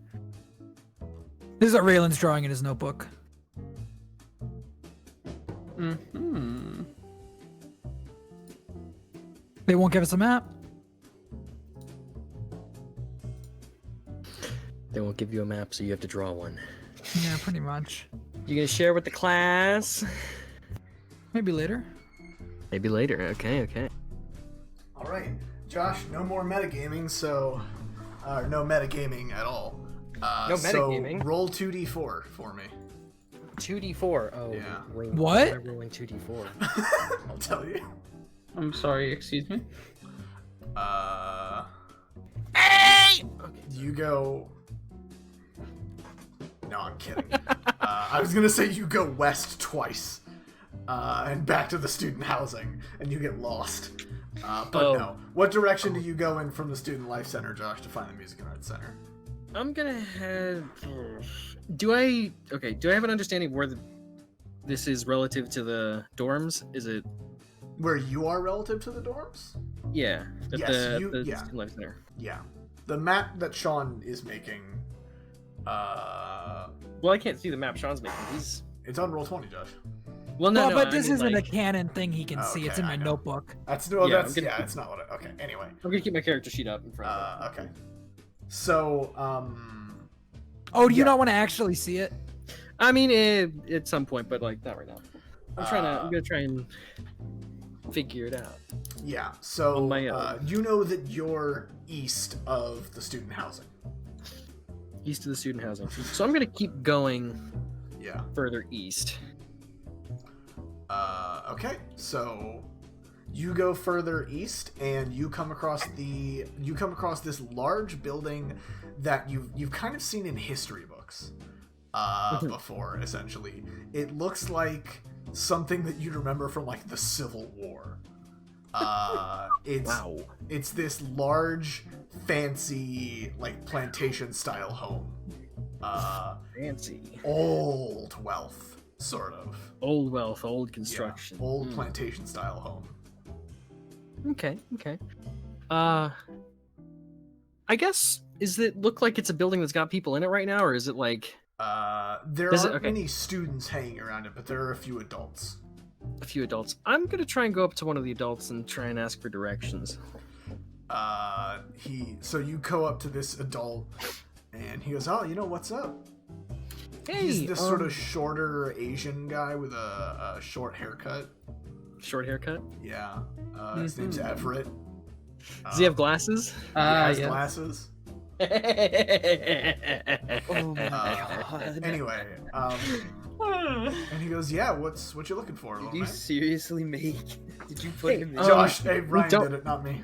This is what Raelen's drawing in his notebook. Mm-hmm. They won't give us a map. They won't give you a map, so you have to draw one. Yeah, pretty much. You gonna share with the class? Maybe later. Maybe later. Okay, okay. All right, Josh. No more metagaming. So, no metagaming at all. No metagaming? So roll 2d4 for me. 2d4. Oh, Yeah. Rain, What? why am I rolling 2d4? I'll tell you. I'm sorry, excuse me? You go. No, I'm kidding. I was gonna say you go west twice, and back to the student housing, and you get lost. But Oh. no. What direction do you go in from the student life center, Josh, to find the music and arts center? I'm gonna head. Do I have an understanding where this is relative to the dorms? Is it? Where you are relative to the dorms? Yeah. At Yes, the yeah. student life center. Yeah. The map that Shawn is making, Well, I can't see the map Sean's making. it's on Roll20, Josh. Well, no, well, no. but I this mean, isn't like, a canon thing he can see. It's in Okay, my I know. notebook. It's I'm gonna not what okay, anyway. I'm gonna keep my character sheet up in front of me. Okay. So, Oh, do you Yeah. not want to actually see it? I mean, at some point, but like not right now. I'm gonna try and figure it out. yeah, so On my own. you know that you're east of the student housing. East of the student housing. So I'm gonna keep going Yeah. further east. Okay, so you go further east and you come across this large building that you've kind of seen in history books before. Essentially, it looks like something that you'd remember from like the Civil War. It's this large, fancy, like plantation style home. Fancy. Old wealth, sort of. Old wealth, old construction. Yeah, old plantation style home. Okay. I guess, does it look like it's a building that's got people in it right now, or is it like... There aren't many students hanging around it, but there are a few adults. A few adults. I'm gonna try and go up to one of the adults and try and ask for directions. So you go up to this adult, and he goes, "Oh, what's up?" Hey, He's this sort of shorter Asian guy with a short haircut. Short haircut? Yeah. His name's Everett. Does he have glasses? He has yeah. glasses. Oh my god. Anyway, and he goes, "Yeah, what you looking for, Did little you man?" seriously Did you put him in? Josh, hey, Ryan don't- did it, not me.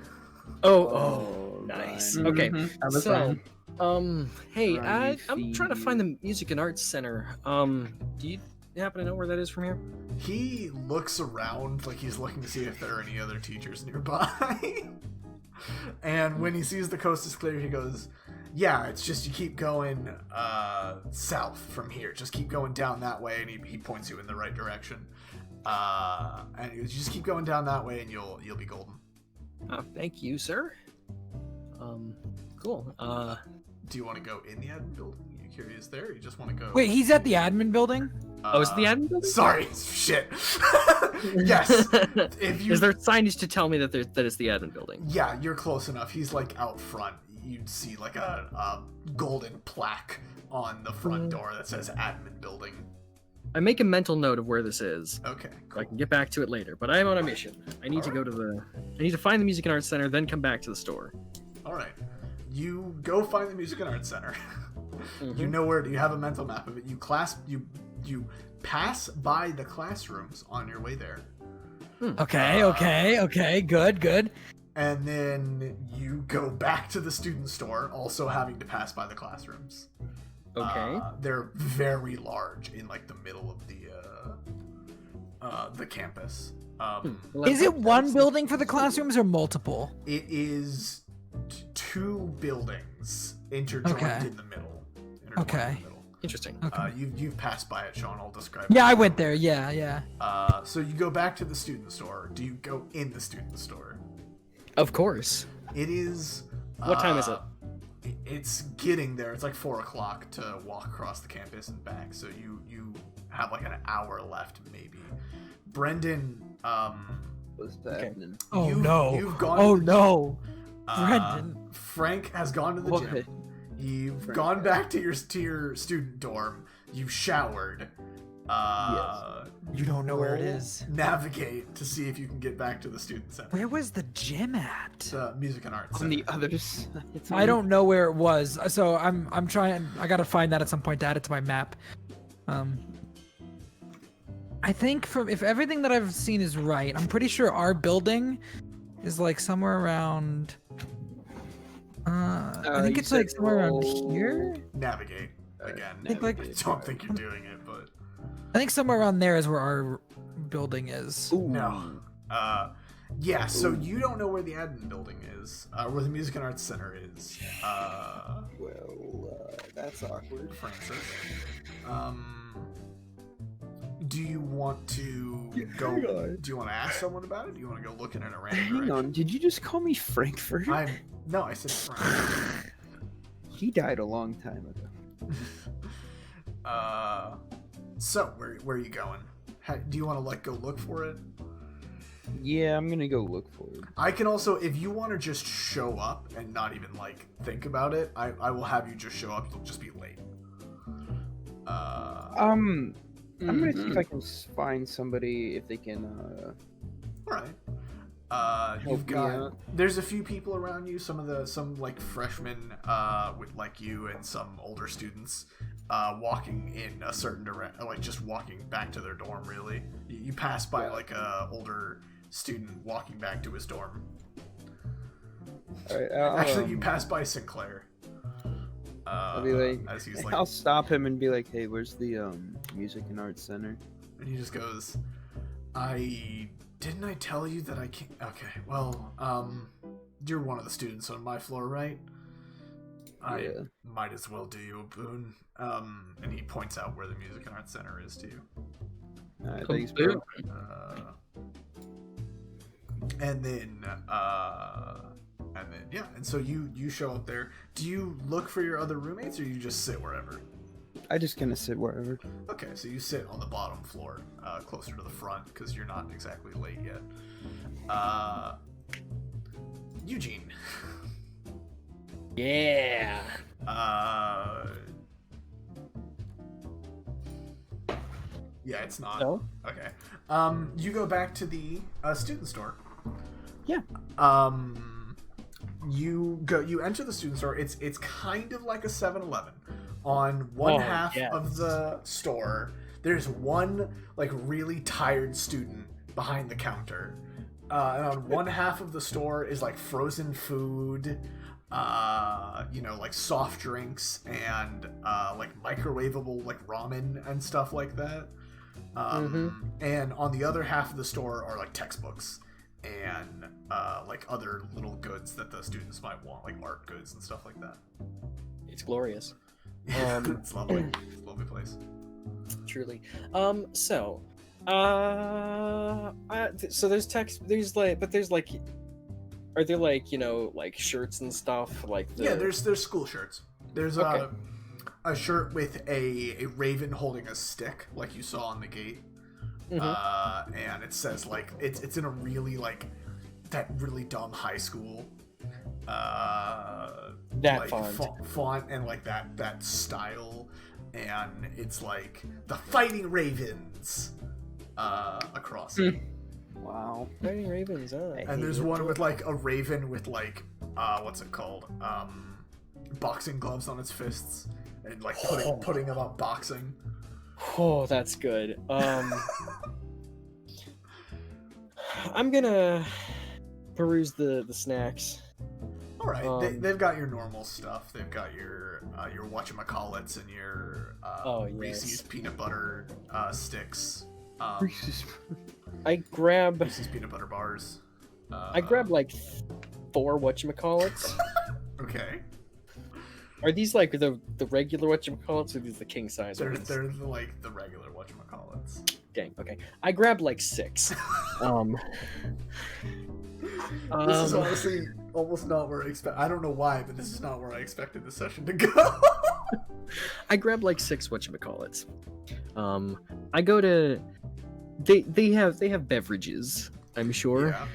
Oh, nice. Ryan. Okay, That was so, fun. hey, Ryan I'm trying to find the Music and Arts Center. Do you happen to know where that is from here? He looks around like he's looking to see if there are any other teachers nearby. And when he sees the coast is clear, he goes, "Yeah, it's just you keep going south from here. Just keep going down that way," and he points you in the right direction. And he goes, "You just keep going down that way, and you'll be golden." Thank you, sir. Cool. Do you want to go in the admin building? Are you curious there? Or you just want to go? Wait, he's at the admin building? Is it the admin building? Sorry, shit. Yes. If you Is there signage to tell me that it's the admin building? Yeah, you're close enough. He's like out front. You'd see like a golden plaque on the front door that says admin building. I make a mental note of where this is. Okay, So cool. I can get back to it later, but I am on a mission. I need to go to I need to find the Music and Arts Center, then come back to the store. All right. You go find the Music and Arts Center. Mm-hmm. You know where. You have a mental map of it. You pass by the classrooms on your way there, Okay, good. and then you go back to the student store, also having to pass by the classrooms. Okay. They're very large in like the middle of the campus. Well, Is it one building for the classrooms or multiple? It is two buildings interjoined Okay. in the middle. Intertwined Okay. in the middle. Interesting. Okay. You've passed by it, Shawn. I'll describe. Yeah, it. I went there. Yeah. So you go back to the student store. Do you go in the student store? Of course. It is. What time is it? It's getting there. It's like 4:00 to walk across the campus and back. So you have like an hour left, maybe. Brendon, What's Okay. happening? Oh You've- no. you've gone Oh to the no. uh, Brendon. Frank has gone to the What? gym. You've Frank gone has. back to your student dorm. You've showered. You don't know where it is. Navigate to see if you can get back to the student center. Where was the gym at? The music and arts. On the Center. other side. I don't know where it was, so I'm trying. I gotta find that at some point to add it to my map. I think if everything that I've seen is right, I'm pretty sure our building is like somewhere around. I think you it's like said somewhere around roll- here. Navigate again. I think, like- I don't think you're doing it, but I think somewhere around there is where our building is. no. Yeah. So you don't know where the admin building is, where the music and arts center is. Well, that's awkward. Francis. Do you want to go? hang on. Do you want to ask someone about it? Do you want to go looking in a random Hang direction? on, did you just call me Frankfurt? No, I said Frank. He died a long time ago. So where are you going? Do you want to like go look for it? Yeah, I'm gonna go look for it. I can also, if you want to just show up and not even like think about it, I will have you just show up. You'll just be late. I'm gonna see if I can find somebody if they can. All right. Help You've me got. out. There's a few people around you. Some like freshmen, with like you and some older students, walking in a certain direction, like just walking back to their dorm. Really, you pass by like a older student walking back to his dorm. All right, Actually, you pass by Sinclair. I'll be like, as he's like, I'll stop him and be like, "Hey, where's the music and arts center?" and he just goes, I Didn't I tell you that I can't? Okay, well, you're one of the students on my floor, right? I Yeah. might as well do you a boon. And he points out where the Music and Arts Center is to you. Thanks, bro. And then yeah, and so you show up there. Do you look for your other roommates, or you just sit wherever? I just kind of sit wherever. Okay, so you sit on the bottom floor, closer to the front, because you're not exactly late yet. Eugene. Yeah. Yeah, it's not. No? Okay. You go back to the student store. Yeah. You enter the student store. It's kind of like a 7-Eleven. On one half of the store, there's one like really tired student behind the counter. And on one half of the store is like frozen food, like soft drinks and like microwavable like ramen and stuff like that. And on the other half of the store are like textbooks and like other little goods that the students might want, like art goods and stuff like that. It's glorious. It's lovely. It's a lovely place. Truly. So there's text. There's like, are there like like shirts and stuff like? Yeah, there's school shirts. There's a shirt with a raven holding a stick, like you saw on the gate, and it says like it's in a really like that really dumb high school. That like, font and like that style, and it's like the Fighting Ravens across it. Wow. Fighting Ravens, And there's one with like a raven with like what's it called? Boxing gloves on its fists and like putting them up boxing. Oh, that's good. I'm gonna peruse the snacks. All right, they've got your normal stuff. They've got your whatchamacallits and your Reese's peanut butter sticks. I grab Reese's peanut butter bars. I grab like 4 whatchamacallits. Okay. Are these like the regular whatchamacallits, or these the king size ones? They're like the regular whatchamacallits. Dang, okay. I grabbed like 6. This is honestly almost not where I don't know why, but this is not where I expected the session to go. I grabbed like 6 whatchamacallits. I go to they have beverages, I'm sure. Yeah.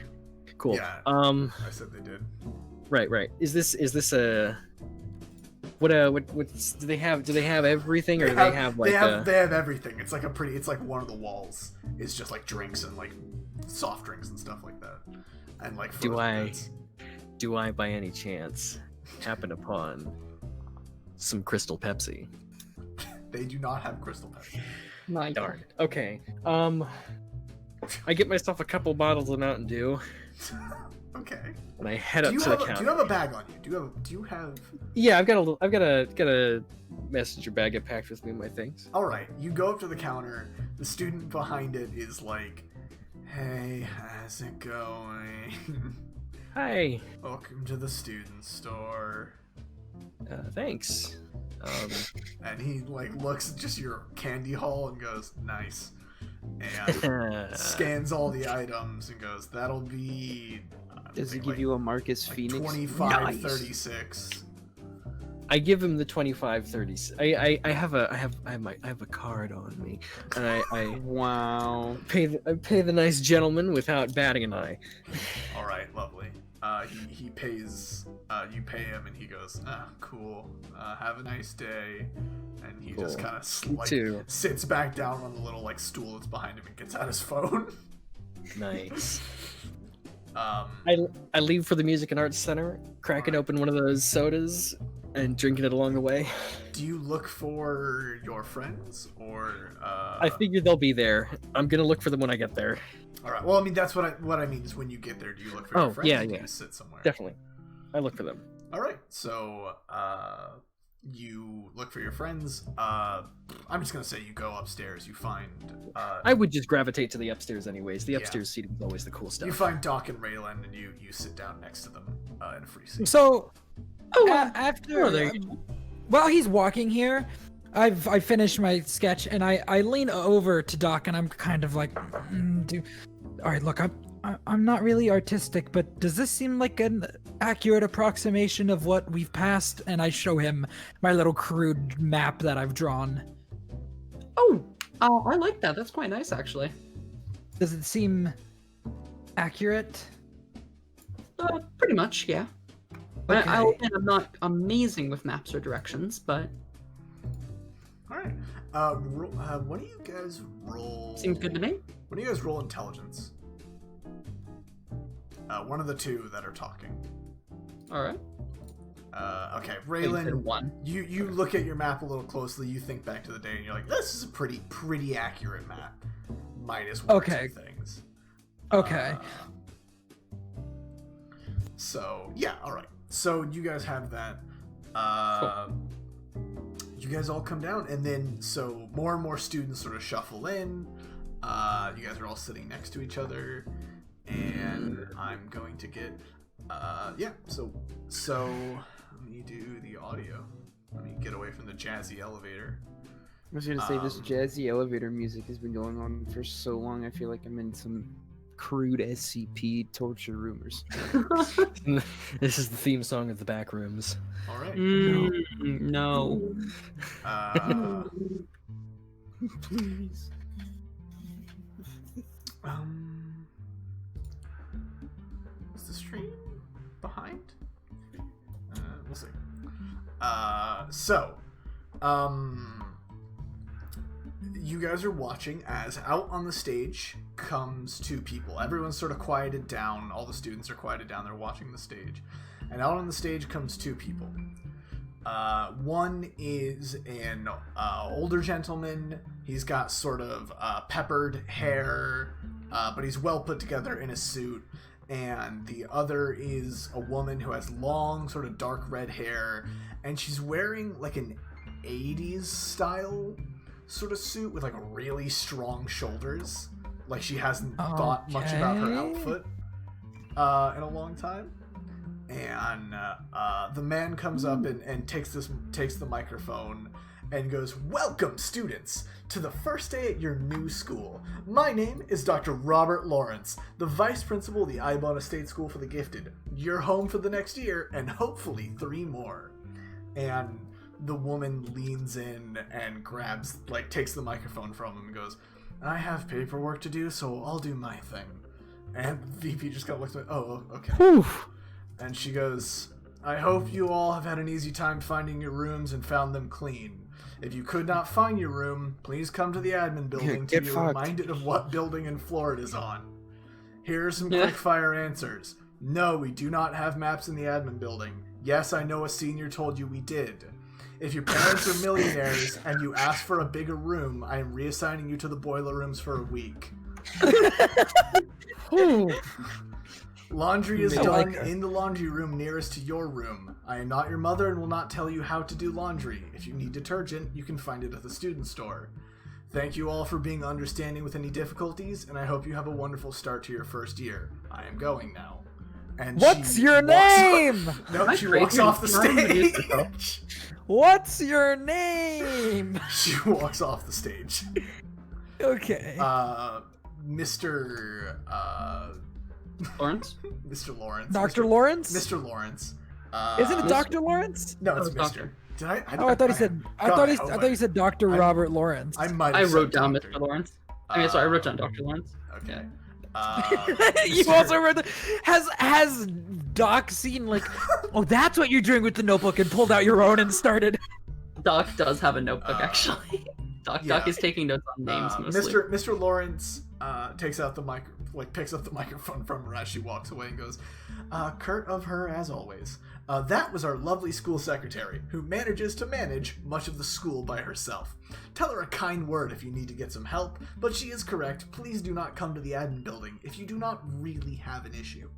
Cool. Yeah. I said they did. Right. Is this a what do they have? Do they have everything, or do they have like they have everything. It's like it's like one of the walls is just like drinks and like soft drinks and stuff like that. And like do I by any chance happen upon some Crystal Pepsi? They do not have Crystal Pepsi. My Darn. Okay. I get myself a couple bottles of Mountain Dew. Okay. And I head up to the counter. Do you have a bag on you? Do you have? Yeah, I've got a messenger bag I packed with me, my things. All right. You go up to the counter. The student behind it is like, "Hey, how's it going? Hi. Welcome to the student store." Thanks. And he like looks at just your candy haul and goes, "Nice," and scans all the items and goes, "That'll be." Does he give you a Marcus Phoenix? 25.36. I give him the 25.30. I have a card on me, and I Wow. pay the nice gentleman without batting an eye. All right, lovely. He pays. You pay him, and he goes, "Cool. Have a nice day." And he just kind of sits back down on the little like stool that's behind him and gets out his phone. Nice. I leave for the Music and Arts Center, cracking open one of those sodas and drinking it along the way. Do you look for your friends, or? I figure they'll be there. I'm gonna look for them when I get there. All right. Well, I mean, that's what I mean is when you get there, do you look for your friends? Yeah, or do yeah. you sit somewhere? Definitely, I look for them. All right. So, you look for your friends. I'm just gonna say you go upstairs. You find. I would just gravitate to the upstairs anyways. The Yeah. upstairs seating is always the cool stuff. You find Doc and Raelen, and you sit down next to them in a free seat. So, Oh, after oh, there you while he's walking here, I finished my sketch and I lean over to Doc and I'm kind of like, all right, look, I'm not really artistic, but does this seem like an accurate approximation of what we've passed? And I show him my little crude map that I've drawn. Oh, I like that. That's quite nice, actually. Does it seem accurate? Pretty much, yeah. Okay. I'll admit I'm not amazing with maps or directions, but All right. What do you guys roll? seems good to me. What do you guys roll intelligence? One of the two that are talking. All right. Okay, Wait, you said Raylan, one. you look at your map a little closely. You think back to the day, and you're like, "This is a pretty accurate map." Minus one or Okay. two things. Okay. So yeah, all right. So you guys have that. You guys all come down, and then so more and more students sort of shuffle in. You guys are all sitting next to each other, and I'm going to get yeah. So let me do the audio. Let me get away from the jazzy elevator. I was gonna say this jazzy elevator music has been going on for so long. I feel like I'm in some crude SCP torture rumors. This is the theme song of the back rooms. All right. No. Please. Is the stream behind? We'll see. You guys are watching as out on the stage comes two people. Everyone's sort of quieted down. All the students are quieted down. They're watching the stage. And out on the stage comes two people. One is an older gentleman. He's got sort of peppered hair, but he's well put together in a suit. And the other is a woman who has long, sort of dark red hair, and she's wearing like an 80s style sort of suit with like really strong shoulders. Like she hasn't thought much about her outfit in a long time. And the man comes up and takes the microphone and goes, "Welcome, students, to the first day at your new school. My name is Dr. Robert Lawrence, the Vice Principal of the Eibon Estate School for the Gifted. You're home for the next year, and hopefully 3 more." And the woman leans in and takes the microphone from him and goes, "I have paperwork to do, so I'll do my thing." And the VP just kind of looks at me, "Oh, okay." Whew. And she goes, "I hope you all have had an easy time finding your rooms and found them clean. If you could not find your room, please come to the admin building to Get be fucked. reminded of what building and floor it is on. Here are some quick fire answers. No, we do not have maps in the admin building. Yes, I know a senior told you we did. If your parents are millionaires and you ask for a bigger room, I am reassigning you to the boiler rooms for a week. Laundry is I done like her. in the laundry room nearest to your room. I am not your mother and will not tell you how to do laundry. If you need detergent, you can find it at the student store. Thank you all for being understanding with any difficulties, and I hope you have a wonderful start to your first year. I am going now." And What's she your walks name? No, she walks off the stage. What's your name? She walks off the stage. Okay. Mr. Lawrence? Mr. Lawrence. Dr. Lawrence? Mr. Lawrence. Isn't it Dr. Lawrence? No, it's Oh, Mr. doctor. Did I? Oh, I thought he said. I God, thought he said Dr. Robert Lawrence. I might. I have wrote said down doctor. Mr. Lawrence. I wrote down Dr. Lawrence. Okay. You also read the, has Doc seen like, oh, that's what you're doing with the notebook, and pulled out your own and started. Doc does have a notebook, actually. Doc yeah. is taking notes on names mostly. Mr. Lawrence takes out the picks up the microphone from her as she walks away and goes, "Curt of her as always. That was our lovely school secretary, who manages to manage much of the school by herself. Tell her a kind word if you need to get some help, but she is correct. Please do not come to the admin building if you do not really have an issue."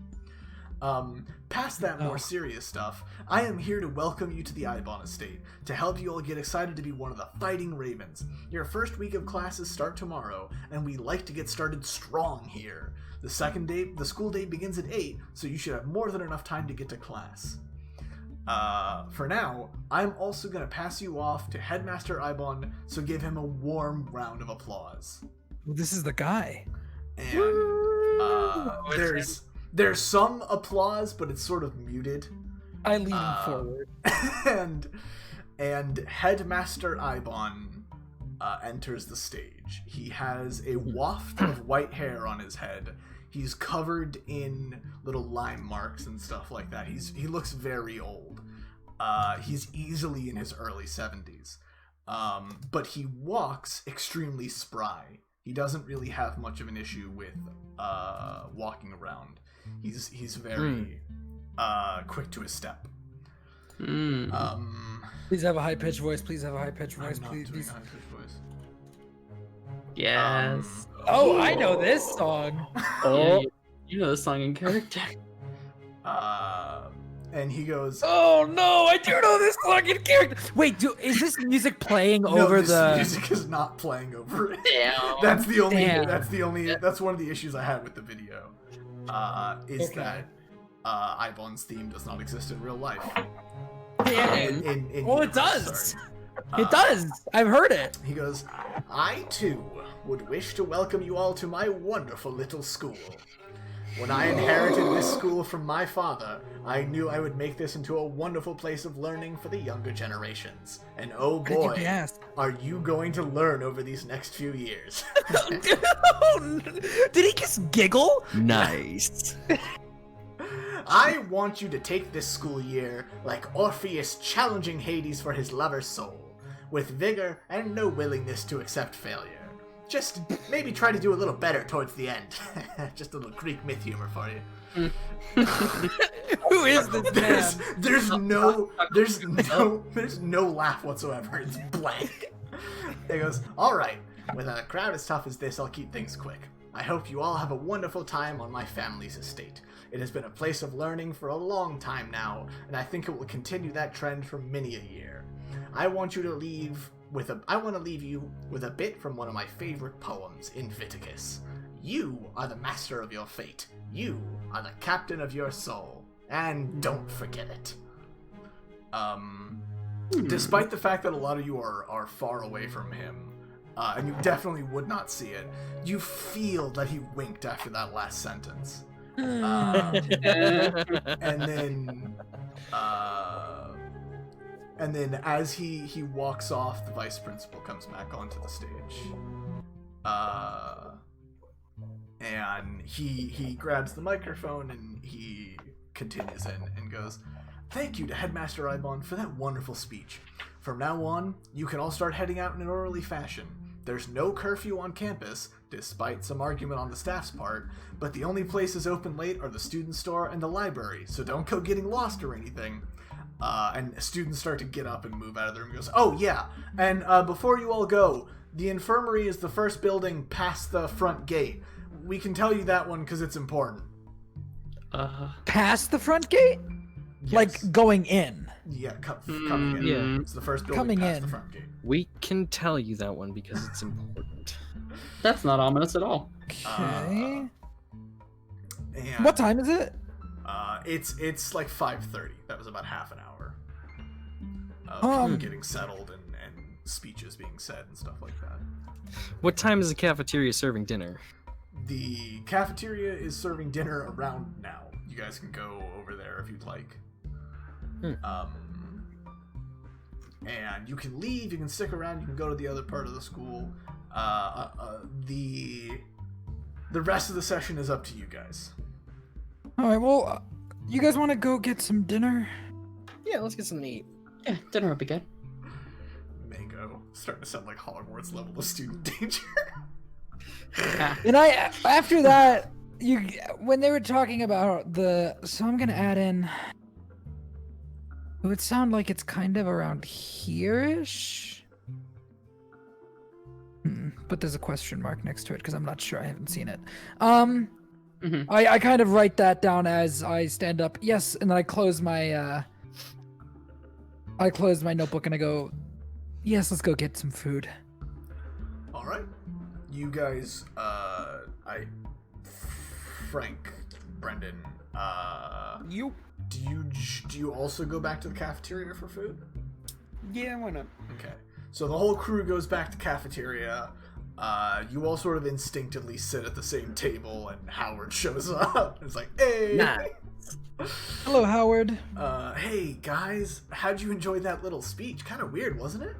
Past that more serious stuff, I am here to welcome you to the Eibon Estate, to help you all get excited to be one of the Fighting Ravens. Your first week of classes start tomorrow, and we like to get started strong here. The school day begins at 8, so you should have more than enough time to get to class. For now, I'm also going to pass you off to Headmaster Eibon, so give him a warm round of applause. Well, this is the guy. And there's some applause, but it's sort of muted. I lean forward. and Headmaster Eibon enters the stage. He has a waft of white hair on his head. He's covered in little lime marks and stuff like that. He looks very old. He's easily in his early 70s. But he walks extremely spry. He doesn't really have much of an issue with walking around. He's very quick to his step. Please have a high-pitched voice. Please have a high-pitched voice. I'm not Please. doing a high-pitched voice. Yes. Oh, I know this song. Oh, you know the song in character. And he goes, Oh no, I do know this song in character. Wait, is this music playing over this the? music is not playing over it. Damn. That's the only. Damn. That's one of the issues I had with the video. Is Okay. that Eibon's theme does not exist in real life. Yeah. In Well, it universe, does. sorry. It does. I've heard it. He goes, I too would wish to welcome you all to my wonderful little school. When I inherited this school from my father, I knew I would make this into a wonderful place of learning for the younger generations. And oh boy, are you going to learn over these next few years. Did he just giggle? Nice. I want you to take this school year like Orpheus challenging Hades for his lover's soul, with vigor and no willingness to accept failure. Just maybe try to do a little better towards the end. Just a little Greek myth humor for you. Who is this man? There's no laugh whatsoever. It's blank. He goes, all right, with a crowd as tough as this, I'll keep things quick. I hope you all have a wonderful time on my family's estate. It has been a place of learning for a long time now, and I think it will continue that trend for many a year. I want to leave you with a bit from one of my favorite poems, Invictus. You are the master of your fate. You are the captain of your soul. And don't forget it. Despite the fact that a lot of you are far away from him, and you definitely would not see it, you feel that he winked after that last sentence. And then as he walks off, the vice principal comes back onto the stage. And he grabs the microphone and he continues in and goes, thank you to Headmaster Eibon for that wonderful speech. From now on, you can all start heading out in an orderly fashion. There's no curfew on campus, despite some argument on the staff's part, but the only places open late are the student store and the library, so don't go getting lost or anything. And students start to get up and move out of the room. He goes, oh yeah, and before you all go, the infirmary is the first building past the front gate. We can tell you that one because it's important. Past the front gate? Yes. Like going in? Yeah, coming in. Yeah. It's the first building Coming past in. the front gate. We can tell you that one because it's important. That's not ominous at all. Okay. And, What time is it? It's like 5:30. That was about half an hour of people getting settled and speeches being said and stuff like that. What time is the cafeteria serving dinner? The cafeteria is serving dinner around now. You guys can go over there if you'd like. And you can leave, you can stick around, you can go to the other part of the school. The rest of the session is up to you guys. Alright, well, you guys want to go get some dinner? Yeah, let's get something to eat. Yeah, dinner would be good. Mango. Starting to sound like Hogwarts level of student danger. And after that, when they were talking about so I'm gonna add in, it would sound like it's kind of around here-ish. But there's a question mark next to it because I'm not sure, I haven't seen it. I kind of write that down as I stand up. Yes, and then I close my notebook and I go, yes, let's go get some food. All right, you guys. Frank, Brendon. You? Do you also go back to the cafeteria for food? Yeah, why not? Okay. So the whole crew goes back to cafeteria. You all sort of instinctively sit at the same table, and Howard shows up. It's like, hey! Nice. Hello, Howard. Hey, guys. How'd you enjoy that little speech? Kind of weird, wasn't it?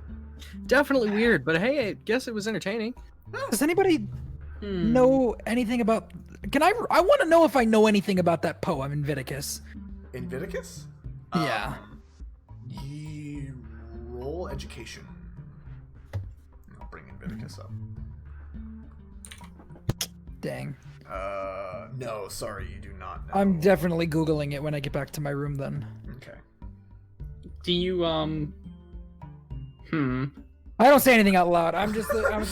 Definitely weird, but hey, I guess it was entertaining. Does anybody know anything about... I want to know if I know anything about that poem in Viticus. Inviticus? Yeah. Ye roll education. I'll bring Inviticus up. Dang. No, sorry, you do not know. I'm definitely Googling it when I get back to my room then. Okay. Do you I don't say anything out loud. I was like,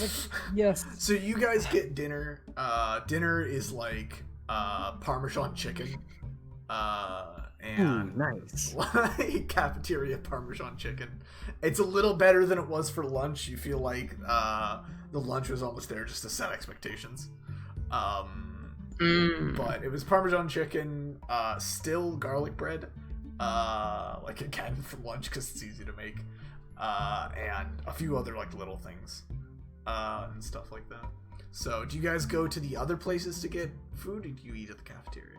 yes. So you guys get dinner. Dinner is like Parmesan chicken. And nice. like cafeteria Parmesan chicken. It's a little better than it was for lunch. You feel like the lunch was almost there just to set expectations. But it was Parmesan chicken, still garlic bread, like again for lunch because it's easy to make, and a few other like little things, and stuff like that. So do you guys go to the other places to get food, or do you eat at the cafeteria?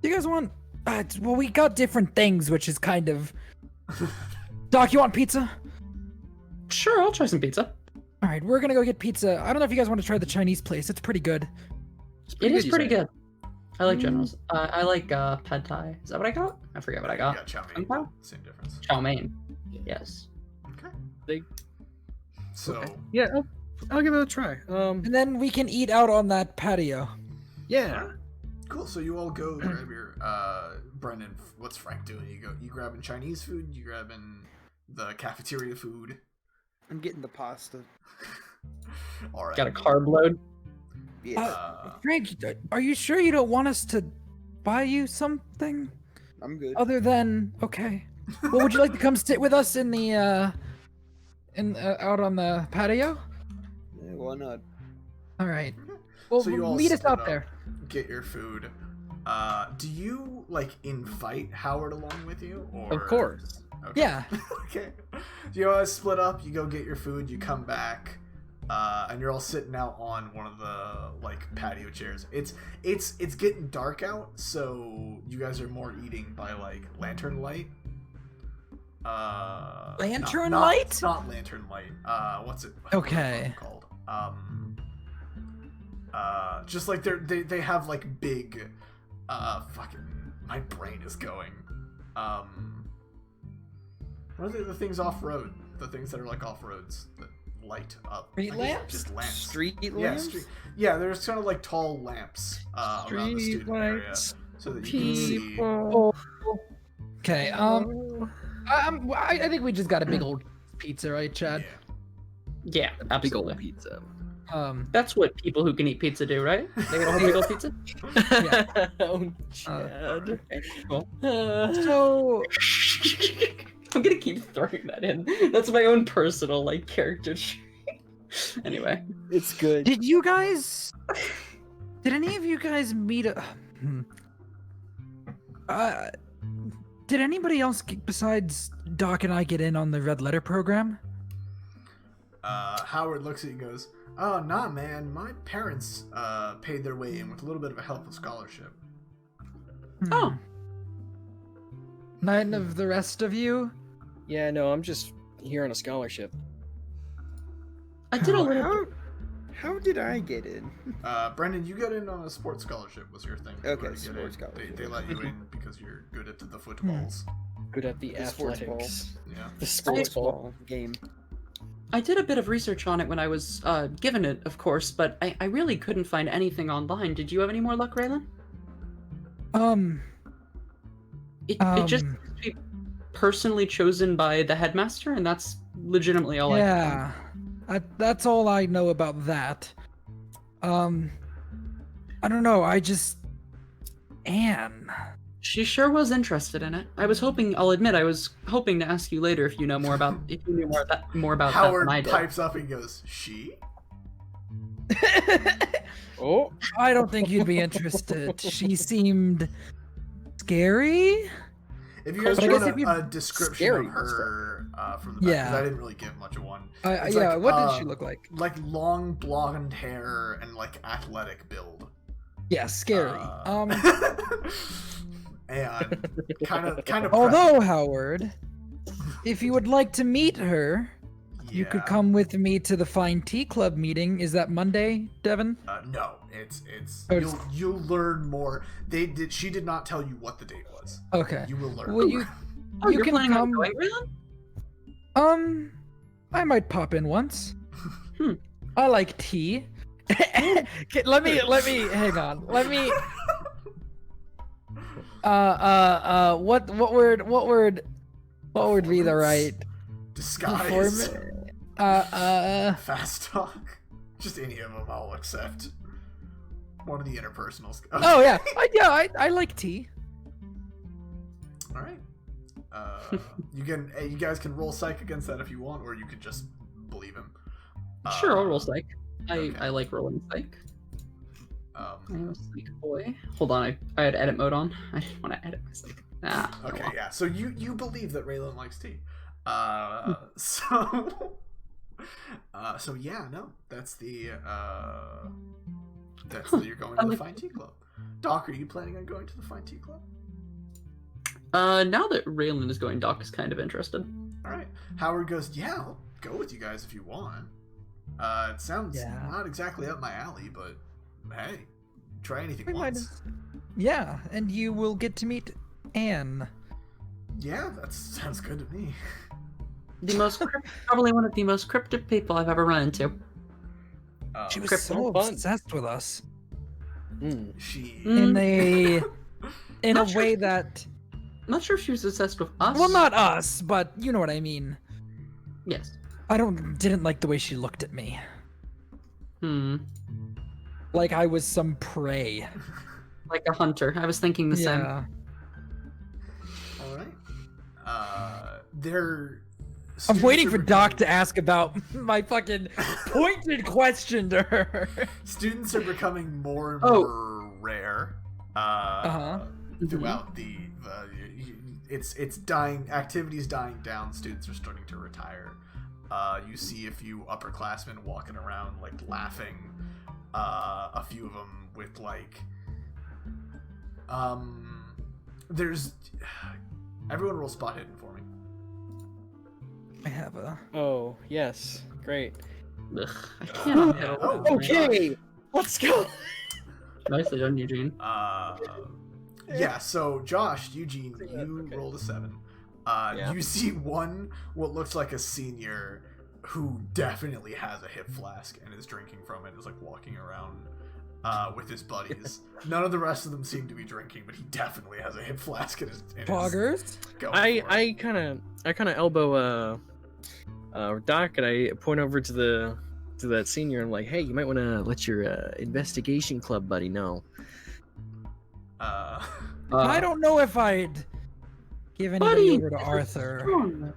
Do you guys want... well, we got different things, which is kind of... Doc, you want pizza? Sure, I'll try some pizza. All right, we're gonna go get pizza. I don't know if you guys want to try the Chinese place. It's pretty good. It is pretty good. I like generals. I like pad thai. Is that what I got? I forget what I got. Yeah, chow mein. Somehow? Same difference. Chow mein. Yes. Okay. So Yeah, I'll give it a try. And then we can eat out on that patio. Yeah. cool. So you all go grab your Brendon. What's Frank doing? You grabbing Chinese food? You grabbing the cafeteria food? I'm getting the pasta. All right. Got a carb load. Yeah, Frank, are you sure you don't want us to buy you something I'm good. other than okay? Well, would you like to come sit with us in the out on the patio? Yeah, why not? All right. Well, So you all meet us split out up, there. Get your food. Do you invite Howard along with you? Or... Of course. Okay. Yeah. Okay. You all split up. You go get your food. You come back, and you're all sitting out on one of the patio chairs. It's getting dark out, so you guys are more eating by lantern light. Lantern not, light? Not lantern light. What's it? Okay. What's it called? Just they have big, fucking. My brain is going. What are the things off road? The things that are off roads that light up. Street lamps? Just lamps. Street Yeah, lamps? yeah. There's kind of tall lamps around the Street student area, lights. so that you can see. People. Okay. I think we just got a big old pizza, right, Chad? Yeah, Big absolutely. old pizza. That's what people who can eat pizza do, right? They get a whole big old pizza. Oh, Chad. Cool. So I'm gonna keep throwing that in. That's my own personal character trait. Anyway, It's good. did any of you guys meet did anybody else besides Doc and I get in on the red letter program? Howard looks at you and goes, "Oh, nah, man. My parents paid their way in with a little bit of a help of scholarship." Oh. None of the rest of you? Yeah, no, I'm just here on a scholarship. I did a little. How did I get in? Brendon, you got in on a sports scholarship was your thing. You Okay, were to get sports in. scholarship. They let you in because you're good at the footballs. Good at the sports ball. athletics. Yeah. The sports ball. Ball game. I did a bit of research on it when I was given it, of course, but I really couldn't find anything online. Did you have any more luck, Raelen? It just seems to be personally chosen by the headmaster, and that's legitimately all I could find. Yeah. That's all I know about that. I don't know. I just Anne. She sure was interested in it. I'll admit, I was hoping to ask you later if you know more about if you knew more about Howard that than I did. pipes up and goes, "She?" Oh, I don't think you'd be interested. She seemed scary. If you guys But I guess want if you- a description Scary of her from the back, Yeah. because I didn't really give much of one. It's Yeah, like, what did she look like? Like long blonde hair and like athletic build. Yeah, scary. And kind of. Although, Howard, if you would like to meet her, you could come with me to the Fine Tea Club meeting. Is that Monday, Devin? No, it's Oh, you'll learn more. She did not tell you what the date was. Okay. You will learn. Well, you Oh, you you're can planning on come. going, Raelen? I might pop in once. Hmm. I like tea. let me hang on. Let me what would be the right Disguise. Fast talk. Just any of them I'll accept. One of the interpersonals. Oh yeah. I like tea. All right. You guys can roll psych against that if you want, or you could just believe him. Sure, I'll roll psych. okay. I like rolling psych. Um, I'm a psych boy. Hold on, I had edit mode on. I didn't want to edit my psych. okay, yeah. So you believe that Raelen likes tea. So yeah, no, that's the you're going to the Fine Tea Club. Doc, are you planning on going to the Fine Tea Club? Now that Raelen is going, Doc is kind of interested. All right. Howard goes, yeah, I'll go with you guys if you want. It sounds not exactly up my alley, but hey, try anything once. Yeah, and you will get to meet Anne. Yeah, that sounds good to me. Probably one of the most cryptic people I've ever run into. She was Crypto so fun. obsessed with us She. in a Not sure way if- that. I'm not sure if she was obsessed with us. Well, not us, but you know what I mean. Yes. I didn't like the way she looked at me. Like I was some prey. Like a hunter. I was thinking the same. Yeah. All right. They're. I'm waiting for Doc to ask about my fucking pointed question to her. Students are becoming more and Oh. more rare. Throughout the it's dying. Activity's dying down. Students are starting to retire. You see a few upperclassmen walking around like laughing. A few of them with like there's everyone roll spot hidden for me. I have a. Oh, yes. Great. Ugh, I can't hit Oh, Okay, let's go. Nicely done, Eugene. Yeah, so Josh, Eugene, you Okay. rolled a 7. Yeah. You see what looks like a senior who definitely has a hip flask and is drinking from it, is like walking around with his buddies. None of the rest of them seem to be drinking, but he definitely has a hip flask in his Poggers? going for it. I kind of elbow Doc, and I point over to that senior. And I'm like, hey, you might want to let your investigation club buddy know. I don't know if I'd give anybody over to Arthur.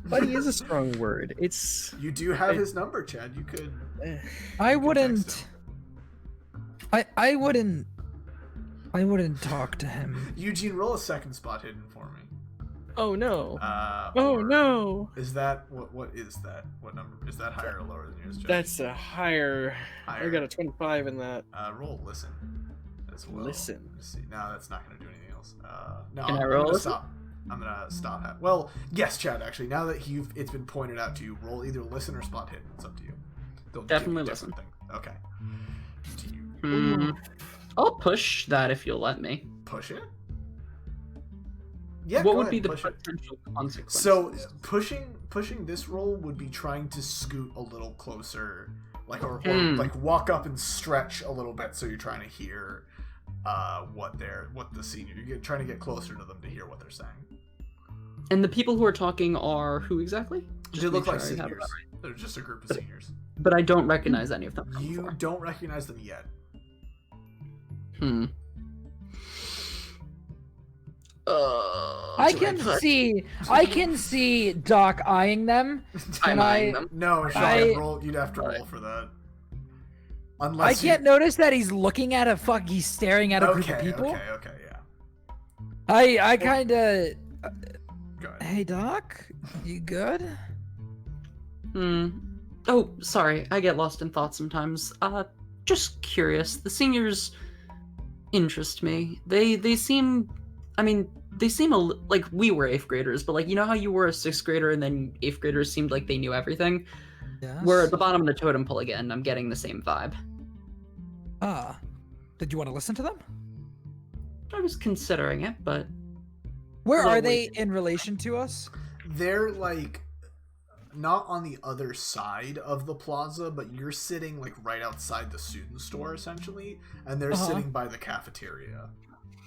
Buddy is a strong word. It's You do have his number, Chad. You could. I you could text wouldn't. him. I wouldn't talk to him. Eugene, roll a second spot hidden for me. oh no, Or no. Is that what is that? What number is that? Higher or lower than yours, Chad? That's a higher. I got a 25 in that. Roll listen as well. Listen. Let's see. No, that's not going to do anything else. No, Can I I'm roll gonna listen? stop. I'm gonna stop. Well, yes, Chad. Actually, now that it's been pointed out to you, roll either listen or spot hidden. It's up to you. They'll give you Definitely a different thing. Okay. Do you I'll push that if you'll let me. push it? Yeah. What go would ahead, be the push it. potential consequences? So pushing this roll would be trying to scoot a little closer, like or like walk up and stretch a little bit, so you're trying to hear what the senior. You're trying to get closer to them to hear what they're saying. And the people who are talking are who exactly? Just They to look make like sure I have seniors. that right. They're just a group of seniors. But I don't recognize any of them. You don't recognize them yet. I can see Doc eyeing them. I'm eyeing them. No, Shawn, you'd have to roll for that. Unless I can't notice that he's looking at he's staring at a group of people. Okay, yeah. I kind of. Go ahead. Hey, Doc, you good? Oh, sorry. I get lost in thought sometimes. Just curious. The seniors interest me. They seem. I mean, they seem like we were 8th graders, but like, you know how you were a 6th grader and then 8th graders seemed like they knew everything? Yes. We're at the bottom of the totem pole again. I'm getting the same vibe. Did you want to listen to them? I was considering it, but Where Well, are they in relation to us? They're like not on the other side of the plaza, but you're sitting like right outside the student store essentially, and they're sitting by the cafeteria.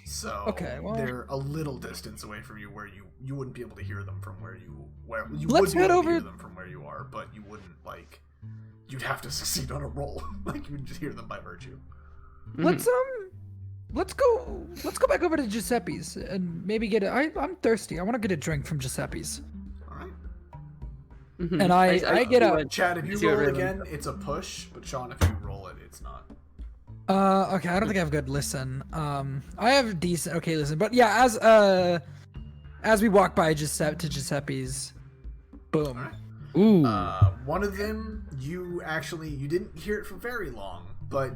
So Okay, well- they're a little distance away from you, where you wouldn't be able to hear them from where you Let's would be head able to over- hear them from where you are, but you wouldn't like. You'd have to succeed on a roll. Like you would just hear them by virtue. Let's go back over to Giuseppe's and maybe get I'm thirsty. I want to get a drink from Giuseppe's. All right, And I get a Chad. If you See what roll Raelen- again, it's a push. But Shawn, if you roll it, it's not. okay, I don't think I have good listen. I have decent okay listen, but yeah, as we walk by Giuseppe's, boom. All right. Ooh. One of them, you didn't hear it for very long, but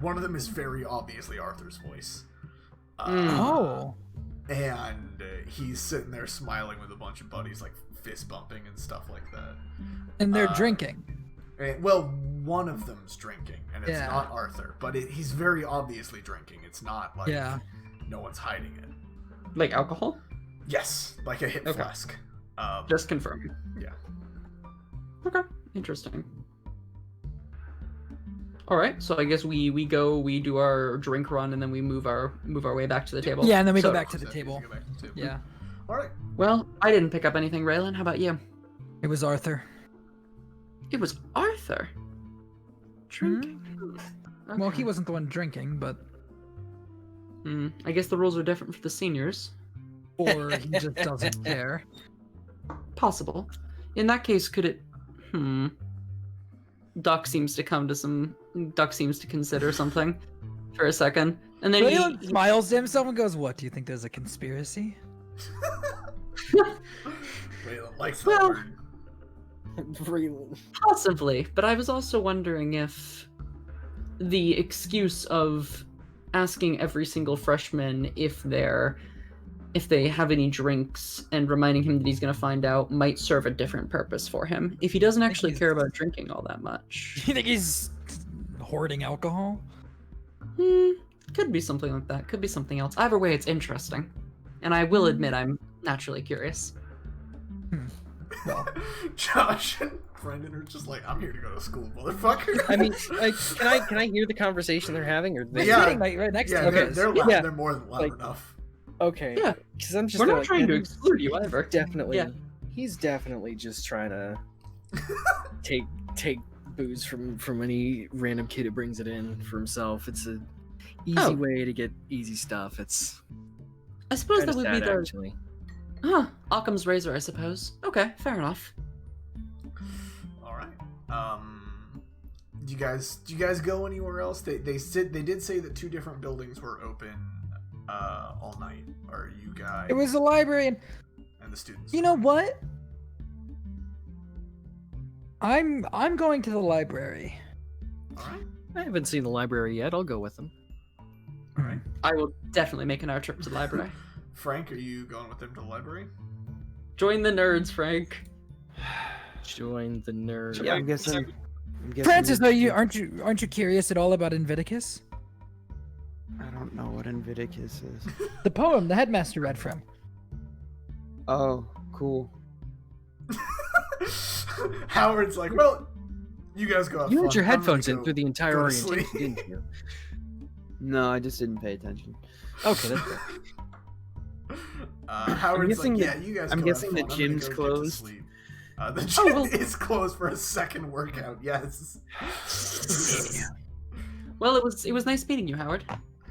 one of them is very obviously Arthur's voice. Oh. And he's sitting there smiling with a bunch of buddies, like fist bumping and stuff like that. And they're drinking. And, well, one of them's drinking, and it's Yeah. not Arthur, but he's very obviously drinking. It's not like no one's hiding it. like alcohol. Yes, like a hip Okay. flask. Just confirming. Yeah. Okay, interesting. All right, so I guess we do our drink run and then we move our way back to the table. Yeah, and then we go So- back to the table. Go back to the table. Yeah. All right. Well, I didn't pick up anything, Raelen. How about you? It was Arthur. It was Arthur. Drinking. Well, he wasn't the one drinking, but I guess the rules are different for the seniors. or he just doesn't care. Possible. In that case, could it? Duck seems to consider something for a second, and then Raelen he smiles to himself and goes, "What, do you think there's a conspiracy?" Raelen likes that Well- word. possibly. But I was also wondering if the excuse of asking every single freshman if they have any drinks and reminding him that he's going to find out might serve a different purpose for him if he doesn't actually care about drinking all that much. You think he's hoarding alcohol? Could be something like that. Could be something else. Either way, it's interesting. And I will admit I'm naturally curious. Well, Josh and Brendon are just like, I'm here to go to school, motherfucker. I mean, can I hear the conversation they're having, or they're they? Yeah. sitting right next yeah, to they're, us. they're loud. Yeah. They're more than loud Like- enough. Okay. Yeah. Because I'm just We're not like, trying to exclude you either. definitely. Yeah. He's definitely just trying to take booze from any random kid who brings it in for himself. It's a easy way to get easy stuff. It's I suppose kinda that would be sad, the actually. Occam's razor, I suppose. Okay, fair enough. All right. Do you guys go anywhere else? They did say that 2 different buildings were open all night. Are you guys? It was the library, and and the students. you know what? I'm going to the library. All right. I haven't seen the library yet. I'll go with them. All right. I will definitely make another trip to the library. Frank, are you going with them to the library? Join the nerds, Frank. Join the nerd. Yeah, I'm guessing. Francis, aren't you curious at all about Invictus? I don't know what Invictus is. The poem the headmaster read from. Oh, cool. Howard's like, well, you guys go have You fun. had your I'm gonna headphones in go- through the entire go to orientation, sleep." didn't you? No, I just didn't pay attention. Okay, that's good. Howard's guessing like, that- yeah, you guys I'm go have guessing fun. the I'm gonna gym's go get to closed. sleep." The gym well- is closed for a second workout. Yes. Well, it was nice meeting you, Howard.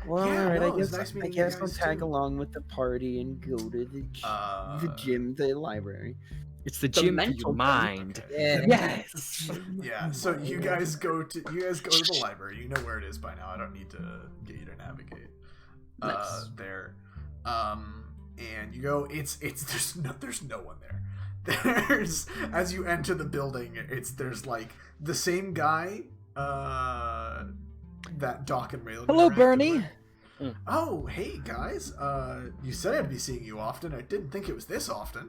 Well, Yeah, all right. no, I it was guess nice I meeting you guess I'll guys, tag too. along with the party and go to the gym, the library. It's the The gym for mental your mind. Okay. Yes. Yeah, so you guys go to the library. You know where it is by now. I don't need to get you to navigate Nice. there. And you go. It's there's no one there. There's as you enter the building. There's like the same guy. That Doc and Raelen. Hello, interacted Bernie. with. Oh, hey guys. You said I'd be seeing you often. I didn't think it was this often.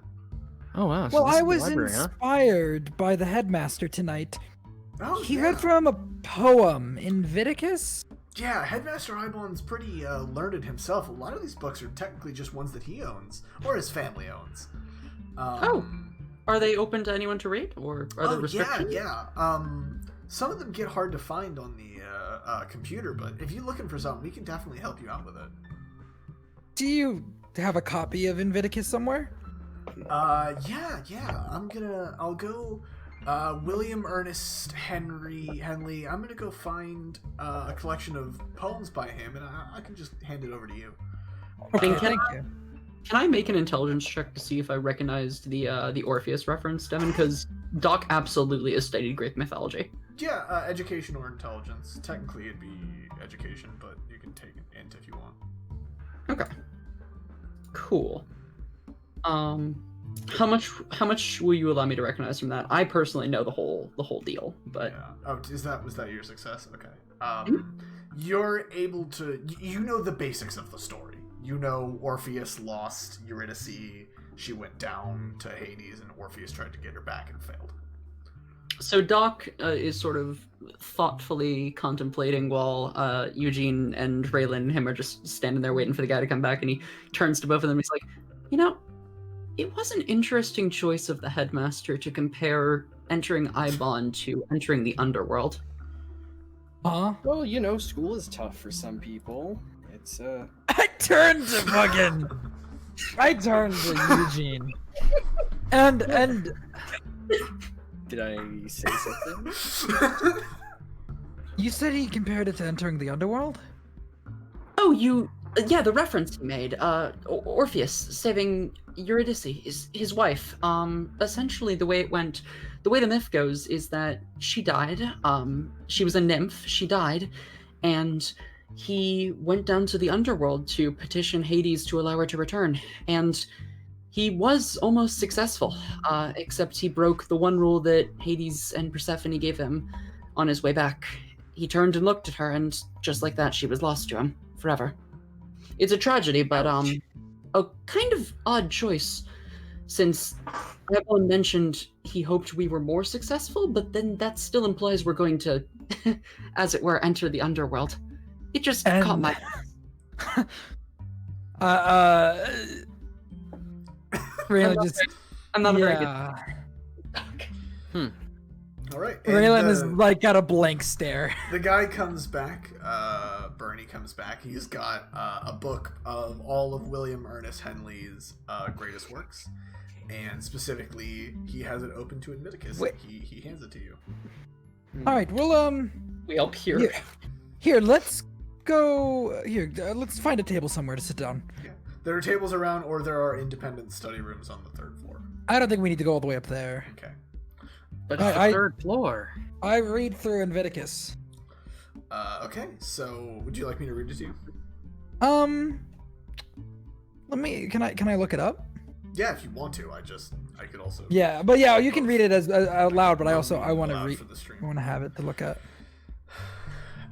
Oh wow. Well, this I is the was library, huh? inspired by the headmaster tonight. Oh, He yeah. read from a poem, Invictus. Yeah, Headmaster Eibon's pretty learned himself. A lot of these books are technically just ones that he owns, or his family owns. Are they open to anyone to read, or are there restrictions? Yeah. Some of them get hard to find on the computer, but if you're looking for something, we can definitely help you out with it. Do you have a copy of Invictus somewhere? Yeah. I'll go. William Ernest Henley. I'm gonna go find a collection of poems by him, and I can just hand it over to you. Okay, can thank you. Can I make an intelligence check to see if I recognized the Orpheus reference, Devin? Because Doc absolutely has studied Greek mythology. Yeah, education or intelligence. Technically, it'd be education, but you can take an int if you want. Okay. Cool. How much will you allow me to recognize from that? I personally know the whole deal, but Yeah. Oh, was that your success? Okay. You're able to. You know the basics of the story. You know Orpheus lost Eurydice. She went down to Hades, and Orpheus tried to get her back and failed. so Doc is sort of thoughtfully contemplating while Eugene and Raelen and him are just standing there waiting for the guy to come back, and he turns to both of them. He's like, it was an interesting choice of the headmaster to compare entering Eibon to entering the underworld. Huh? Well, school is tough for some people. It's I turned to Eugene. And Did I say something? you said he compared it to entering the underworld? Oh, yeah, the reference he made, Orpheus saving Eurydice, his wife. Essentially the way the myth goes is that she died. She was a nymph, she died, and he went down to the underworld to petition Hades to allow her to return. And he was almost successful, except he broke the one rule that Hades and Persephone gave him on his way back. He turned and looked at her, and just like that, she was lost to him forever. It's a tragedy, but a kind of odd choice, since Eibon mentioned he hoped we were more successful, but then that still implies we're going to, as it were, enter the underworld. It just caught my... Raelen just... I'm not a very good... Yeah. All right. Raelen is like got a blank stare. The guy comes back. Bernie comes back. He's got a book of all of William Ernest Henley's greatest works, and specifically, he has it open to Invictus. Wait. He hands it to you. All right, well, We all hear. here, let's go. Here, let's find a table somewhere to sit down. Yeah. There are tables around, or there are independent study rooms on the third floor. I don't think we need to go all the way up there. Okay. But it's the third floor. I read through Invictus. Okay. So, would you like me to read it to you? Let me. Can I look it up? Yeah, if you want to. I could also. Yeah, but yeah, you can read it as out loud. But I want to Loud read. for the stream. I want to have it to look at.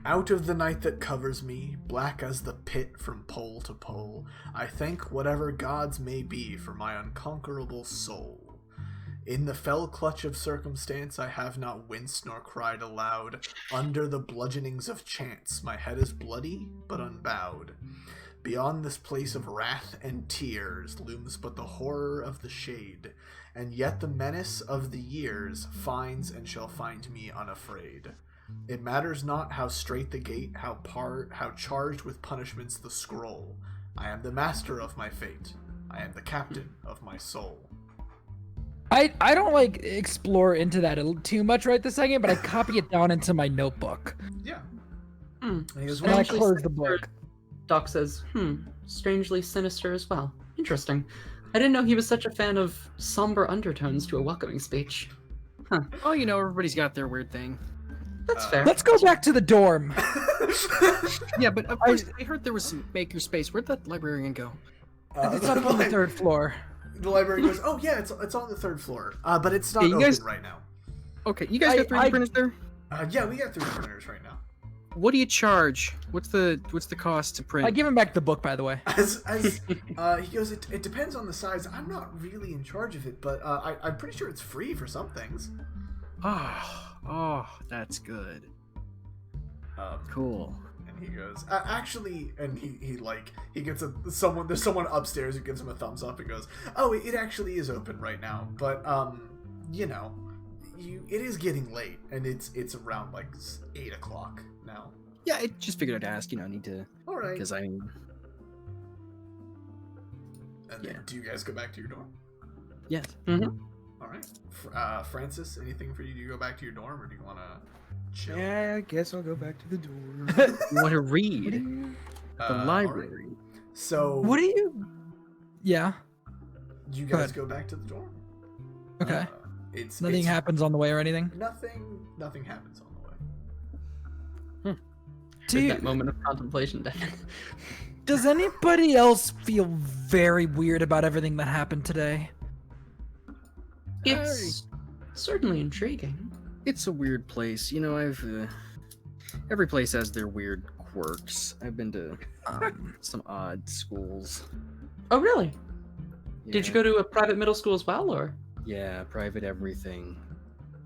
Out of the night that covers me, black as the pit from pole to pole, I thank whatever gods may be for my unconquerable soul. In the fell clutch of circumstance, I have not winced nor cried aloud. Under the bludgeonings of chance, my head is bloody but unbowed. Beyond this place of wrath and tears looms but the horror of the shade, and yet the menace of the years finds and shall find me unafraid. It matters not how straight the gate, how charged with punishments the scroll. I am the master of my fate. I am the captain of my soul. I don't like explore into that too much right this second, but I copy it down into my notebook. Yeah. Hmm. And he goes, And I well, Actually, close the book. Doc says, strangely sinister as well. Interesting. I didn't know he was such a fan of somber undertones to a welcoming speech. Oh, you know, everybody's got their weird thing. That's fair. Let's go back to the dorm. Yeah, but of course, I heard there was some maker space. Where'd that librarian go? It's up on the 3rd floor. The librarian goes, oh yeah, it's on the 3rd floor, but it's not Yeah, you open guys- right now. Okay, you guys got 3D printers there? Yeah, we got 3D printers right now. What do you charge? What's the cost to print? I give him back the book, by the way. As he goes, it depends on the size. I'm not really in charge of it, but I'm pretty sure it's free for some things. Oh, that's good. Cool. And he goes, actually, and he gets someone. There's someone upstairs who gives him a thumbs up and goes, oh, it actually is open right now, but you know, it is getting late, and it's around like 8 o'clock now. Yeah, I just figured I'd ask. You know, I need to. All right. Because And then, do you guys go back to your dorm? Yes. All right. Francis, anything for you? Do you go back to your dorm, or do you want to chill? Yeah, I guess I'll go back to the door. You want to read the all right. library? So What do you? Yeah. you Go guys ahead. go back to the dorm. Okay. Nothing Nothing happens on the way or anything. Nothing happens on the way. Do Take you, that moment of contemplation, Devin. does anybody else feel very weird about everything that happened today? It's certainly intriguing. It's a weird place. You know, every place has their weird quirks. I've been to some odd schools. Oh, really? Did you Yeah. go to a private middle school as well, or? Yeah, private everything.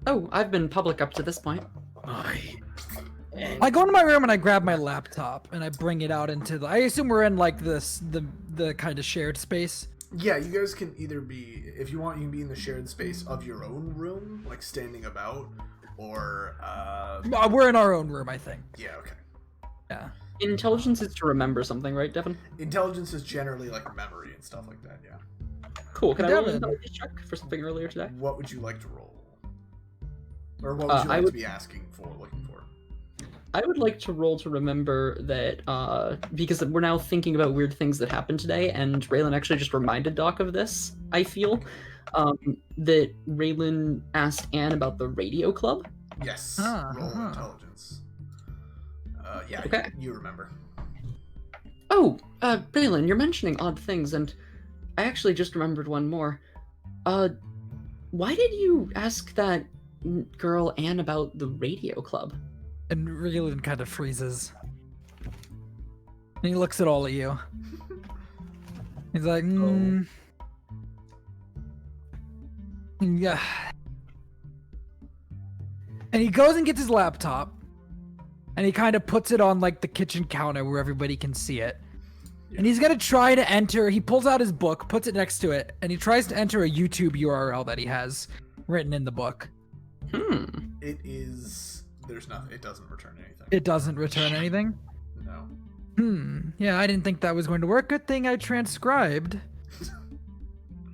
Oh, I've been public up to this point. I go into my room and I grab my laptop and I bring it out into the. I assume we're in like the kind of shared space. Yeah, you guys can either be, if you want, you can be in the shared space of your own room, like standing about, or We're in our own room, I think. yeah, okay. Yeah. Intelligence is to remember something, right, Devin? Intelligence is generally like memory and stuff like that. Yeah. Cool. Can I roll an Devin. intelligence check for something earlier today? What would you like to roll, or what would you like to be looking for? I would like to roll to remember that, because we're now thinking about weird things that happened today, and Raelen actually just reminded Doc of this, I feel, that Raelen asked Anne about the radio club. Yes. Roll intelligence. Yeah. Okay. You remember. Oh, Raelen, you're mentioning odd things, and I actually just remembered one more. Why did you ask that girl Anne about the radio club? And Raelen kind of freezes. And he looks at all of you. He's like, yeah. And he goes and gets his laptop. And he kind of puts it on like the kitchen counter where everybody can see it. And he's gonna try to enter. He pulls out his book, puts it next to it, and he tries to enter a YouTube URL that he has written in the book. It is. There's nothing. It doesn't return anything. It doesn't return anything. No. Yeah, I didn't think that was going to work. Good thing I transcribed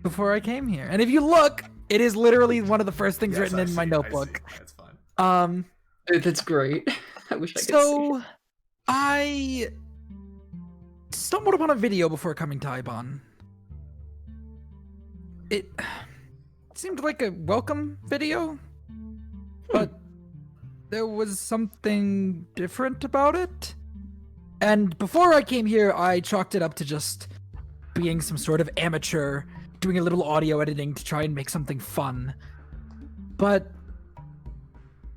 before I came here. And if you look, it is literally one of the first things written in my notebook. That's fine. That's great. I wish I could see. So I stumbled upon a video before coming to Eibon. It seemed like a welcome video, but there was something different about it. And before I came here, I chalked it up to just being some sort of amateur, doing a little audio editing to try and make something fun. But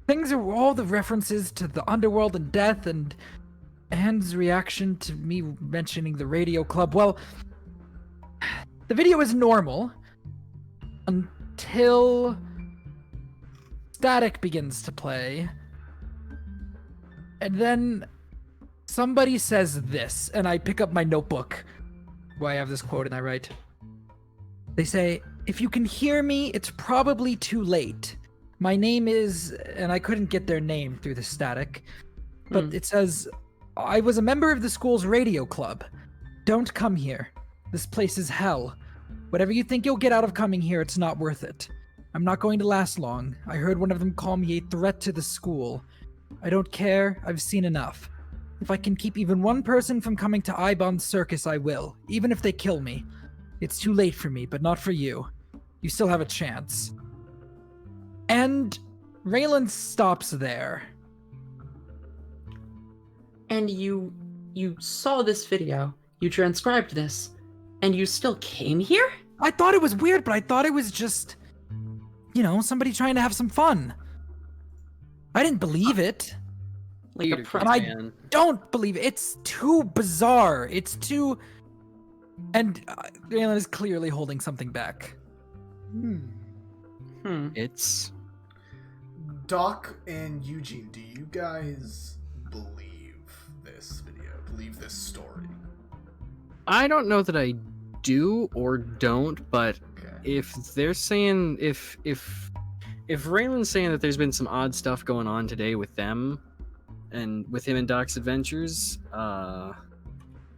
things are all the references to the underworld and death, and Anne's reaction to me mentioning the radio club. Well, the video is normal until static begins to play. And then somebody says this, and I pick up my notebook where I have this quote and I write. They say, "If you can hear me, it's probably too late. My name is," and I couldn't get their name through the static, but it says, "I was a member of the school's radio club. Don't come here. This place is hell. Whatever you think you'll get out of coming here, it's not worth it. I'm not going to last long. I heard one of them call me a threat to the school. I don't care. I've seen enough. If I can keep even one person from coming to Eibon's circus, I will, even if they kill me. It's too late for me, but not for you. You still have a chance. And Raelen stops there. And you saw this video, you transcribed this, and you still came here? I thought it was weird, but I thought it was just, somebody trying to have some fun. I didn't believe it. Like a Peter, And I man. don't believe it. It's too bizarre. It's too... And Raelen is clearly holding something back. It's Doc and Eugene, do you guys believe this video? Believe this story? I don't know that I do or don't, but Okay. if they're saying if Raelen's saying that there's been some odd stuff going on today with them and with him and Doc's adventures,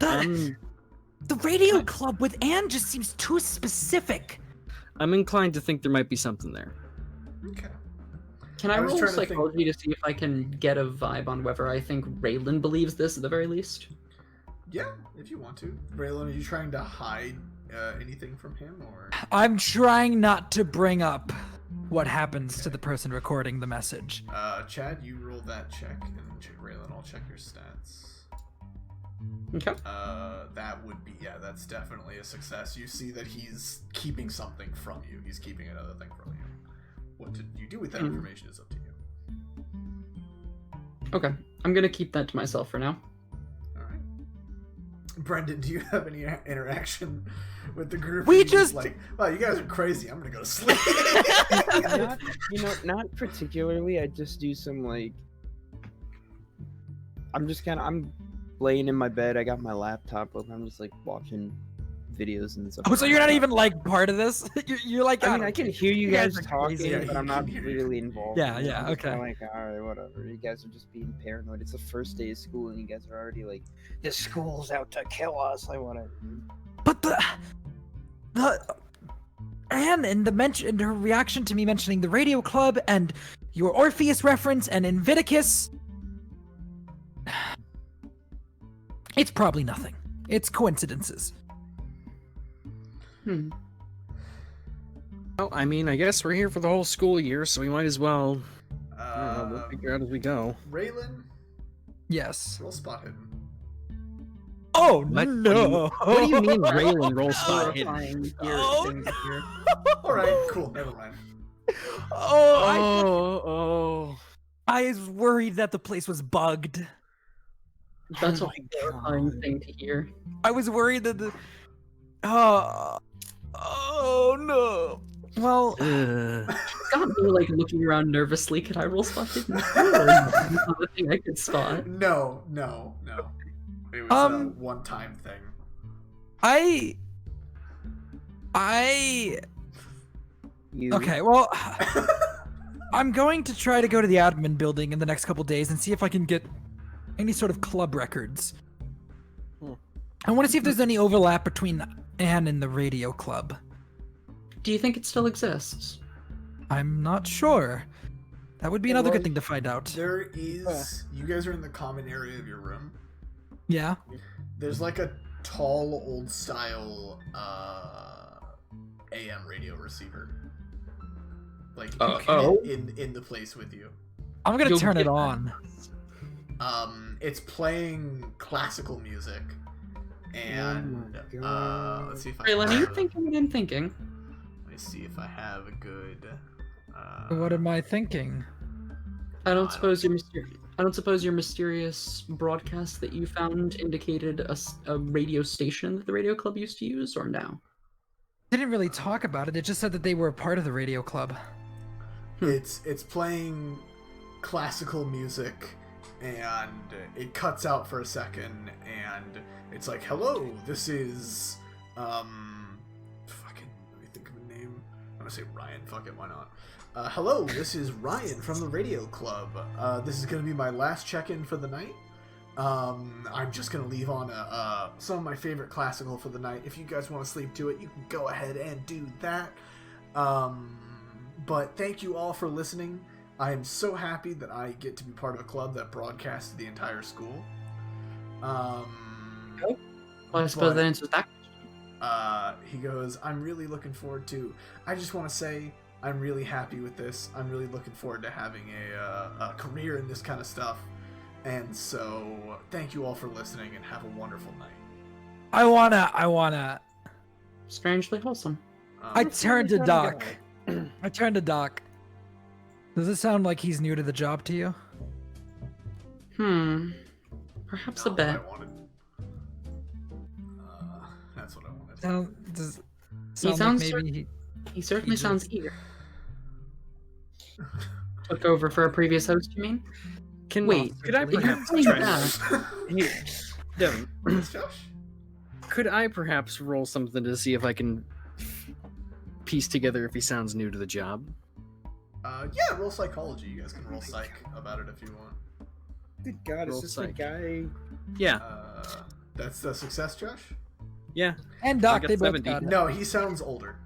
The radio club with Anne just seems too specific. I'm inclined to think there might be something there. Okay. Can I I was roll trying to think- psychology to see if I can get a vibe on whether I think Raelen believes this at the very least? Yeah, if you want to. Raelen, are you trying to hide anything from him, or? I'm trying not to bring up what happens to the person recording the message. Chad, you roll that check, and Raelen, I'll check your stats. Okay. That would be, that's definitely a success. You see that he's keeping something from you. He's keeping another thing from you. What did you do with that information is up to you. Okay. I'm gonna keep that to myself for now. Alright. Brendon, do you have any interaction with the group? We Or you just- like, wow, you guys are crazy. I'm gonna go to sleep. Not particularly. I just do some I'm laying in my bed. I got my laptop open. I'm just watching videos and stuff. Oh, so you're not even part of this? You're like, I mean, I can hear you guys are talking, crazy. but I'm not really involved. Yeah, in it. yeah, I'm just okay. kinda all right, whatever. You guys are just being paranoid. It's the first day of school, and you guys are already the school's out to kill us. Whatever. But the Anne and and her reaction to me mentioning the radio club and your Orpheus reference and Inviticus. It's probably nothing. It's coincidences. Well, I mean, I guess we're here for the whole school year, so we might as well. I don't know, we'll figure out as we go. Raylan, Yes. roll spot hidden. Oh What? no! What do you mean, Raelen roll spot hidden? Horrifying here Oh, thing to hear. Alright, cool, never mind. Oh, I was worried that the place was bugged. That's Oh a my horrifying God. thing to hear. I was worried that the. Oh no. Well, Got me looking around nervously. Could I roll spot hidden? Or is that not a thing I could spot? No. It was a one-time thing. Okay, well, I'm going to try to go to the admin building in the next couple days and see if I can get any sort of club records. I want to see if there's any overlap between Anne and the radio club. Do you think it still exists? I'm not sure. That would be another good thing to find out. There is... You guys are in the common area of your room. Yeah. There's a tall, old-style AM radio receiver. In the place with you. I'm gonna You'll turn it get that. on. It's playing classical music. And, let's see if I Raylan, are you have- thinking what I'm thinking? Let me see if I have a good... What am I thinking? I don't I suppose your mysterious broadcast that you found indicated a radio station that the radio club used to use, or no? Didn't really talk about it. It just said that they were a part of the radio club. It's playing classical music, and it cuts out for a second, and it's like, hello, this is, fucking, let me think of a name. I'm gonna say Ryan, fuck it, why not? Hello, this is Ryan from the radio club. This is gonna be my last check-in for the night. I'm just gonna leave on some of my favorite classical for the night. If you guys want to sleep to it, you can go ahead and do that. But thank you all for listening. I am so happy that I get to be part of a club that broadcasts to the entire school. Well, I suppose but- that answers that. He goes, I'm really looking forward to. I just want to say I'm really happy with this. I'm really looking forward to having a career in this kind of stuff. And so, thank you all for listening, and have a wonderful night. I wanna. Strangely wholesome. I turned to Doc. I turned to Doc. Does it sound like he's new to the job to you? Perhaps Not a what I bit. wanted. That's what I wanted. Does He sound sounds like maybe He certainly just- sounds eager. Took over for a previous host, you mean? Wait, could I Possibly. perhaps Yeah. try? Here, Devin, Yes, Josh? could I perhaps roll something to see if I can piece together if he sounds new to the job? Yeah, roll psychology. You guys can roll psych about it if you want. Good God, Roll is this the psych. guy? Yeah, That's the success, Josh? yeah. and I Doc, got they both 70. got it. No, he sounds older.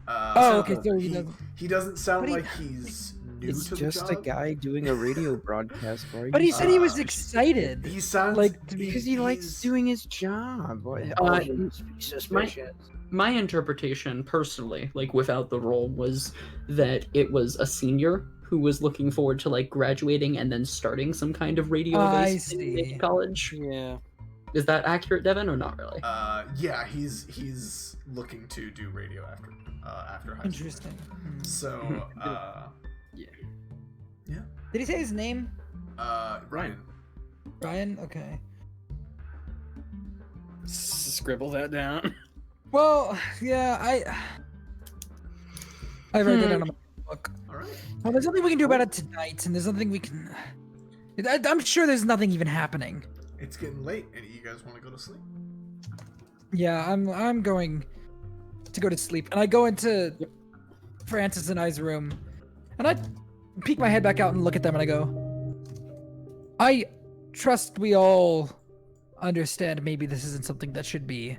Oh, okay, so he he, doesn't. he doesn't sound But he- like he's new It's to the just job. a guy doing a radio broadcast for you. But he said he was Uh, excited. He sounds Like, to be- because he likes he's- doing his job. Suspicious. My interpretation, personally, like without the role, was that it was a senior who was looking forward to like graduating and then starting some kind of radio I based thing see. in college. Yeah. Is that accurate, Devin, or not really? Yeah, he's looking to do radio after high school. Interesting. Hmm. So, Did he say his name? Ryan. Ryan? Okay. Scribble that down. Well, yeah, I write that down on my book. All right. Well, there's nothing we can do about it tonight, and there's nothing we can. I'm sure there's nothing even happening. It's getting late. Any of you guys want to go to sleep? Yeah, I'm going to go to sleep, and I go into Francis and I's room, and I peek my head back out and look at them, and I go, I trust we all understand maybe this isn't something that should be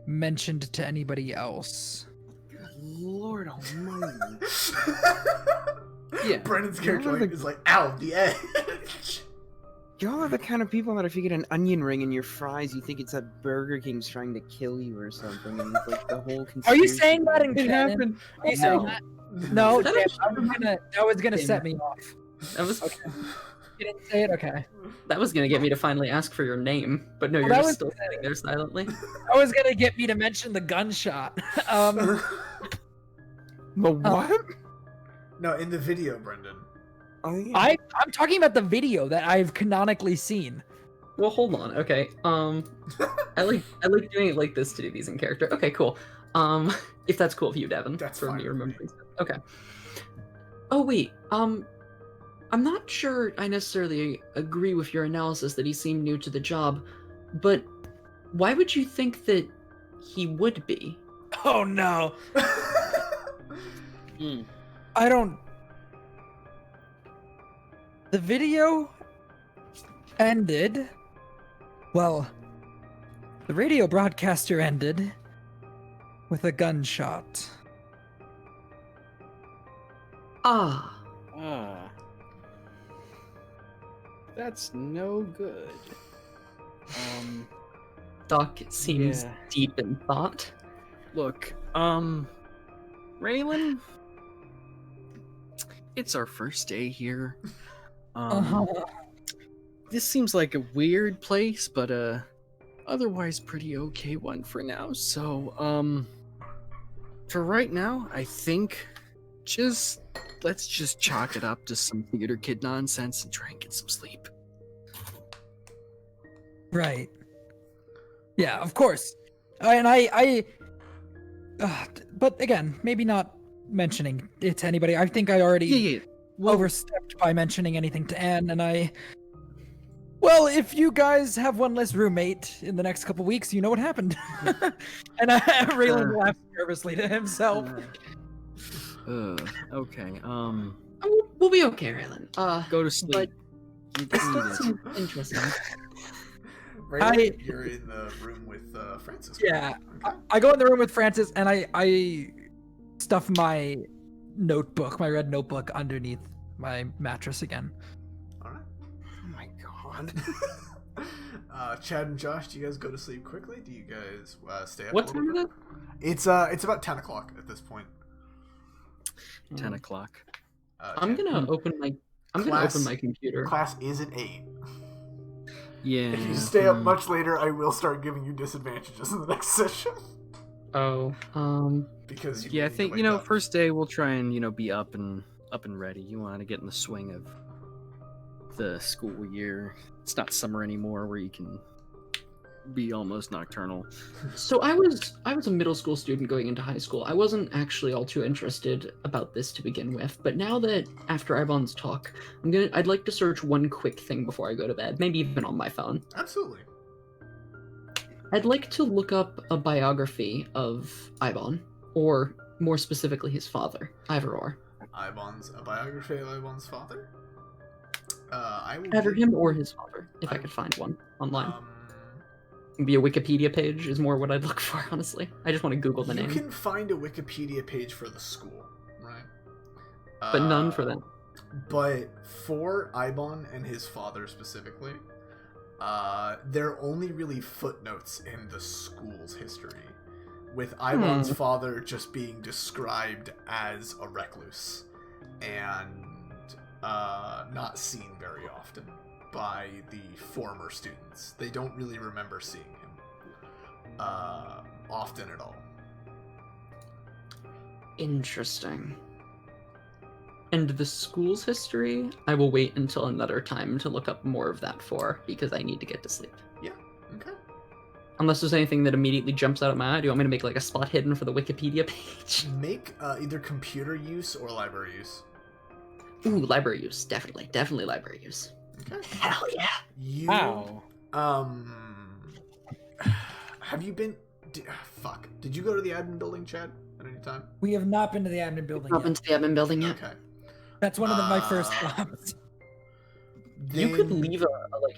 mentioned to anybody else. Lord almighty. Yeah. Brennan's character Y'all are the- is like, ow, the edge. Y'all are the kind of people that if you get an onion ring in your fries, you think it's that Burger King's trying to kill you or something. And it's like the whole Are you conspiracy saying that in theory. canon? Are you saying No. that? No, That that was gonna set me off. That was You didn't say it? Okay. that was gonna get me to finally ask for your name, but no, Well, you're that just was- still sitting there silently. That was gonna get me to mention the gunshot. The what? No, in the video, Brendan. Oh, yeah. I'm talking about the video that I've canonically seen. Well, hold on. Okay. I like doing it like this to do these in character. Okay, cool. If that's cool with you, Devin. That's for fine me with me. remembering stuff. Okay. Oh wait. I'm not sure I necessarily agree with your analysis that he seemed new to the job, but why would you think that he would be? Oh no. I don't. The video ended. Well, the radio broadcaster ended with a gunshot. Ah. Ah. That's no good. Doc seems Yeah. deep in thought. Look, Raelen, it's our first day here. This seems like a weird place, but otherwise pretty okay one for now. So, for right now, I think let's just chalk it up to some theater kid nonsense and try and get some sleep. Right. Yeah, of course. But again, maybe not mentioning it to anybody. I think I already Yeah. overstepped by mentioning anything to Anne, and well, if you guys have one less roommate in the next couple weeks, you know what happened. And Raelen laughs nervously to himself. Okay. We'll be okay, Raelen. Go to sleep. You This need does it. seem interesting. Raylan, you're in the room with Francis. Yeah, Okay. I go in the room with Francis, and I stuff my notebook, my red notebook, underneath my mattress again. All right. Oh my god. Chad and Josh, do you guys go to sleep quickly? Do you guys stay up? What a time little is bit? it? It's about 10 o'clock at this point. 10 o'clock. I'm Chad. gonna open my. I'm gonna open my computer. Class is at 8. Yeah. If you stay up much later, I will start giving you disadvantages in the next session. Oh. Because you Yeah, I need to think wake up. first day we'll try and be up and ready. You want to get in the swing of the school year. It's not summer anymore where you can be almost nocturnal. So I was a middle school student going into high school. I wasn't actually all too interested about this to begin with, but now that after Eibon's talk, I'd like to search one quick thing before I go to bed, maybe even on my phone. Absolutely. I'd like to look up a biography of Eibon, or more specifically his father, either or. A biography of Eibon's father? I will Either give- him or his father, if I could find one online. Um, Be a Wikipedia page is more what I'd look for, honestly. I just want to Google the you name. can find a Wikipedia page for the school, right? But none for them. But for Eibon and his father specifically, there are only really footnotes in the school's history, with Eibon's father just being described as a recluse and not seen very often by the former students. They don't really remember seeing him often at all. Interesting. And the school's history, I will wait until another time to look up more of that for, because I need to get to sleep. Yeah, okay. Unless there's anything that immediately jumps out at my eye. Do you want me to make like a spot hidden for the Wikipedia page? Make either computer use or library use. Ooh, library use. Definitely. Definitely library use. Okay. Hell yeah. You, Wow. have you been... fuck. Did you go to the admin building, Chad, at any time? We have not been to the admin building Up yet. into the admin building yet. Okay. That's one of my first Uh, stops. You could Then- leave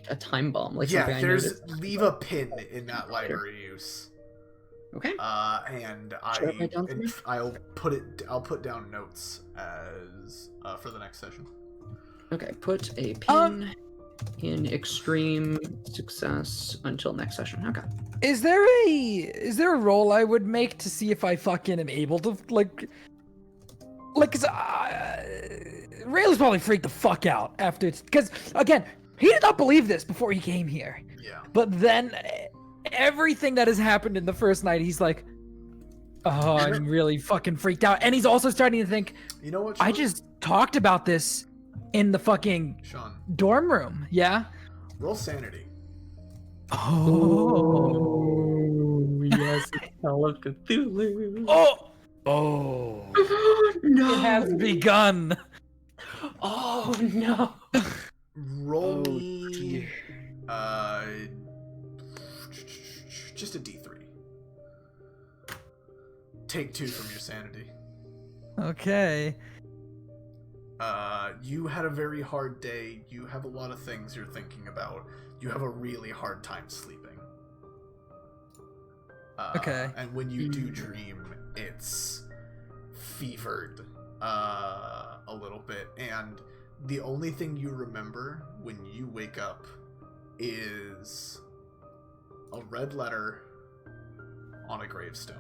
a time bomb, like yeah, something I there's noticed. leave a pin in that library use. Okay. And Should I write down and something? I'll put down notes as for the next session. Okay, put a pin in extreme success until next session. Okay. Is there a roll I would make to see if I fucking am able to cause Raelen's probably freaked the fuck out after it's, because again, he did not believe this before he came here. Yeah. But then everything that has happened in the first night, he's like, oh, I'm really fucking freaked out. And he's also starting to think, You know what? I Sean? just talked about this in the fucking Shawn, dorm room. Yeah. roll sanity. Oh. yes, Call of Cthulhu. Oh. no. It has begun. Oh no. Roll Oh, me dear. just a D3. Take 2 from your sanity. Okay. You had a very hard day. You have a lot of things you're thinking about. You have a really hard time sleeping. Okay. And when you do dream, it's fevered a little bit. And the only thing you remember when you wake up is a red letter on a gravestone.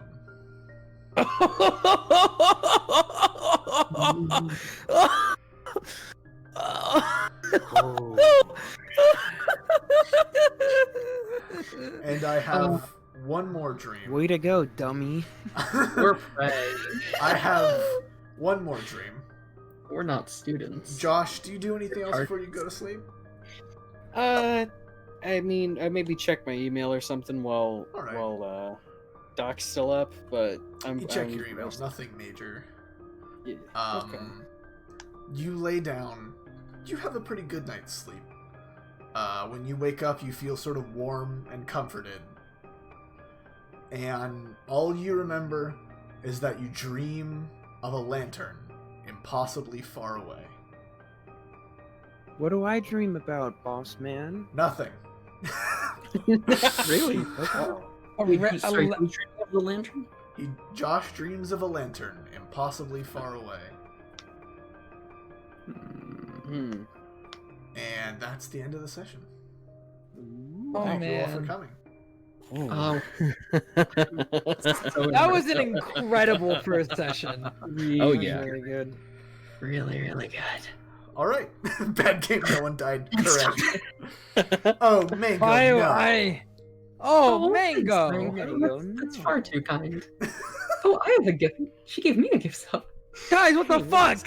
And I have one more dream. Way to go, dummy. We're prey. I have one more dream. We're not students. Josh, do you do anything else before you go to sleep? I mean, I maybe check my email or something while All right. while Doc's still up, but You check your emails, nothing major. Yeah, okay. You lay down. You have a pretty good night's sleep. When you wake up, you feel sort of warm and comforted. And all you remember is that you dream of a lantern impossibly far away. What do I dream about, boss man? Nothing. Really? A re- a Sorry, le- you dreaming of the lantern? Josh dreams of a lantern impossibly far away. Hmm. And that's the end of the session. Ooh. Oh Thank you all for man, coming. Oh, that was an incredible first session. Oh, yeah. Really good. Really, really good. All right. Bad game. No one died. Correct. Oh, Mango. Oh, thanks, Mango. Mango. That's far too kind. Oh, I have a gift. She gave me a gift sub. Guys, what the fuck?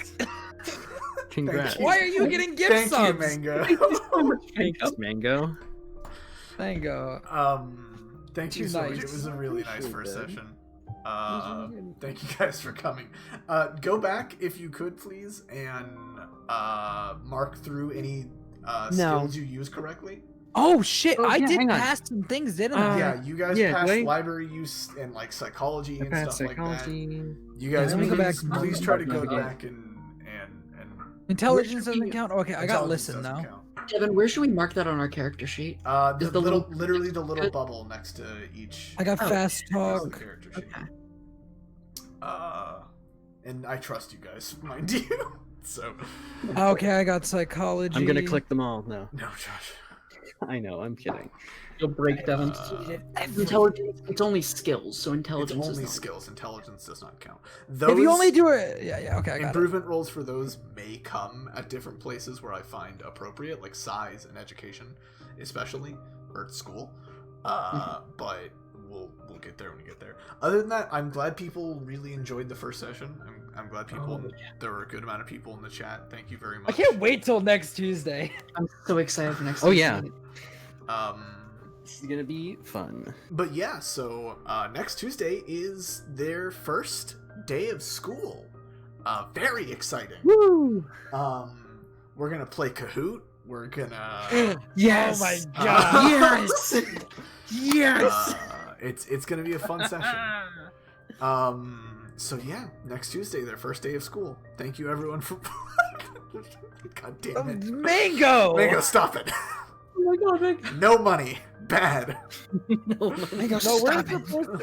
Congrats. Thank you. Why are you getting gift Thank subs? you, Mango. Thank you so much, Mango. Thanks, Mango. Mango. Thank you Too so much. nice. It was a really nice Appreciate first that. session. Thank you guys for coming. Go back if you could, please, and mark through any skills you use correctly. Oh shit! Oh, I yeah, did hang on. pass some things, didn't I? Yeah, you guys yeah, passed wait. library use and like psychology and stuff like that. You Yeah, guys, let me go back please, and please look try to up go navigate. back and Intelligence Where should doesn't we- count. Okay, I got intelligence listen doesn't now. count. Devin, where should we mark that on our character sheet? The Is the little, little- literally the little bubble next to each. I got Oh, fast next to the talk. character sheet. Okay. And I trust you guys, mind you. So. Okay, I got psychology. I'm gonna click them all. No, No, Josh. I know. I'm kidding. You'll break Devin. Intelligence. It's only skills, so It's intelligence is only not. skills. Intelligence does not count. Those If you only do it, yeah, okay, I got it. improvement rolls for those may come at different places where I find appropriate, like size and education, especially, or at school. But we'll get there when we get there. Other than that, I'm glad people really enjoyed the first session. I'm glad people. There were a good amount of people in the chat. Thank you very much. I can't wait till next Tuesday. I'm so excited for next. Oh, yeah. Tuesday. This is gonna be fun. But yeah, so next Tuesday is their first day of school. Very exciting. Woo! We're gonna play Kahoot. We're gonna. Yes! Oh my god! Yes. Yes! It's gonna be a fun session. So yeah, next Tuesday, their first day of school. Thank you everyone for. God damn it, Mango! Mango, stop it! Oh my god, Mango. No money, bad. Mango, no,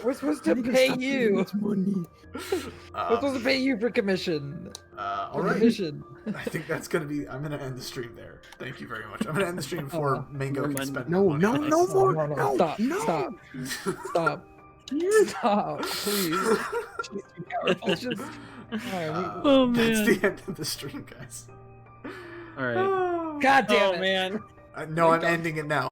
we're supposed to pay you. We're supposed to pay you for commission. All For right. commission. I think that's gonna be. I'm gonna end the stream there. Thank you very much. I'm gonna end the stream before Mango can spend. No, money no, on no this. more. No, stop, no. stop, stop. Stop, please. It's just... Alright, Oh That's the end of the stream, guys. All right. God damn it. man. No, I'm ending it now.